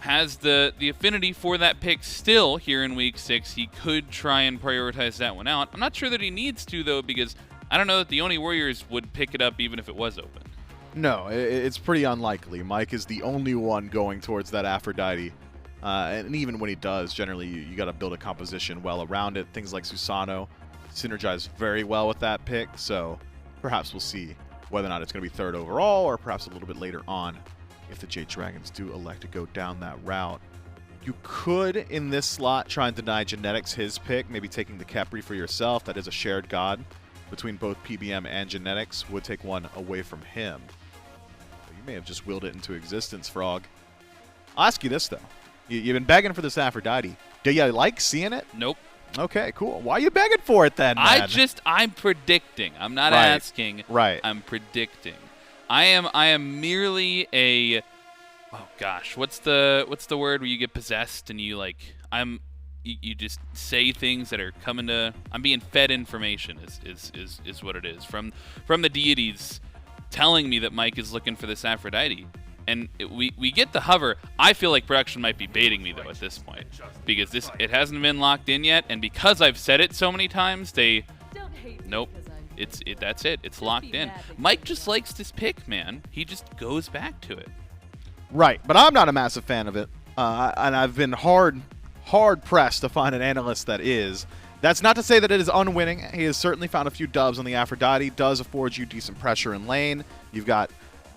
has the affinity for that pick still here in week 6, he could try and prioritize that one out. I'm not sure that he needs to, though, because I don't know that the Oni Warriors would pick it up even if it was open. No, it's pretty unlikely. Mike is the only one going towards that Aphrodite. And even when he does, generally you got to build a composition well around it. Things like Susanoo synergize very well with that pick. So perhaps we'll see whether or not it's going to be 3rd overall or perhaps a little bit later on if the Jade Dragons do elect to go down that route. You could, in this slot, try and deny Genetics his pick, maybe taking the Khepri for yourself. That is a shared god between both PBM and Genetics. Would take one away from him. You may have just willed it into existence, Frog. I'll ask you this, though. You've been begging for this Aphrodite. Do you like seeing it? Nope. Okay, cool. Why are you begging for it then, man? I'm predicting. I'm not Right. asking. Right. I'm predicting. I am merely a, oh gosh, what's the word where you get possessed and you you just say things that are coming to, I'm being fed information is what it is from the deities telling me that Mike is looking for this Aphrodite. And we get the hover. I feel like production might be baiting me, though, at this point. Because it hasn't been locked in yet. And because I've said it so many times, nope. That's it. It's locked in. Mike just likes this pick, man. He just goes back to it. Right, but I'm not a massive fan of it. And I've been hard pressed to find an analyst that is. That's not to say that it is unwinning. He has certainly found a few dubs on the Aphrodite. Does afford you decent pressure in lane. You've got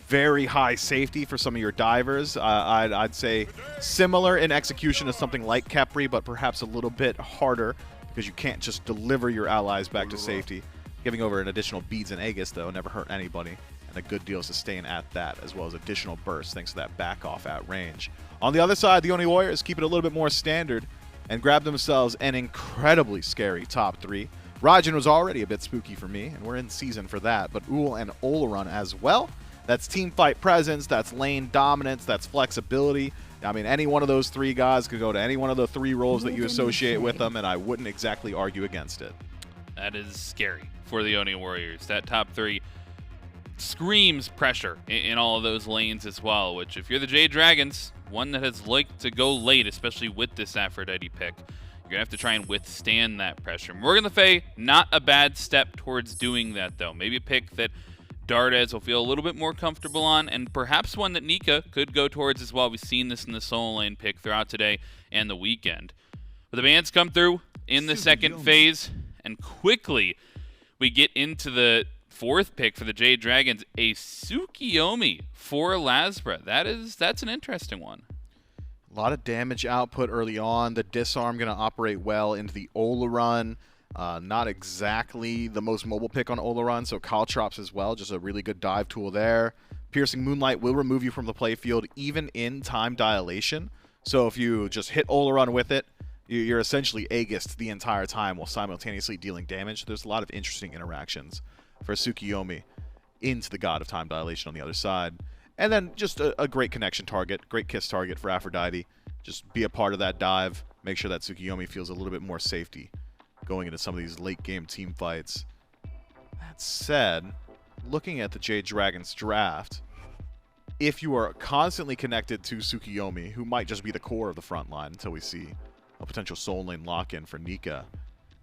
very high safety for some of your divers. I'd say similar in execution to something like Khepri, but perhaps a little bit harder because you can't just deliver your allies back to safety. Giving over an additional beads and Aegis, though, never hurt anybody, and a good deal of sustain at that, as well as additional burst thanks to that back off at range. On the other side, the Oni Warriors keep it a little bit more standard and grab themselves an incredibly scary top 3. Raijin was already a bit spooky for me, and we're in season for that, but Ullr and Olorun as well. That's team fight presence, that's lane dominance, that's flexibility. I mean, any one of those 3 guys could go to any one of the 3 roles that you associate with them, and I wouldn't exactly argue against it. That is scary for the Oni Warriors. That top 3 screams pressure in all of those lanes as well, which if you're the Jade Dragons, one that has liked to go late, especially with this Aphrodite pick, you're going to have to try and withstand that pressure. Morgan Le Fay, not a bad step towards doing that, though. Maybe a pick that Dardez will feel a little bit more comfortable on, and perhaps one that Nika could go towards as well. We've seen this in the solo lane pick throughout today and the weekend. But the bans come through in the second phase, and quickly we get into the 4th pick for the Jade Dragons, a Tsukuyomi for LASBRA. That's an interesting one. A lot of damage output early on. The disarm going to operate well into the Olorun. Not exactly the most mobile pick on Olorun, so Caltrops as well. Just a really good dive tool there. Piercing Moonlight will remove you from the playfield even in time dilation. So if you just hit Olorun with it, you're essentially Aegis the entire time while simultaneously dealing damage. There's a lot of interesting interactions for Tsukuyomi into the God of Time Dilation on the other side. And then just a great connection target, great kiss target for Aphrodite. Just be a part of that dive. Make sure that Tsukuyomi feels a little bit more safety going into some of these late game team fights. That said, looking at the Jade Dragons draft, if you are constantly connected to Tsukuyomi, who might just be the core of the front line until we see a potential soul lane lock-in for Nika,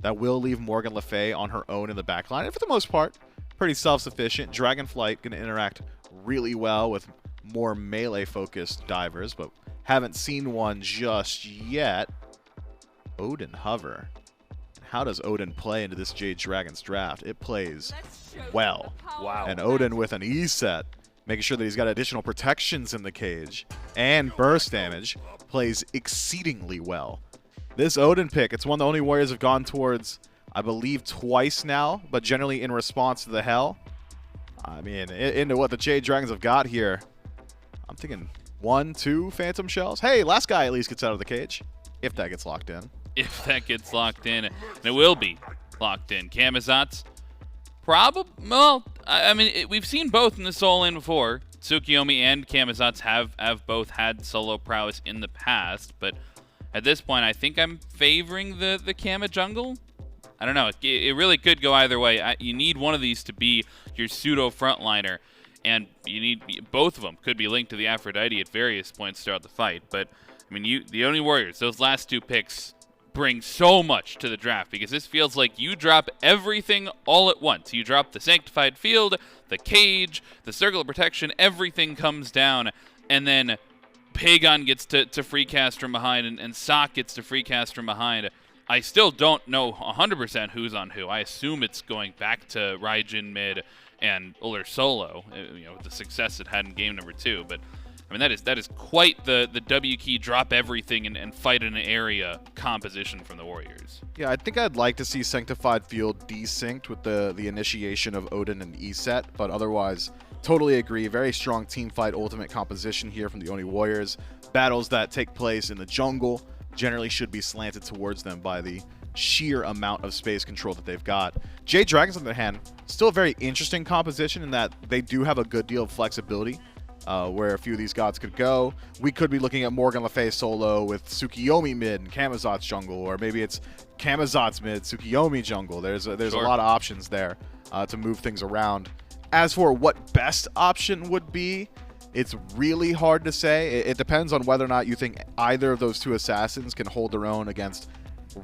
that will leave Morgan Le Fay on her own in the backline, and for the most part, pretty self-sufficient. Dragonflight going to interact really well with more melee-focused divers, but haven't seen one just yet. Odin hover. How does Odin play into this Jade Dragons draft? It plays well. Wow. And Odin with an Eset, making sure that he's got additional protections in the cage and burst damage, plays exceedingly well. This Odin pick, it's one the Oni Warriors have gone towards, I believe, twice now, but generally in response to the Hell. I mean, into what the Jade Dragons have got here. I'm thinking 1, 2 Phantom Shells. Hey, last guy at least gets out of the cage, if that gets locked in. If that gets locked in, and it will be locked in. Camazotz, probably, well, I mean, we've seen both in the soul lane before. Tsukuyomi and Camazotz have both had solo prowess in the past, but at this point, I think I'm favoring the Kama jungle. I don't know. It really could go either way. You need one of these to be your pseudo frontliner, and you need both of them could be linked to the Aphrodite at various points throughout the fight. But I mean, the Oni Warriors, those last 2 picks bring so much to the draft, because this feels like you drop everything all at once. You drop the Sanctified Field, the Cage, the Circle of Protection, everything comes down, and then Pegon gets to free cast from behind, and Sok gets to free cast from behind. I still don't know 100% who's on who. I assume it's going back to Raijin mid and Ullr solo, with the success it had in game number 2. But I mean, that is quite the W key, drop everything and fight in an area composition from the Warriors. Yeah, I think I'd like to see Sanctified Field desynced with the initiation of Odin and Eset, but otherwise, totally agree. Very strong team fight ultimate composition here from the Oni Warriors. Battles that take place in the jungle generally should be slanted towards them by the sheer amount of space control that they've got. Jade Dragons, on the other hand, still a very interesting composition in that they do have a good deal of flexibility where a few of these gods could go. We could be looking at Morgan Le Fay solo with Tsukuyomi mid and Camazotz jungle, or maybe it's Camazotz mid, Tsukuyomi jungle. There's a lot of options there to move things around. As for what best option would be, it's really hard to say. It depends on whether or not you think either of those 2 assassins can hold their own against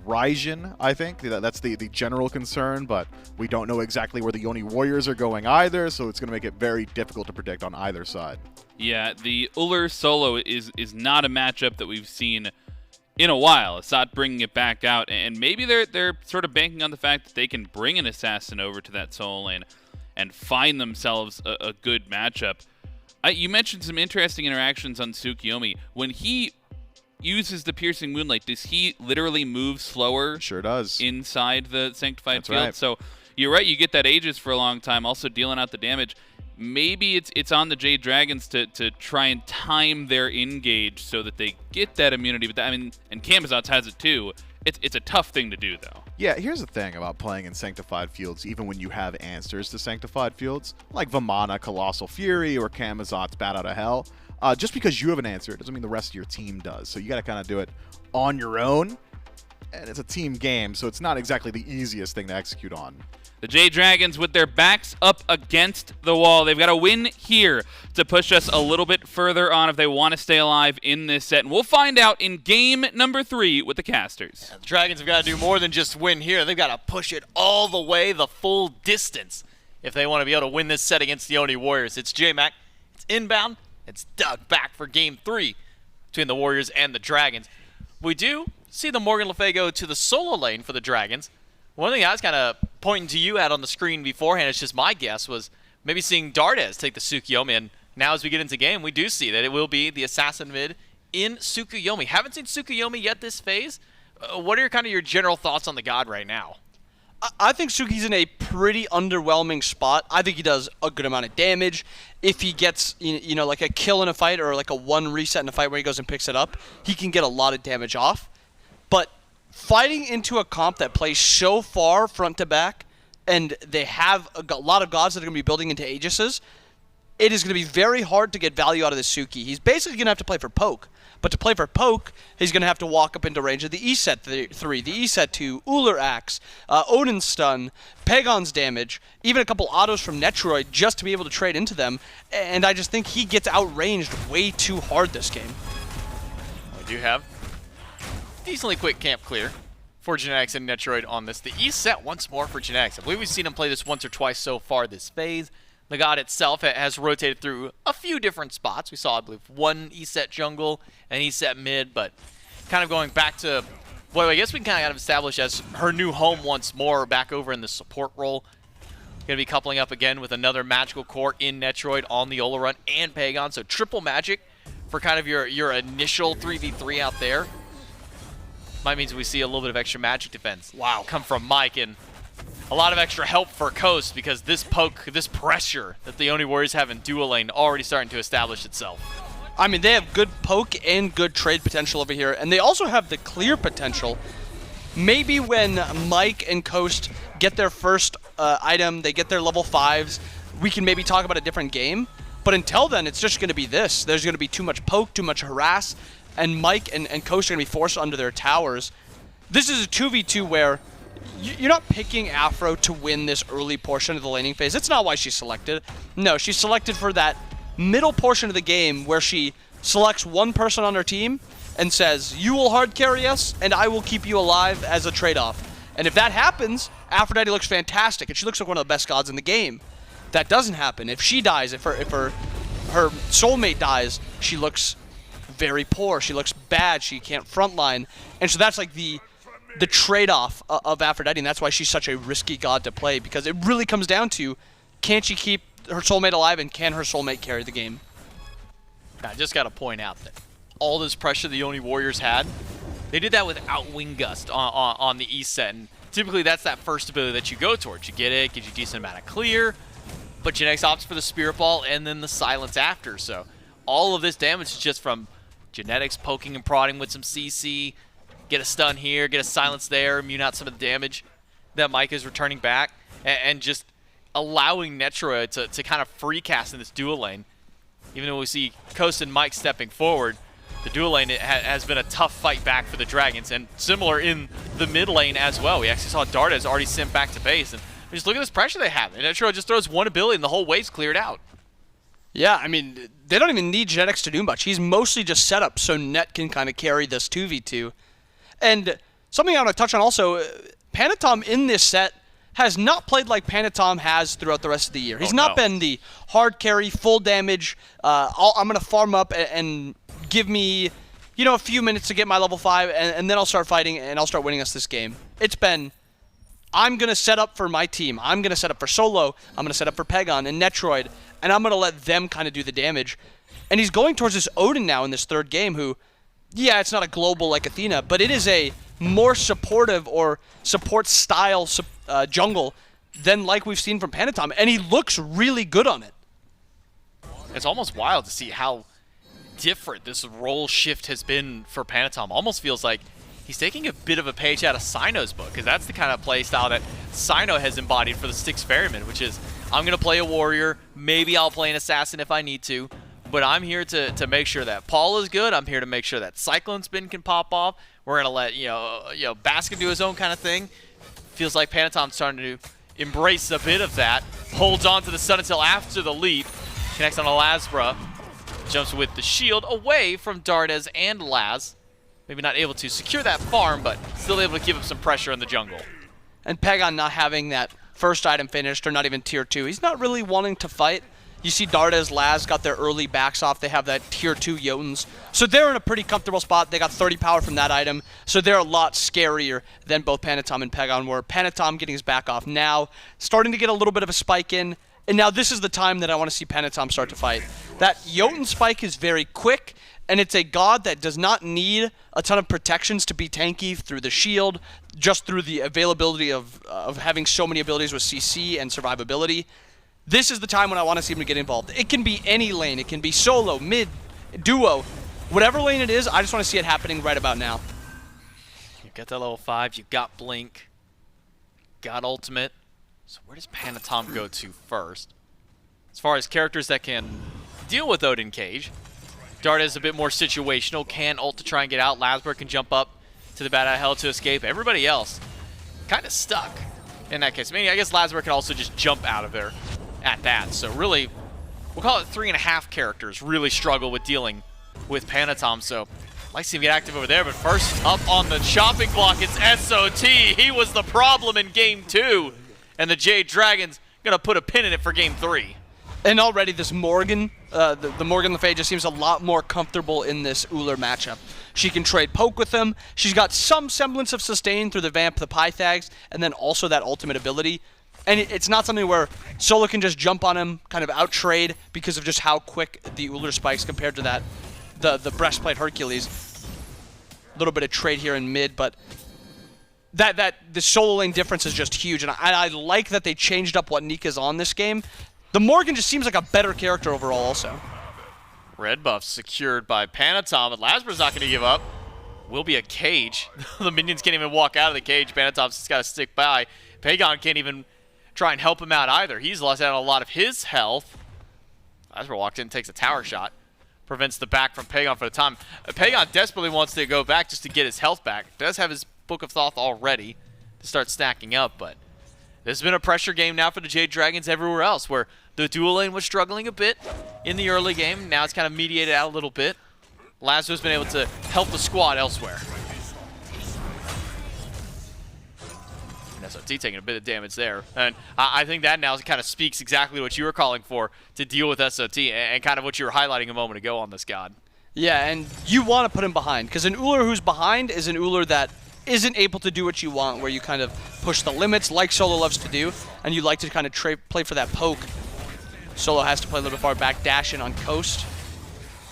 Raijin, I think. That's the general concern, but we don't know exactly where the Oni Warriors are going either, so it's going to make it very difficult to predict on either side. Yeah, the Ullr solo is not a matchup that we've seen in a while. Eset bringing it back out, and maybe they're sort of banking on the fact that they can bring an assassin over to that solo lane and find themselves a good matchup. You mentioned some interesting interactions on Tsukuyomi. When he uses the Piercing Moonlight, does he literally move slower? Sure does. Inside the Sanctified That's Field? right. So you're right, you get that Aegis for a long time, also dealing out the damage. Maybe it's on the Jade Dragons to try and time their engage so that they get that immunity. But and Camazotz has it too. It's a tough thing to do, though. Yeah, here's the thing about playing in Sanctified Fields, even when you have answers to Sanctified Fields, like Vamana, Colossal Fury, or Camazotz, Bat Out of Hell. Just because you have an answer doesn't mean the rest of your team does. So you got to kind of do it on your own, and it's a team game, so it's not exactly the easiest thing to execute on. The Jade Dragons with their backs up against the wall. They've got to win here to push us a little bit further on if they want to stay alive in this set. And we'll find out in game number 3 with the casters. The Dragons have got to do more than just win here. They've got to push it all the way, the full distance, if they want to be able to win this set against the Oni Warriors. It's J-Mac. It's inbound. It's dug back for game 3 between the Warriors and the Dragons. We do see the Morgan Le Fay go to the solo lane for the Dragons. One thing I was kind of pointing to you at on the screen beforehand, it's just my guess, was maybe seeing Dardez take the Tsukuyomi. And now as we get into game, we do see that it will be the assassin mid in Tsukuyomi. Haven't seen Tsukuyomi yet this phase. What are your general thoughts on the god right now? I think Suki's in a pretty underwhelming spot. I think he does a good amount of damage. If he gets, like a kill in a fight or like a 1 reset in a fight where he goes and picks it up, he can get a lot of damage off. But fighting into a comp that plays so far front to back, and they have a lot of gods that are going to be building into Aegises, it is going to be very hard to get value out of the Suki. He's basically going to have to play for poke. But to play for poke, he's going to have to walk up into range of the Eset 3, the Eset 2, Ullr Axe, Odin's stun, Pegon's damage, even a couple autos from Netrioid just to be able to trade into them. And I just think he gets outranged way too hard this game. We do have decently quick camp clear for Genetics and Netrioid on this. The Eset once more for Genetics. I believe we've seen him play this once or twice so far this phase. The god itself has rotated through a few different spots. We saw, I believe, 1 Eset jungle and Eset mid, but kind of going back to what I guess we can kind of establish as her new home once more, back over in the support role. Going to be coupling up again with another magical core in Netrioid on the Olorun and Pegon, so triple magic for kind of your initial 3v3 out there. Might means we see a little bit of extra magic defense. Wow, come from Mike, and a lot of extra help for Coast, because this poke, this pressure that the Oni Warriors have in dual lane already starting to establish itself. I mean, they have good poke and good trade potential over here, and they also have the clear potential. Maybe when Mike and Coast get their first item, they get their level 5s, we can maybe talk about a different game. But until then, it's just going to be this. There's going to be too much poke, too much harass, and Mike and Coast are going to be forced under their towers. This is a 2v2 where you're not picking Afro to win this early portion of the laning phase. It's not why she's selected. No, she's selected for that middle portion of the game where she selects one person on her team and says, you will hard carry us, and I will keep you alive as a trade-off. And if that happens, Aphrodite looks fantastic, and she looks like one of the best gods in the game. That doesn't happen. If she dies, if her soulmate dies, she looks very poor. She looks bad. She can't frontline. And so that's like the trade-off of Aphrodite, and that's why she's such a risky god to play, because it really comes down to, can she keep her soulmate alive, and can her soulmate carry the game? I just got to point out that all this pressure the Oni Warriors had, they did that without Wing Gust on the Eset, and typically that's that first ability that you go towards. You get it, gives you a decent amount of clear, but Genetics opts for the Spirit Ball and then the Silence after, so all of this damage is just from Genetics poking and prodding with some CC, get a stun here, get a silence there, immune out some of the damage that Mike is returning back, and just allowing Netrioid to kind of free cast in this dual lane. Even though we see Coast and Mike stepping forward, the dual lane has been a tough fight back for the Dragons, and similar in the mid lane as well. We actually saw Dardez already sent back to base, and just look at this pressure they have. And Netrioid just throws one ability and the whole wave's cleared out. Yeah, I mean, they don't even need Genetics to do much. He's mostly just set up so Net can kind of carry this 2v2. And something I want to touch on also, Panitom in this set has not played like Panitom has throughout the rest of the year. He's not been the hard carry, full damage, I'm going to farm up and give me, you know, a few minutes to get my level 5, and then I'll start fighting and I'll start winning us this game. It's been, I'm going to set up for my team. I'm going to set up for Solo. I'm going to set up for Pegon and Netrioid, and I'm going to let them kind of do the damage. And he's going towards this Odin now in this third game who, yeah, it's not a global like Athena, but it is a more supportive or support style jungle than like we've seen from Panitom, and he looks really good on it. It's almost wild to see how different this role shift has been for Panitom. Almost feels like he's taking a bit of a page out of Cyno's book, because that's the kind of play style that Cyno has embodied for the Styx Ferryman, which is, I'm going to play a warrior, maybe I'll play an assassin if I need to, but I'm here to make sure that Paul is good. I'm here to make sure that Cyclone Spin can pop off. We're going to let, you know, Baskin do his own kind of thing. Feels like Panitom's starting to embrace a bit of that. Holds on to the stun until after the leap. Connects on a LASBRA. Jumps with the shield away from Dardez and Laz. Maybe not able to secure that farm, but still able to give up some pressure in the jungle. And Pegon not having that first item finished, or not even tier 2. He's not really wanting to fight. You see Dardez, Laz got their early backs off. They have that tier 2 Jotuns. So they're in a pretty comfortable spot. They got 30 power from that item. So they're a lot scarier than both Panitom and Pegon were. Panitom getting his back off now, starting to get a little bit of a spike in. And now this is the time that I want to see Panitom start to fight. That Jotun spike is very quick, and it's a god that does not need a ton of protections to be tanky through the shield, just through the availability of having so many abilities with CC and survivability. This is the time when I want to see him get involved. It can be any lane. It can be solo, mid, duo. Whatever lane it is, I just want to see it happening right about now. You got that level 5, you got Blink, got Ultimate. So where does Panitom go to first? As far as characters that can deal with Odin Cage, Dardez is a bit more situational, can ult to try and get out. LASBRA can jump up to the bat out of hell to escape. Everybody else kind of stuck in that case. I mean, I guess LASBRA can also just jump out of there at that. So really, we'll call it 3.5 characters really struggle with dealing with Panitom. So I'd like to see him get active over there. But first up on the chopping block, it's SOT. He was the problem in game 2. And the Jade Dragons gonna put a pin in it for game 3. And already this Morgan, the Morgan Le Fay just seems a lot more comfortable in this Ullr matchup. She can trade poke with him. She's got some semblance of sustain through the Vamp, the Pythags, and then also that ultimate ability. And it's not something where Solo can just jump on him, kind of out-trade because of just how quick the Ullr spikes compared to that, the Breastplate Hercules. A little bit of trade here in mid, but the solo lane difference is just huge. And I like that they changed up what Nika's on this game. The Morgan just seems like a better character overall also. Red buff secured by Panitom, but LASBRA's not going to give up. Will be a cage. The minions can't even walk out of the cage. Panitom's just got to stick by. Pegon can't even try and help him out either. He's lost out on a lot of his health. LASBRA walks in, takes a tower shot. Prevents the back from Pegon for the time. Pegon desperately wants to go back just to get his health back. Does have his Book of Thoth already to start stacking up, but this has been a pressure game now for the Jade Dragons everywhere else, where the dual lane was struggling a bit in the early game. Now it's kind of mediated out a little bit. LASBRA's been able to help the squad elsewhere. And SOT taking a bit of damage there. And I think that now kind of speaks exactly what you were calling for to deal with SOT and kind of what you were highlighting a moment ago on this god. Yeah, and you want to put him behind, because an Ullr who's behind is an Ullr that isn't able to do what you want, where you kind of push the limits like Solo loves to do, and you like to kind of play for that poke. Solo has to play a little bit far back, dash in on coast.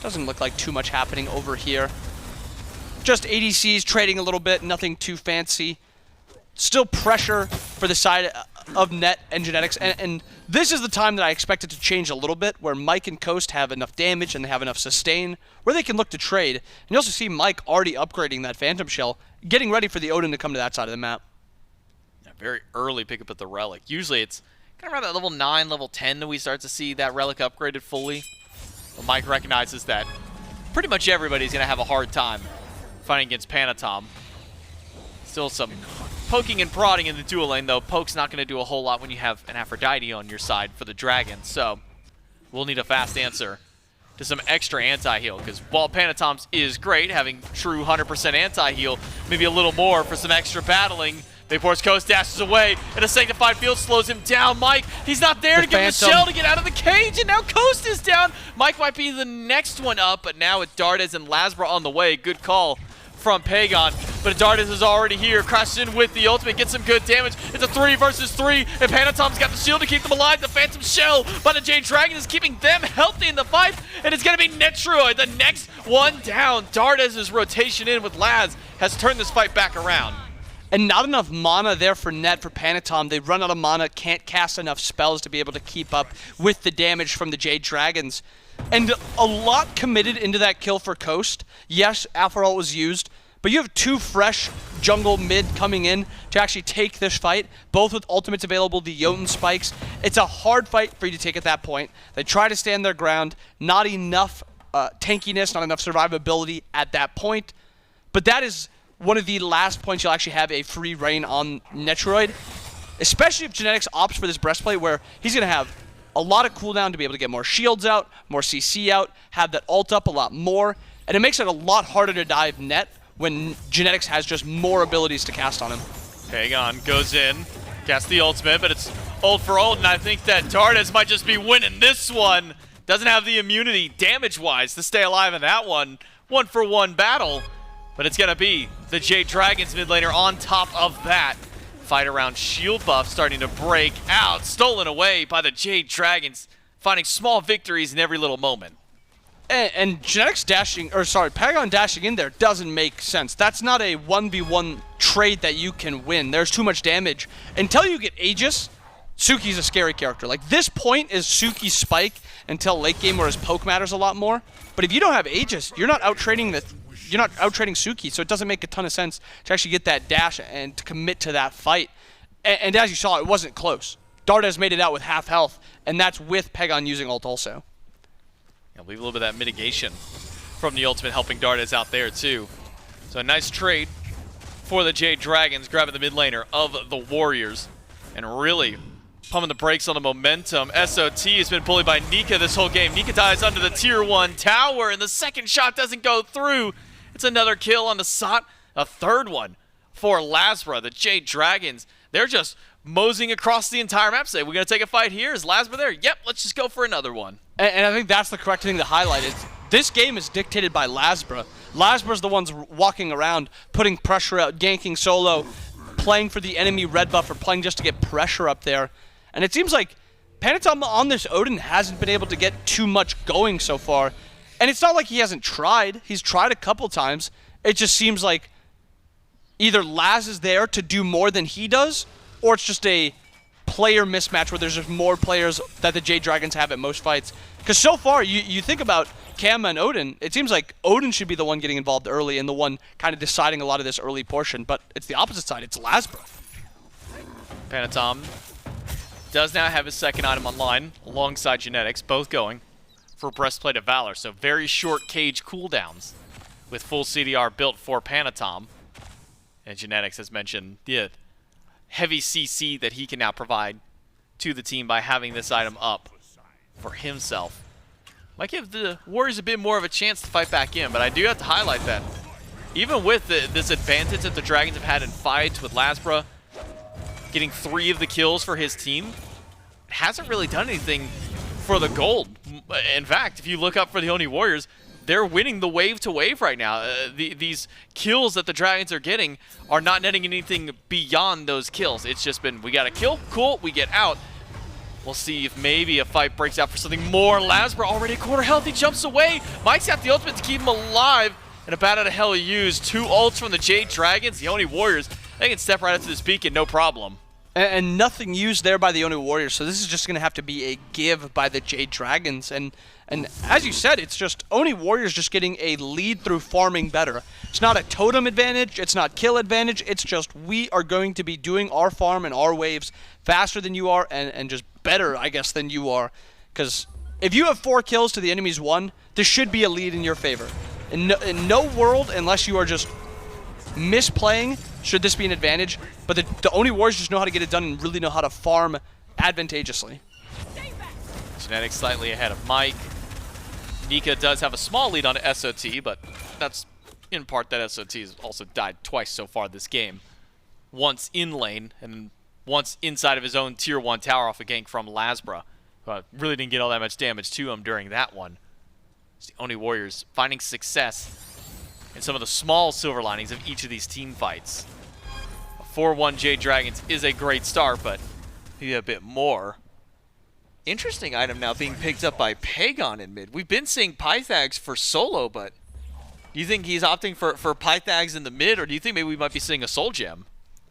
Doesn't look like too much happening over here. Just ADCs trading a little bit, nothing too fancy. Still pressure for the side of Net and Genetics, and this is the time that I expect it to change a little bit, where Mike and Coast have enough damage and they have enough sustain, where they can look to trade. And you also see Mike already upgrading that Phantom Shell, getting ready for the Odin to come to that side of the map. Yeah, very early pick up at the Relic. Usually it's kind of around that level 9, level 10 that we start to see that Relic upgraded fully. But Mike recognizes that pretty much everybody's going to have a hard time fighting against Panitom. Still some poking and prodding in the dual lane, though. Poke's not going to do a whole lot when you have an Aphrodite on your side for the Dragon, so we'll need a fast answer to some extra anti-heal, because while Panitom's is great, having true 100% anti-heal, maybe a little more for some extra battling. VaporishCoast dashes away, and a Sanctified Field slows him down. Mike, he's not there to give him the shell to get out of the cage, and now Coast is down. Mike might be the next one up, but now with Dardez and LASBRA on the way, good call from Pegon, but Dardez is already here, crashes in with the ultimate, gets some good damage. It's a 3 versus 3, and Panitom's got the shield to keep them alive. The Phantom Shell by the Jade Dragons is keeping them healthy in the fight, and it's going to be Netrioid, the next one down. Dardez's rotation in with Laz has turned this fight back around. And not enough mana there for Net for Panitom. They run out of mana, can't cast enough spells to be able to keep up with the damage from the Jade Dragons. And a lot committed into that kill for Coast. Yes, Aphrodite was used, but you have 2 fresh jungle mid coming in to actually take this fight, both with ultimates available, the Jotun spikes. It's a hard fight for you to take at that point. They try to stand their ground, not enough tankiness, not enough survivability at that point. But that is one of the last points you'll actually have a free reign on Netrioid, especially if Genetics opts for this breastplate, where he's going to have a lot of cooldown to be able to get more shields out, more CC out, have that ult up a lot more, and it makes it a lot harder to dive Net when Genetics has just more abilities to cast on him. Pegon goes in, casts the ultimate, but it's ult for ult, and I think that Dardez might just be winning this one. Doesn't have the immunity damage-wise to stay alive in that one. 1-for-1 battle, but it's going to be the Jade Dragons mid laner on top of that. Fight around shield buff starting to break out, stolen away by the Jade Dragons, finding small victories in every little moment. And Genetics Pegon dashing in there doesn't make sense. That's not a 1v1 trade that you can win. There's too mumuch damage. Until you get Aegis, Suki's a scary character. Like, this point is Suki's spike until late game where his poke matters a lot more. But if you don't have Aegis, you're not out trading Suki, so it doesn't make a ton of sense to actually get that dash and to commit to that fight. And as you saw, it wasn't close. Dardez made it out with half health, and that's with Pegon using ult also. I believe a little bit of that mitigation from the ultimate helping Dardez out there too. So a nice trade for the Jade Dragons, grabbing the mid laner of the Warriors and really pumping the brakes on the momentum. SOT has been bullied by Nika this whole game. Nika dies under the tier 1 tower, and the second shot doesn't go through. It's another kill on the SOT, a third one for LASBRA. The Jade Dragons, they're just moseying across the entire map. Say, we're going to take a fight here. Is LASBRA there? Yep, let's just go for another one. And I think that's the correct thing to highlight. Is this game is dictated by LASBRA. LASBRA's the ones walking around, putting pressure out, ganking solo, playing for the enemy red buff, or playing just to get pressure up there. And it seems like Panitom on this Odin hasn't been able to get too much going so far. And it's not like he hasn't tried. He's tried a couple times. It just seems like either Laz is there to do more than he does, or it's just a player mismatch where there's just more players that the Jade Dragons have at most fights. Because so far, you think about Kama and Odin, it seems like Odin should be the one getting involved early and the one kind of deciding a lot of this early portion, but it's the opposite side. It's LASBRA. Panitom does now have his second item online alongside Genetics, both going. for Breastplate of Valor. So very short cage cooldowns with full CDR built for Panitom. And Genetics has mentioned the heavy CC that he can now provide to the team by having this item up for himself. Might give the Warriors a bit more of a chance to fight back in, but I do have to highlight that even with this advantage that the Dragons have had in fights with LASBRA, getting 3 of the kills for his team, it hasn't really done anything for the gold. In fact, if you look up for the Oni Warriors, they're winning the wave to wave right now. These kills that the Dragons are getting are not netting anything beyond those kills. It's just been, we got a kill, cool, we get out. We'll see if maybe a fight breaks out for something more. LASBRA already a quarter health, he jumps away. Mike's got the ultimate to keep him alive. And a bat out of hell he used. 2 ults from the Jade Dragons. The Oni Warriors, they can step right up to this beacon, no problem. And nothing used there by the Oni Warriors, so this is just going to have to be a give by the Jade Dragons. And as you said, it's just Oni Warriors just getting a lead through farming better. It's not a totem advantage, it's not kill advantage, it's just we are going to be doing our farm and our waves faster than you are and just better, I guess, than you are. Because if you have 4 kills to the enemy's 1, this should be a lead in your favor. In no world, unless you are just misplaying, should this be an advantage. But the Oni Warriors just know how to get it done and really know how to farm advantageously. Genetics slightly ahead of Mike. Nika does have a small lead on SOT, but that's in part that SOT has also died twice so far this game. Once in lane, and once inside of his own tier 1 tower off a gank from LASBRA. But really didn't get all that much damage to him during that one. The Oni Warriors finding success in some of the small silver linings of each of these team fights. A 4-1 Jade Dragons is a great start, but maybe a bit more. Interesting item now being picked up by Pegon in mid. We've been seeing Pythags for solo, but do you think he's opting for Pythags in the mid, or do you think maybe we might be seeing a Soul Gem?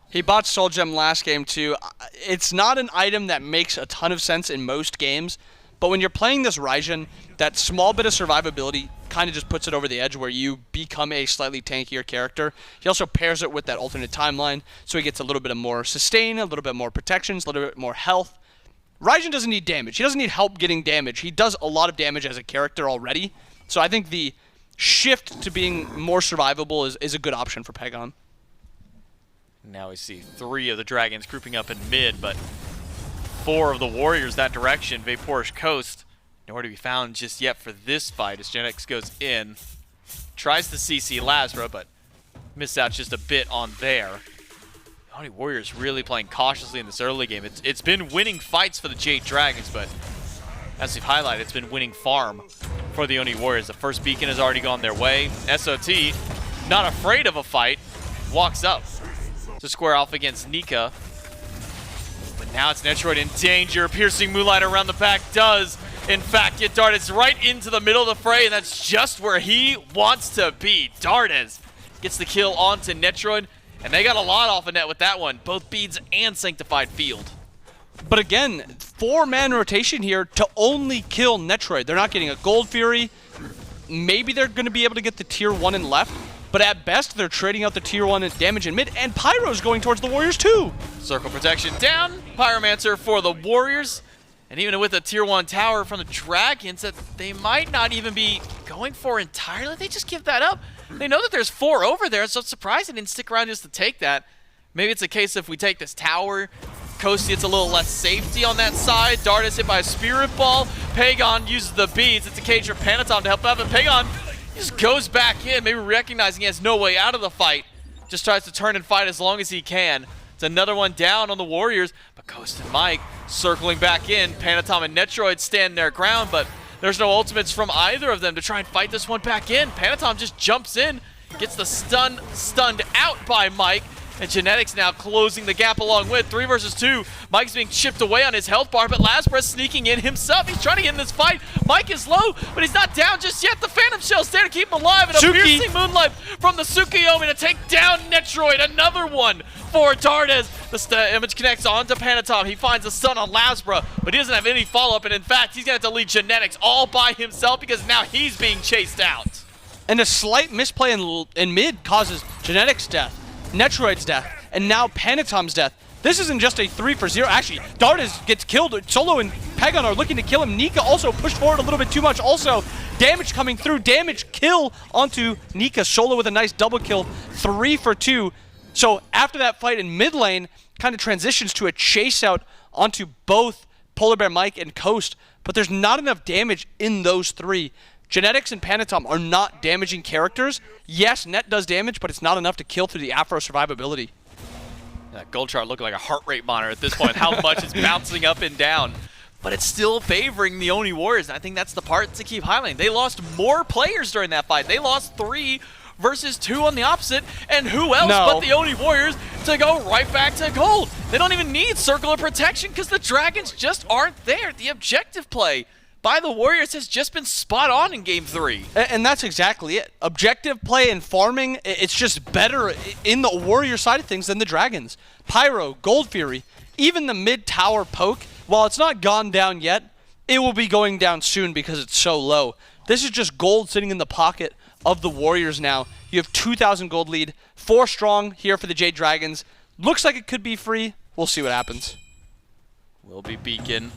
He bought Soul Gem last game too. It's not an item that makes a ton of sense in most games, but when you're playing this Raijin, that small bit of survivability kind of just puts it over the edge where you become a slightly tankier character. He also pairs it with that alternate timeline, so he gets a little bit of more sustain, a little bit more protections, a little bit more health. Raijin doesn't need damage. He doesn't need help getting damage. He does a lot of damage as a character already, so I think the shift to being more survivable is a good option for Pegon. Now we see 3 of the Dragons grouping up in mid, but 4 of the Warriors that direction. VaporishCoast nowhere to be found just yet for this fight as Genetics goes in. Tries to CC LASBRA, but missed out just a bit on there. The Oni Warriors really playing cautiously in this early game. It's been winning fights for the Jade Dragons, but as we've highlighted, it's been winning farm for the Oni Warriors. The first beacon has already gone their way. SOT, not afraid of a fight, walks up to square off against Nika. But now it's Netrioid in danger. Piercing Moonlight around the back does, in fact, get Dardez right into the middle of the fray, and that's just where he wants to be. Dardez gets the kill onto Netrioid, and they got a lot off of net with that one, both beads and Sanctified Field. But again, 4-man rotation here to only kill Netrioid. They're not getting a Gold Fury. Maybe they're going to be able to get the tier 1 in left, but at best, they're trading out the tier 1 damage in mid, and Pyro's going towards the Warriors too. Circle protection down, Pyromancer for the Warriors, and even with a tier 1 tower from the Dragons that they might not even be going for entirely, they just give that up. They know that there's 4 over there, so it's surprising they didn't stick around just to take that. Maybe it's a case if we take this tower, Coast gets a little less safety on that side. Dardez hit by a Spirit Ball. Pegon uses the beads. It's a cage for Panitom to help out, but Pegon just goes back in, maybe recognizing he has no way out of the fight. Just tries to turn and fight as long as he can. It's another one down on the Warriors, but Coast and Mike circling back in. Panitom and Netrioid stand their ground, but there's no ultimates from either of them to try and fight this one back in. Panitom just jumps in, gets the stunned out by Mike, and Genetics now closing the gap along with 3 versus 2. Mike's being chipped away on his health bar, but LASBRA sneaking in himself. He's trying to get in this fight. Mike is low, but he's not down just yet. The Phantom Shell's there to keep him alive, and a piercing Moonlight from the Tsukuyomi to take down Netrioid. Another one for Dardez. The image connects onto Panitom. He finds a stun on LASBRA, but he doesn't have any follow-up, and in fact, he's going to have to lead Genetics all by himself because now he's being chased out. And a slight misplay in mid causes Genetics' death, Netrioid's death, and now Panitom's death. This isn't just a 3 for 0. Actually, Dardez gets killed. Solo and Pegon are looking to kill him. Nika also pushed forward a little bit too much. Also, damage coming through. Damage kill onto Nika. Solo with a nice double kill. 3 for 2. So after that fight in mid lane, kind of transitions to a chase out onto both PolarBearMike and Coast. But there's not enough damage in those three. Genetics and Panitom are not damaging characters. Yes, Net does damage, but it's not enough to kill through the Afro survivability. That gold chart looking like a heart rate monitor at this point, how much it's bouncing up and down. But it's still favoring the Oni Warriors, and I think that's the part to keep highlighting. They lost more players during that fight. They lost 3 versus 2 on the opposite, and who else but the Oni Warriors to go right back to gold? They don't even need Circle of Protection because the Dragons just aren't there. The objective play by the Warriors has just been spot on in Game 3. And that's exactly it. Objective play and farming, it's just better in the Warrior side of things than the Dragons. Pyro, Gold Fury, even the mid-tower poke, while it's not gone down yet, it will be going down soon because it's so low. This is just gold sitting in the pocket of the Warriors now. You have 2,000 gold lead, 4 strong here for the Jade Dragons. Looks like it could be free. We'll see what happens. Will be beacon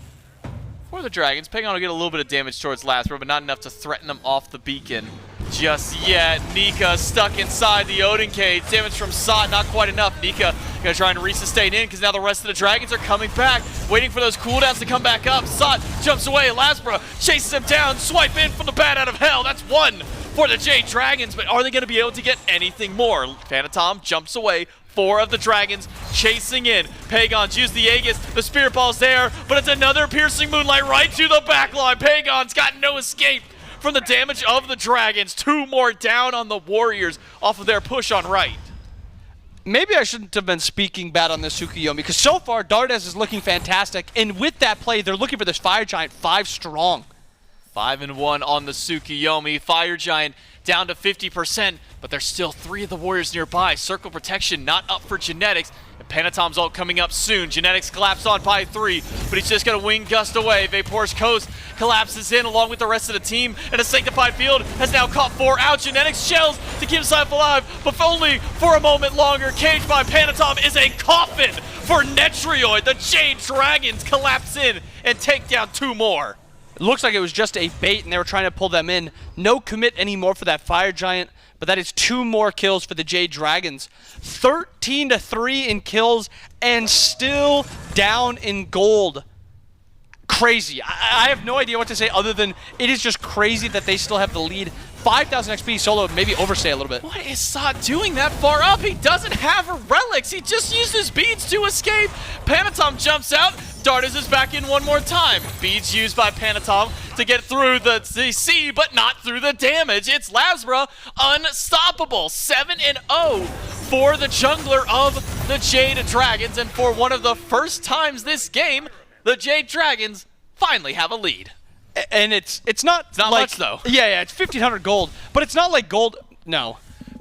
for the Dragons. Pegon will get a little bit of damage towards LASBRA, but not enough to threaten them off the beacon just yet. Nika stuck inside the Odin cage. Damage from Sot, not quite enough. Nika gonna try and resustain in because now the rest of the Dragons are coming back, waiting for those cooldowns to come back up. Sot jumps away. LASBRA chases him down. Swipe in from the bat out of hell. That's 1 for the Jade Dragons, but are they gonna be able to get anything more? Panitom jumps away. 4 of the Dragons chasing in. Pegon's used the Aegis. The Spirit Ball's there, but it's another piercing moonlight right to the backline. Pegon's got no escape from the damage of the Dragons. 2 more down on the Warriors off of their push on right. Maybe I shouldn't have been speaking bad on this Tsukuyomi, because so far Dardez is looking fantastic, and with that play, they're looking for this Fire Giant 5 strong. 5-1 on the Tsukuyomi. Fire Giant down to 50%, but there's still 3 of the Warriors nearby. Circle Protection not up for Genetics. And Panitom's ult coming up soon. Genetics collapse on by 3, but he's just going to wing gust away. VaporishCoast collapses in along with the rest of the team, and a Sanctified Field has now caught 4 out. Genetics shells to keep himself alive, but only for a moment longer. Caged by Panitom is a coffin for Netrioid. The Jade Dragons collapse in and take down 2 more. It looks like it was just a bait and they were trying to pull them in. No commit anymore for that Fire Giant, but that is 2 more kills for the Jade Dragons. 13-3 in kills and still down in gold. Crazy. I have no idea what to say other than it is just crazy that they still have the lead. 5,000 XP. Solo maybe overstay a little bit. What is Sot doing that far up? He doesn't have a relics. He just used his beads to escape. Panitom jumps out. Dardez is back in one more time. Beads used by Panitom to get through the CC, but not through the damage. It's LASBRA unstoppable. 7-0 for the jungler of the Jade Dragons, and for one of the first times this game, the Jade Dragons finally have a lead. And it's not like, much though. Yeah, it's 1,500 gold, but it's not like gold. No,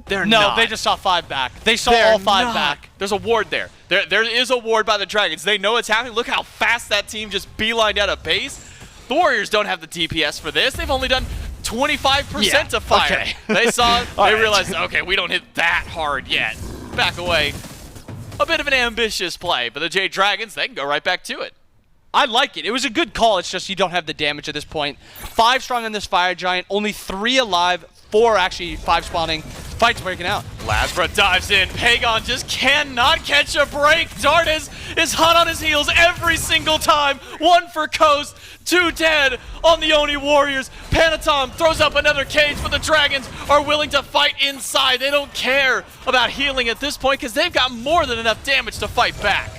they're not. They just saw 5 back. They saw all 5 back. There's a ward there. There is a ward by the Dragons. They know it's happening. Look how fast that team just beelined out of base. The Warriors don't have the DPS for this. They've only done 25% to fire. Okay. They saw it. They realized, okay, we don't hit that hard yet. Back away. A bit of an ambitious play, but the Jade Dragons, they can go right back to it. I like it. It was a good call. It's just you don't have the damage at this point. 5 strong on this Fire Giant. Only 3 alive. 4 actually 5 spawning. Fight's breaking out. LASBRA dives in. Pegon just cannot catch a break. Dardez is hot on his heels every single time. 1 for Coast. 2 dead on the Oni Warriors. Panitom throws up another cage, but the Dragons are willing to fight inside. They don't care about healing at this point because they've got more than enough damage to fight back.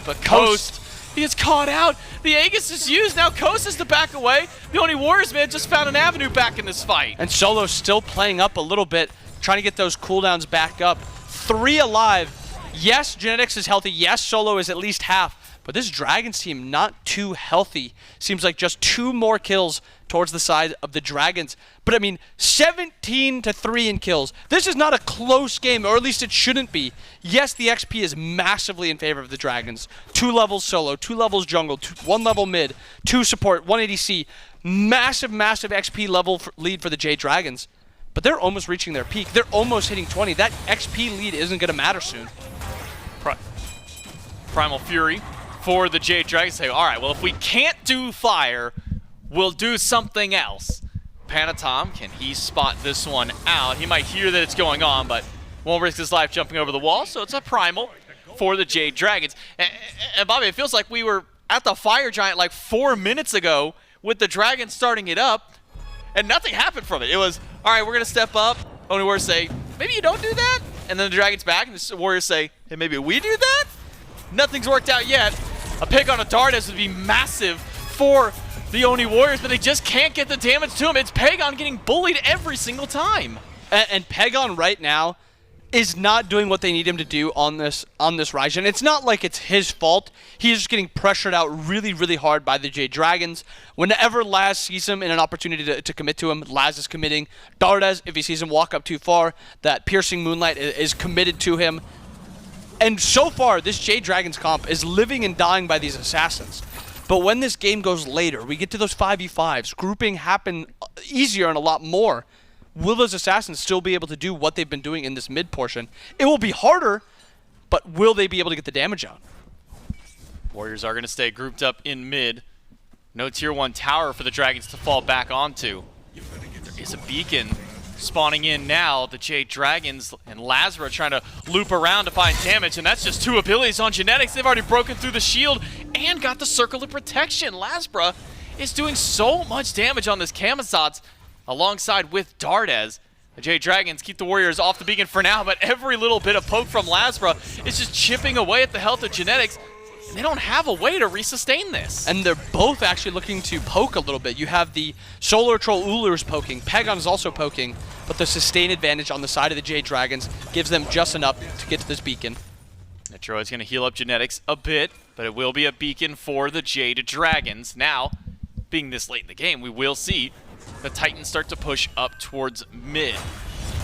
But Coast, he is caught out. The Aegis is used. Now Coast is to back away. The Oni Warriors, man, just found an avenue back in this fight. And Solo's still playing up a little bit, trying to get those cooldowns back up. 3 alive. Yes, Genetics is healthy. Yes, Solo is at least half. But this Dragons team, not too healthy. Seems like just 2 more kills towards the side of the Dragons. But I mean, 17-3 in kills. This is not a close game, or at least it shouldn't be. Yes, the XP is massively in favor of the Dragons. 2 levels solo, 2 levels jungle, 1 level mid, 2 support, 1 ADC. Massive, massive XP level lead for the Jade Dragons. But they're almost reaching their peak. They're almost hitting 20. That XP lead isn't going to matter soon. Primal Fury for the Jade Dragons. Say, all right, well, if we can't do fire, we'll do something else. Panitom, can he spot this one out? He might hear that it's going on, but won't risk his life jumping over the wall, so it's a Primal for the Jade Dragons. And Bobby, it feels like we were at the Fire Giant like 4 minutes ago with the Dragons starting it up, and nothing happened from it. It was, all right, we're going to step up. Oni Warriors say, maybe you don't do that? And then the Dragons back, and the Warriors say, hey, maybe we do that? Nothing's worked out yet. A pick on a Dardez would be massive for the Oni Warriors, but they just can't get the damage to him. It's Pegon getting bullied every single time. And Pegon right now is not doing what they need him to do on this Raijin. It's not like it's his fault. He's just getting pressured out really, really hard by the Jade Dragons. Whenever Laz sees him in an opportunity to commit to him, Laz is committing. Dardez, if he sees him walk up too far, that Piercing Moonlight is committed to him. And so far, this Jade Dragons comp is living and dying by these assassins. But when this game goes later, we get to those 5v5s, grouping happen easier and a lot more. Will those assassins still be able to do what they've been doing in this mid portion? It will be harder, but will they be able to get the damage out? Warriors are going to stay grouped up in mid. No tier 1 tower for the Dragons to fall back onto. There is a beacon spawning in now. The Jade Dragons and LASBRA trying to loop around to find damage, and that's just 2 abilities on Genetics. They've already broken through the shield and got the Circle of Protection. LASBRA is doing so much damage on this Camazotz alongside with Dardez. The Jade Dragons keep the Warriors off the beacon for now, but every little bit of poke from LASBRA is just chipping away at the health of Genetics, and they don't have a way to resustain this. And they're both actually looking to poke a little bit. You have the SoloOrTroll Ullr's poking, Pegon is also poking, but the sustain advantage on the side of the Jade Dragons gives them just enough to get to this beacon. Netrioid's going to heal up Genetics a bit, but it will be a beacon for the Jade Dragons. Now, being this late in the game, we will see the Titans start to push up towards mid.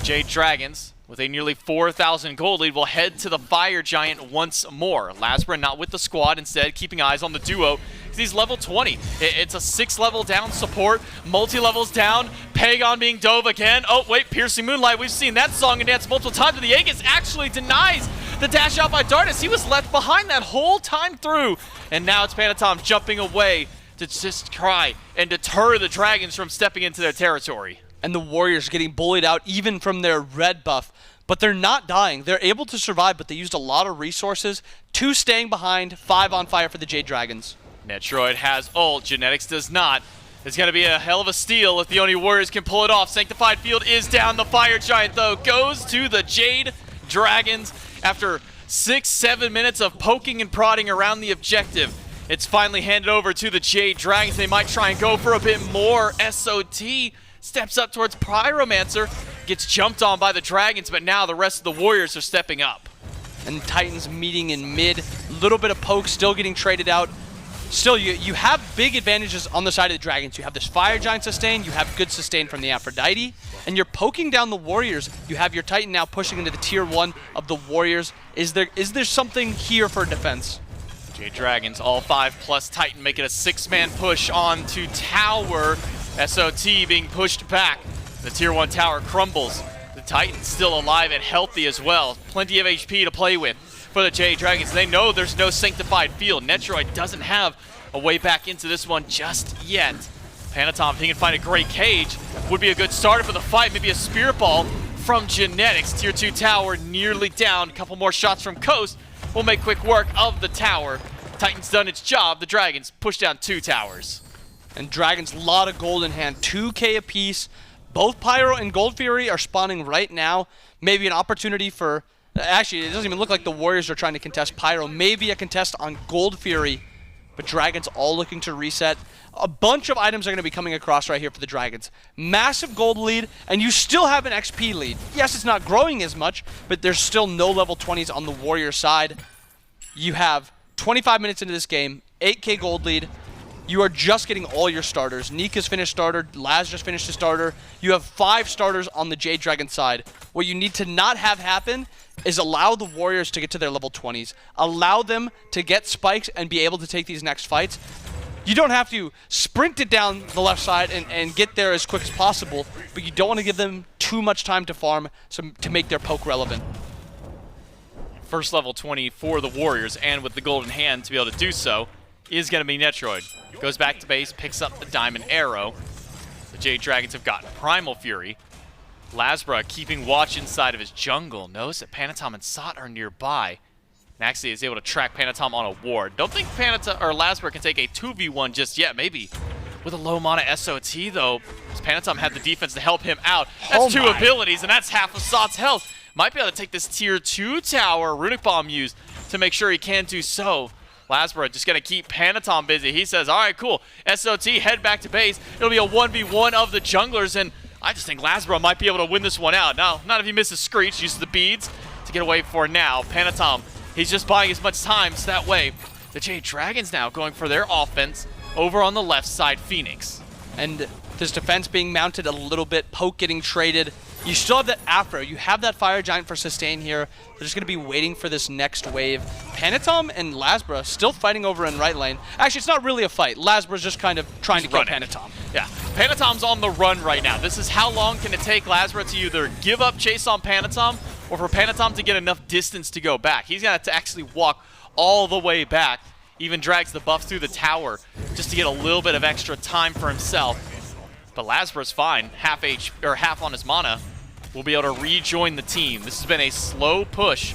Jade Dragons, with a nearly 4,000 gold lead, will head to the Fire Giant once more. LASBRA not with the squad, instead keeping eyes on the duo, because he's level 20. It's a 6-level down support, multi-levels down, Pegon being dove again. Oh, wait, Piercing Moonlight, we've seen that song and dance multiple times, but the Aegis actually denies the dash out by Dardez. He was left behind that whole time through, and now it's Panitom jumping away to just try and deter the Dragons from stepping into their territory. And the Warriors getting bullied out even from their red buff, but they're not dying. They're able to survive, but they used a lot of resources. 2 staying behind, 5 on fire for the Jade Dragons. Netrioid has ult, Genetics does not. It's going to be a hell of a steal if the Oni Warriors can pull it off. Sanctified Field is down. The Fire Giant, though, goes to the Jade Dragons after 6-7 minutes of poking and prodding around the objective. It's finally handed over to the Jade Dragons. They might try and go for a bit more. SOT steps up towards Pyromancer, gets jumped on by the Dragons, but now the rest of the Warriors are stepping up. And Titans meeting in mid. Little bit of poke still getting traded out. Still, you have big advantages on the side of the Dragons. You have this Fire Giant sustain, you have good sustain from the Aphrodite, and you're poking down the Warriors. You have your Titan now pushing into the tier 1 of the Warriors. Is there something here for defense? Jade Dragons, all 5+ Titan, making a 6-man push onto tower. SOT being pushed back. The tier 1 tower crumbles. The Titan's still alive and healthy as well. Plenty of HP to play with for the Jade Dragons. They know there's no Sanctified Field. Netrioid doesn't have a way back into this one just yet. Panitom, if he can find a great cage, would be a good starter for the fight. Maybe a Spirit Ball from Genetics. Tier 2 tower nearly down. A couple more shots from Coast will make quick work of the tower. Titan's done its job. The Dragons push down 2 towers. And Dragons, a lot of gold in hand, 2k apiece. Both Pyro and Gold Fury are spawning right now. Maybe an opportunity for... Actually, it doesn't even look like the Warriors are trying to contest Pyro. Maybe a contest on Gold Fury. But Dragons all looking to reset. A bunch of items are going to be coming across right here for the Dragons. Massive gold lead, and you still have an XP lead. Yes, it's not growing as much, but there's still no level 20s on the Warrior side. You have 25 minutes into this game, 8k gold lead. You are just getting all your starters. Nika's finished starter, Laz just finished his starter. You have 5 starters on the Jade Dragon side. What you need to not have happen is allow the Warriors to get to their level 20s. Allow them to get spikes and be able to take these next fights. You don't have to sprint it down the left side and get there as quick as possible, but you don't want to give them too much time to farm to make their poke relevant. first level 20 for the Warriors, and with the golden hand to be able to do so, is going to be Netrioid. Goes back to base, picks up the diamond arrow. The Jade Dragons have gotten Primal Fury. LASBRA keeping watch inside of his jungle, knows that Panitom and Sot are nearby. And actually is able to track Panitom on a ward. Don't think Panitom or LASBRA can take a 2v1 just yet. Maybe with a low mana SOT though, as Panitom had the defense to help him out. That's two abilities, and that's half of Sot's health. Might be able to take this tier 2 tower, Runic Bomb used to make sure he can do so. LASBRA just going to keep Panitom busy. He says, all right, cool. SOT, head back to base. It'll be a 1v1 of the junglers, and I just think LASBRA might be able to win this one out. Now, not if he misses Screech, uses the beads to get away for now. Panitom, he's just buying as much time, so that way the Jade Dragons now going for their offense over on the left side, Phoenix. And this defense being mounted a little bit, poke getting traded. You still have that Afro. You have that Fire Giant for sustain here. They're just going to be waiting for this next wave. Panitom and LASBRA still fighting over in right lane. Actually, it's not really a fight. LASBRA's just kind of trying to kill Panitom. Yeah, Panitom's on the run right now. This is how long can it take LASBRA to either give up chase on Panitom or for Panitom to get enough distance to go back. He's going to have to actually walk all the way back. Even drags the buff through the tower just to get a little bit of extra time for himself. But LASBRA's fine. Half on his mana. Will be able to rejoin the team. This has been a slow push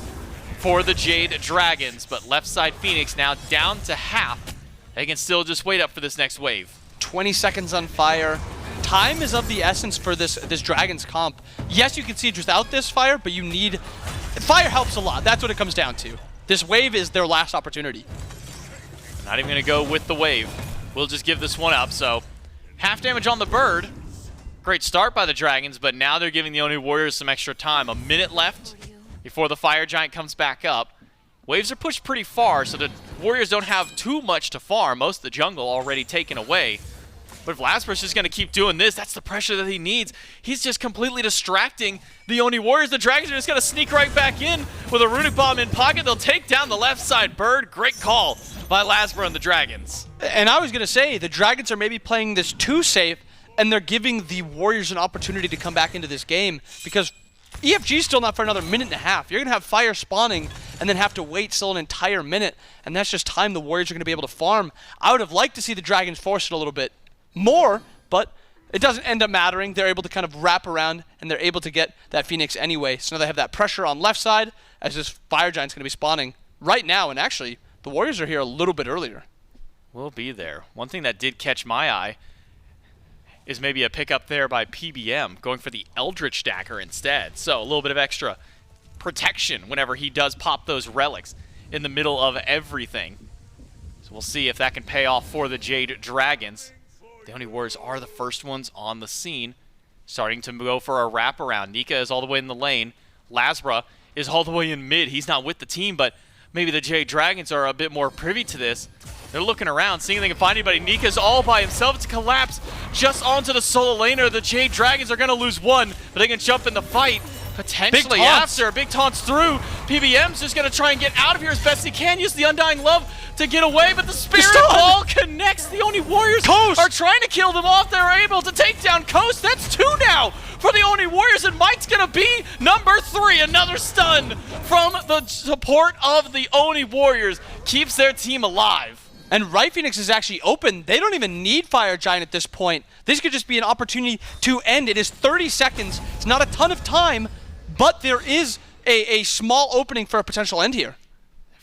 for the Jade Dragons, but left side Phoenix now down to half. They can still just wait up for this next wave. 20 seconds on fire. Time is of the essence for this Dragons comp. Yes, you can siege without this fire, but you need... Fire helps a lot. That's what it comes down to. This wave is their last opportunity. Not even going to go with the wave. We'll just give this one up. So half damage on the bird. Great start by the Dragons, but now they're giving the Oni Warriors some extra time. A minute left before the Fire Giant comes back up. Waves are pushed pretty far, so the Warriors don't have too much to farm. Most of the jungle already taken away. But if LASBRA's just going to keep doing this, that's the pressure that he needs. He's just completely distracting the Oni Warriors. The Dragons are just going to sneak right back in with a Runic Bomb in pocket. They'll take down the left side bird. Great call by LASBRA and the Dragons. And I was going to say, the Dragons are maybe playing this too safe, and they're giving the Warriors an opportunity to come back into this game because EFG's still not for another minute and a half. You're going to have fire spawning and then have to wait still an entire minute, and that's just time the Warriors are going to be able to farm. I would have liked to see the Dragons force it a little bit more, but it doesn't end up mattering. They're able to kind of wrap around, and they're able to get that Phoenix anyway. So now they have that pressure on left side as this Fire Giant's going to be spawning right now, and actually, the Warriors are here a little bit earlier. We'll be there. One thing that did catch my eye is maybe a pickup there by PBM, going for the Eldritch Dagger instead. So a little bit of extra protection whenever he does pop those relics in the middle of everything. So we'll see if that can pay off for the Jade Dragons. The Oni Warriors are the first ones on the scene, starting to go for a wraparound. Nika is all the way in the lane. LASBRA is all the way in mid. He's not with the team, but maybe the Jade Dragons are a bit more privy to this. They're looking around, seeing if they can find anybody. Nika's all by himself. It's a collapse just onto the solo laner. The Jade Dragons are going to lose one, but they can jump in the fight. Potentially after. Big taunts through. PBM's just going to try and get out of here as best he can. Use the Undying Love to get away, but the Spirit Ball connects. The Oni Warriors are trying to kill them off. They're able to take down Coast. That's 2 now for the Oni Warriors, and Mike's going to be number 3. Another stun from the support of the Oni Warriors. Keeps their team alive. And right Phoenix is actually open. They don't even need Fire Giant at this point. This could just be an opportunity to end. It is 30 seconds. It's not a ton of time, but there is a small opening for a potential end here.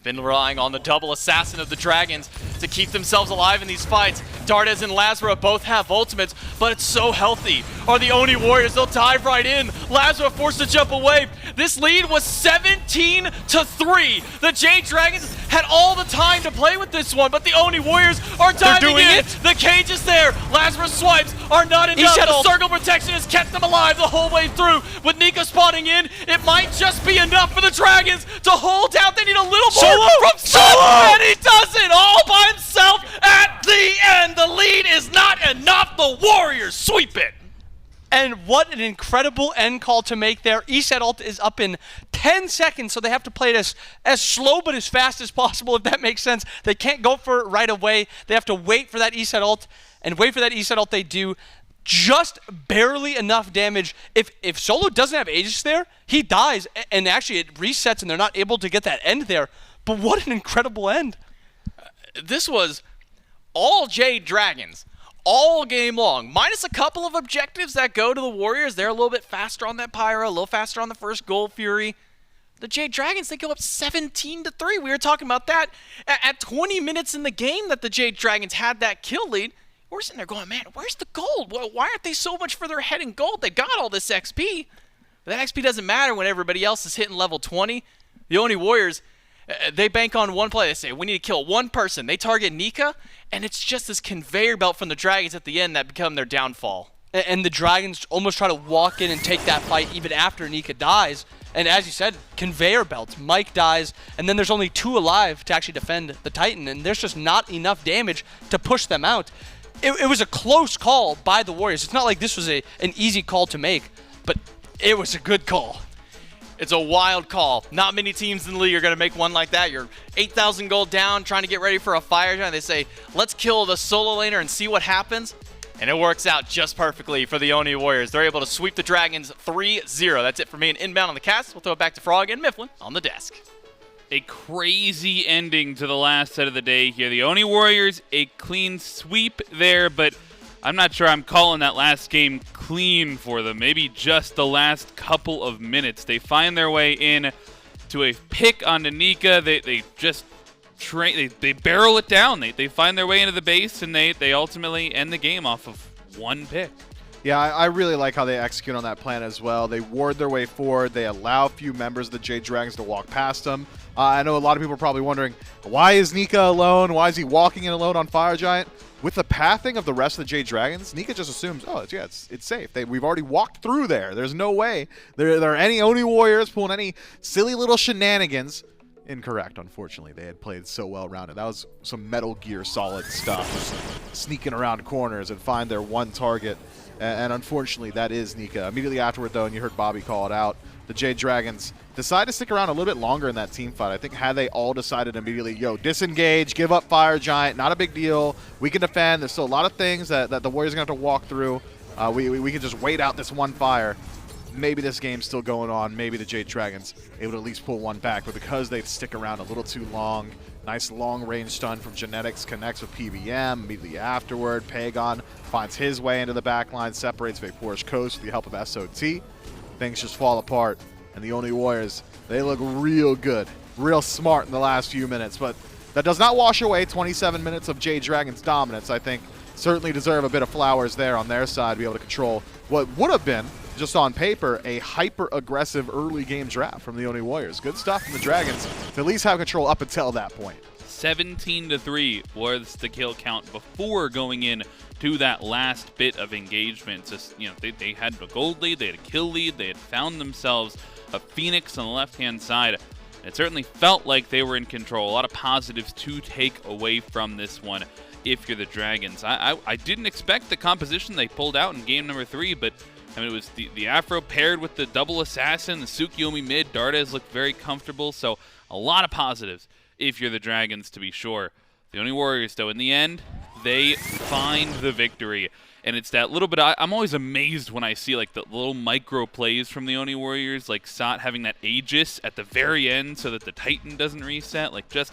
They've been relying on the double assassin of the Dragons to keep themselves alive in these fights. Dardez and LASBRA both have ultimates, but it's so healthy. Are the Oni Warriors? They'll dive right in. LASBRA forced to jump away. This lead was 17-3. The Jade Dragons had all the time to play with this one, but the Oni Warriors are diving in. The cage is there. LASBRA swipes are not enough. The circle protection has kept them alive the whole way through. With Nika spawning in, it might just be enough for the Dragons to hold out. They need a little more from Scylla, and he does it all by himself at the end. The lead is not enough. The Warriors sweep it. And what an incredible end call to make there. Eset ult is up in 10 seconds, so they have to play it as slow but as fast as possible, if that makes sense. They can't go for it right away. They have to wait for that Eset ult, and wait for that Eset ult they do. just barely enough damage. If Solo doesn't have Aegis there, he dies, and actually it resets and they're not able to get that end there. But what an incredible end. This was all Jade Dragons all game long, minus a couple of objectives that go to the Warriors. They're a little bit faster on that Pyro, a little faster on the first Gold Fury. The Jade Dragons, they go up 17-3. We were talking about that at 20 minutes in the game that the Jade Dragons had that kill lead. We're sitting there going, man, where's the gold? Why aren't they so much further ahead in gold? They got all this XP. But that XP doesn't matter when everybody else is hitting level 20. The Oni Warriors, they bank on one play. They say, we need to kill one person. They target Nika, and it's just this conveyor belt from the Dragons at the end that become their downfall. And the Dragons almost try to walk in and take that fight even after Nika dies. And as you said, conveyor belts. Mike dies, and then there's only 2 alive to actually defend the Titan, and there's just not enough damage to push them out. It was a close call by the Warriors. It's not like this was an easy call to make, but it was a good call. It's a wild call. Not many teams in the league are going to make one like that. You're 8,000 gold down, trying to get ready for a fire giant. They say, let's kill the solo laner and see what happens. And it works out just perfectly for the Oni Warriors. They're able to sweep the Dragons 3-0. That's it for me and Inbound on the cast. We'll throw it back to Frog and Mifflin on the desk. A crazy ending to the last set of the day here. The Oni Warriors, a clean sweep there, but I'm not sure I'm calling that last game clean for them. Maybe just the last couple of minutes. They find their way in to a pick onto Nika. They just they barrel it down. They find their way into the base, and they ultimately end the game off of one pick. Yeah, I really like how they execute on that plan as well. They ward their way forward. They allow a few members of the Jade Dragons to walk past them. I know a lot of people are probably wondering, why is Nika alone? Why is he walking in alone on Fire Giant? With the pathing of the rest of the Jade Dragons, Nika just assumes, oh, it's safe. We've already walked through there. There's no way there are any Oni Warriors pulling any silly little shenanigans. Incorrect, unfortunately. They had played so well rounded. That was some Metal Gear Solid stuff. Just sneaking around corners and find their one target. And unfortunately, that is Nika. Immediately afterward, though, and you heard Bobby call it out, the Jade Dragons decide to stick around a little bit longer in that team fight. I think had they all decided immediately, disengage, give up Fire Giant, not a big deal. We can defend. There's still a lot of things that the Warriors are going to have to walk through. We can just wait out this one fire. Maybe this game's still going on. Maybe the Jade Dragons able to at least pull one back. But because they stick around a little too long, nice long-range stun from Genetics connects with PBM. Immediately afterward, Pegon finds his way into the backline, separates VaporishCoast with the help of SOT. Things just fall apart. And the Oni Warriors, they look real good, real smart in the last few minutes. But that does not wash away 27 minutes of Jade Dragons' dominance. I think certainly deserve a bit of flowers there on their side to be able to control what would have been, just on paper, a hyper-aggressive early game draft from the Oni Warriors. Good stuff from the Dragons to at least have control up until that point. 17-3 was the kill count before going in to that last bit of engagement. Just, they had a gold lead, they had a kill lead, they had found themselves a Phoenix on the left-hand side. It certainly felt like they were in control. A lot of positives to take away from this one if you're the Dragons. I didn't expect the composition they pulled out in game number 3, but I mean, it was the Afro paired with the double assassin, the Tsukuyomi mid. Dardez looked very comfortable, so a lot of positives if you're the Dragons, to be sure. The Oni Warriors, though, in the end, they find the victory. And it's that little bit, I'm always amazed when I see like the little micro plays from the Oni Warriors, like Sot having that Aegis at the very end so that the Titan doesn't reset. Like just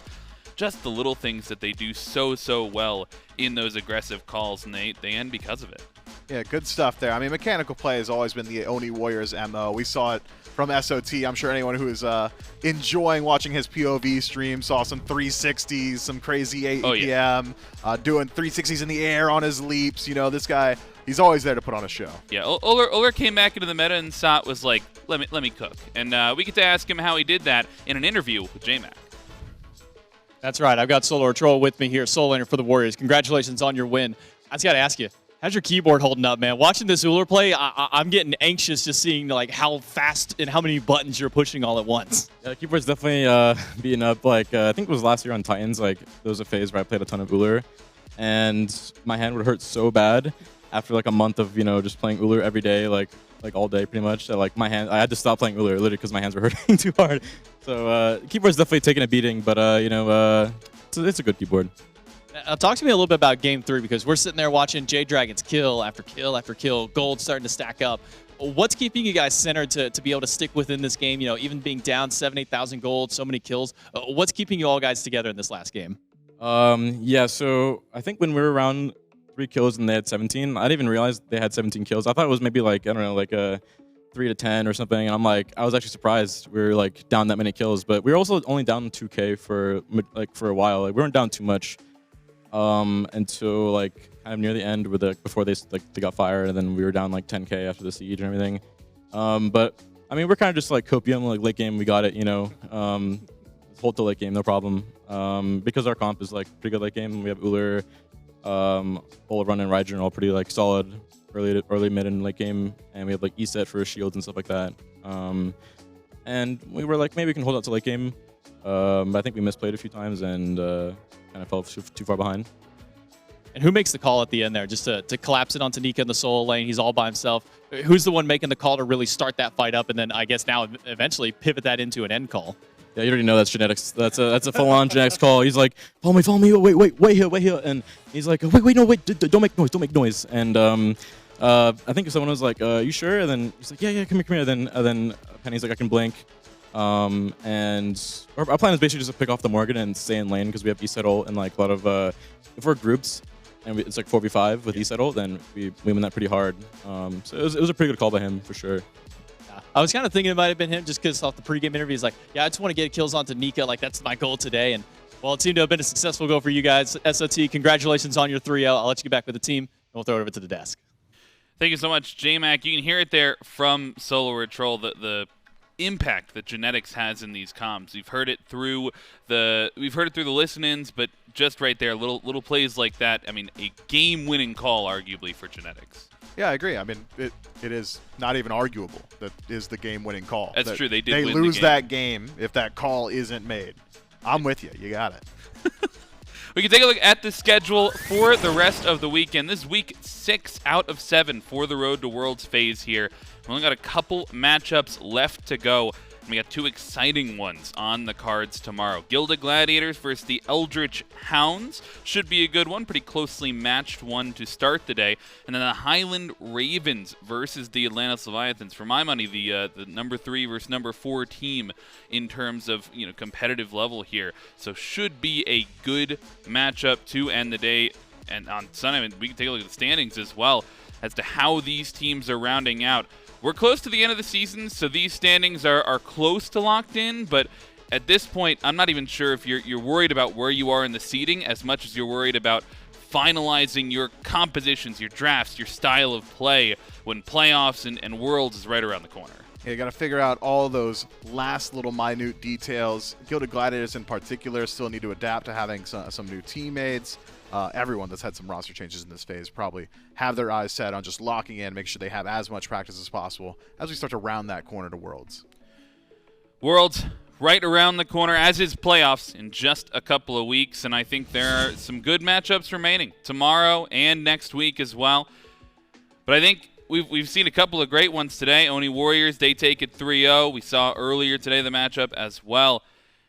the little things that they do so well in those aggressive calls, and they end because of it. Yeah, good stuff there. I mean, mechanical play has always been the Oni Warriors' MO. We saw it from SOT. I'm sure anyone who is enjoying watching his POV stream saw some 360s, some crazy APM, doing 360s in the air on his leaps. This guy, he's always there to put on a show. Yeah, Ullr came back into the meta, and Sot was like, let me cook. And we get to ask him how he did that in an interview with JMac. That's right. I've got SoloOrTroll with me here, solo laner for the Warriors. Congratulations on your win. I just got to ask you, how's your keyboard holding up, man? Watching this Ullr play, I'm getting anxious just seeing like how fast and how many buttons you're pushing all at once. Yeah, the keyboard's definitely beating up. Like I think it was last year on Titans. Like there was a phase where I played a ton of Ullr, and my hand would hurt so bad after like a month of just playing Ullr every day, like all day pretty much. That, like my hand, I had to stop playing Ullr literally because my hands were hurting too hard. So keyboard's definitely taking a beating, but it's a good keyboard. Talk to me a little bit about Game 3, because we're sitting there watching Jade Dragons kill after kill after kill, gold starting to stack up. What's keeping you guys centered to be able to stick within this game? You know, even being down 8,000 gold, so many kills. What's keeping you all guys together in this last game? Yeah, so I think when we were around 3 kills and they had 17, I didn't even realize they had 17 kills. I thought it was maybe like, I don't know, like a 3 to 10 or something. And I'm like, I was actually surprised we were like down that many kills. But we were also only down 2K for a while. Like, we weren't down too much until like kind of near the end before they got fired, and then we were down like 10K after the siege and everything. But I mean, we're kind of just like copium, like late game we got it, you know. Hold to late game, no problem. Because our comp is like pretty good late game. We have Ullr, Olorun and Raijin are all pretty like solid early, mid, and late game, and we have like Eset for shields and stuff like that. And we were like, maybe we can hold out to late game. But I think we misplayed a few times and kind of fell too far behind. And who makes the call at the end there, just to collapse it onto Nika in the solo lane? He's all by himself. Who's the one making the call to really start that fight up, and then I guess now eventually pivot that into an end call? Yeah, you already know that's genetics. That's a full-on genetics call. He's like, follow me, wait here, and he's like, wait, don't make noise. And I think someone was like, you sure? And then he's like, yeah, come here. And then Penny's like, I can blink. And our plan is basically just to pick off the Morgan and stay in lane, because we have Eset ult and like a lot of if we're groups and it's like 4v5 with Eset ult, then we win that pretty hard. So it was a pretty good call by him for sure. I was kind of thinking it might have been him, just because off the pregame interview, he's like, yeah, I just want to get kills onto Nika. Like, that's my goal today. And, well, it seemed to have been a successful goal for you guys. SOT, congratulations on your 3-0. I'll let you get back with the team, and we'll throw it over to the desk. Thank you so much, J-Mac. You can hear it there from SoloOrTroll, the impact that genetics has in these comms. We've heard it through the listen-ins, but just right there, little plays like that. I mean, a game-winning call, arguably, for genetics. Yeah, I agree. I mean, it is not even arguable that is the game-winning call. That's true. They did They win lose the game. that game if that call isn't made. I'm with you. You got it. We can take a look at the schedule for the rest of the weekend. This is week 6 out of 7 for the Road to Worlds phase here. We've only got a couple matchups left to go. And we got 2 exciting ones on the cards tomorrow. Gilded Gladiators versus the Eldritch Hounds. Should be a good one. Pretty closely matched one to start the day. And then the Highland Ravens versus the Atlantis Leviathans. For my money, the number 3 versus number 4 team in terms of competitive level here. So should be a good matchup to end the day. And on Sunday, we can take a look at the standings as well as to how these teams are rounding out. We're close to the end of the season, so these standings are close to locked in, but at this point, I'm not even sure if you're worried about where you are in the seeding as much as you're worried about finalizing your compositions, your drafts, your style of play when playoffs and Worlds is right around the corner. Yeah, you got to figure out all those last little minute details. Gilded Gladiators in particular still need to adapt to having some new teammates. Everyone that's had some roster changes in this phase probably have their eyes set on just locking in, make sure they have as much practice as possible as we start to round that corner to Worlds. Worlds right around the corner, as is playoffs in just a couple of weeks, and I think there are some good matchups remaining tomorrow and next week as well. But I think we've seen a couple of great ones today. Oni Warriors, they take it 3-0. We saw earlier today the matchup as well.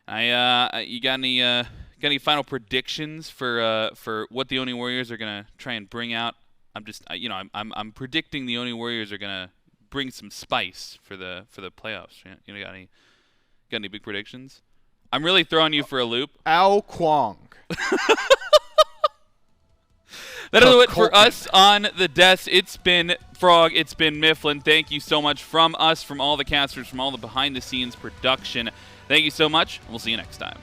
You got any final predictions for what the Oni Warriors are gonna try and bring out? I'm predicting the Oni Warriors are gonna bring some spice for the playoffs. Got any big predictions? I'm really throwing you for a loop. Ao Kwong. That'll do it for us on the desk. It's been Frog. It's been Mifflin. Thank you so much from us, from all the casters, from all the behind-the-scenes production. Thank you so much, and we'll see you next time.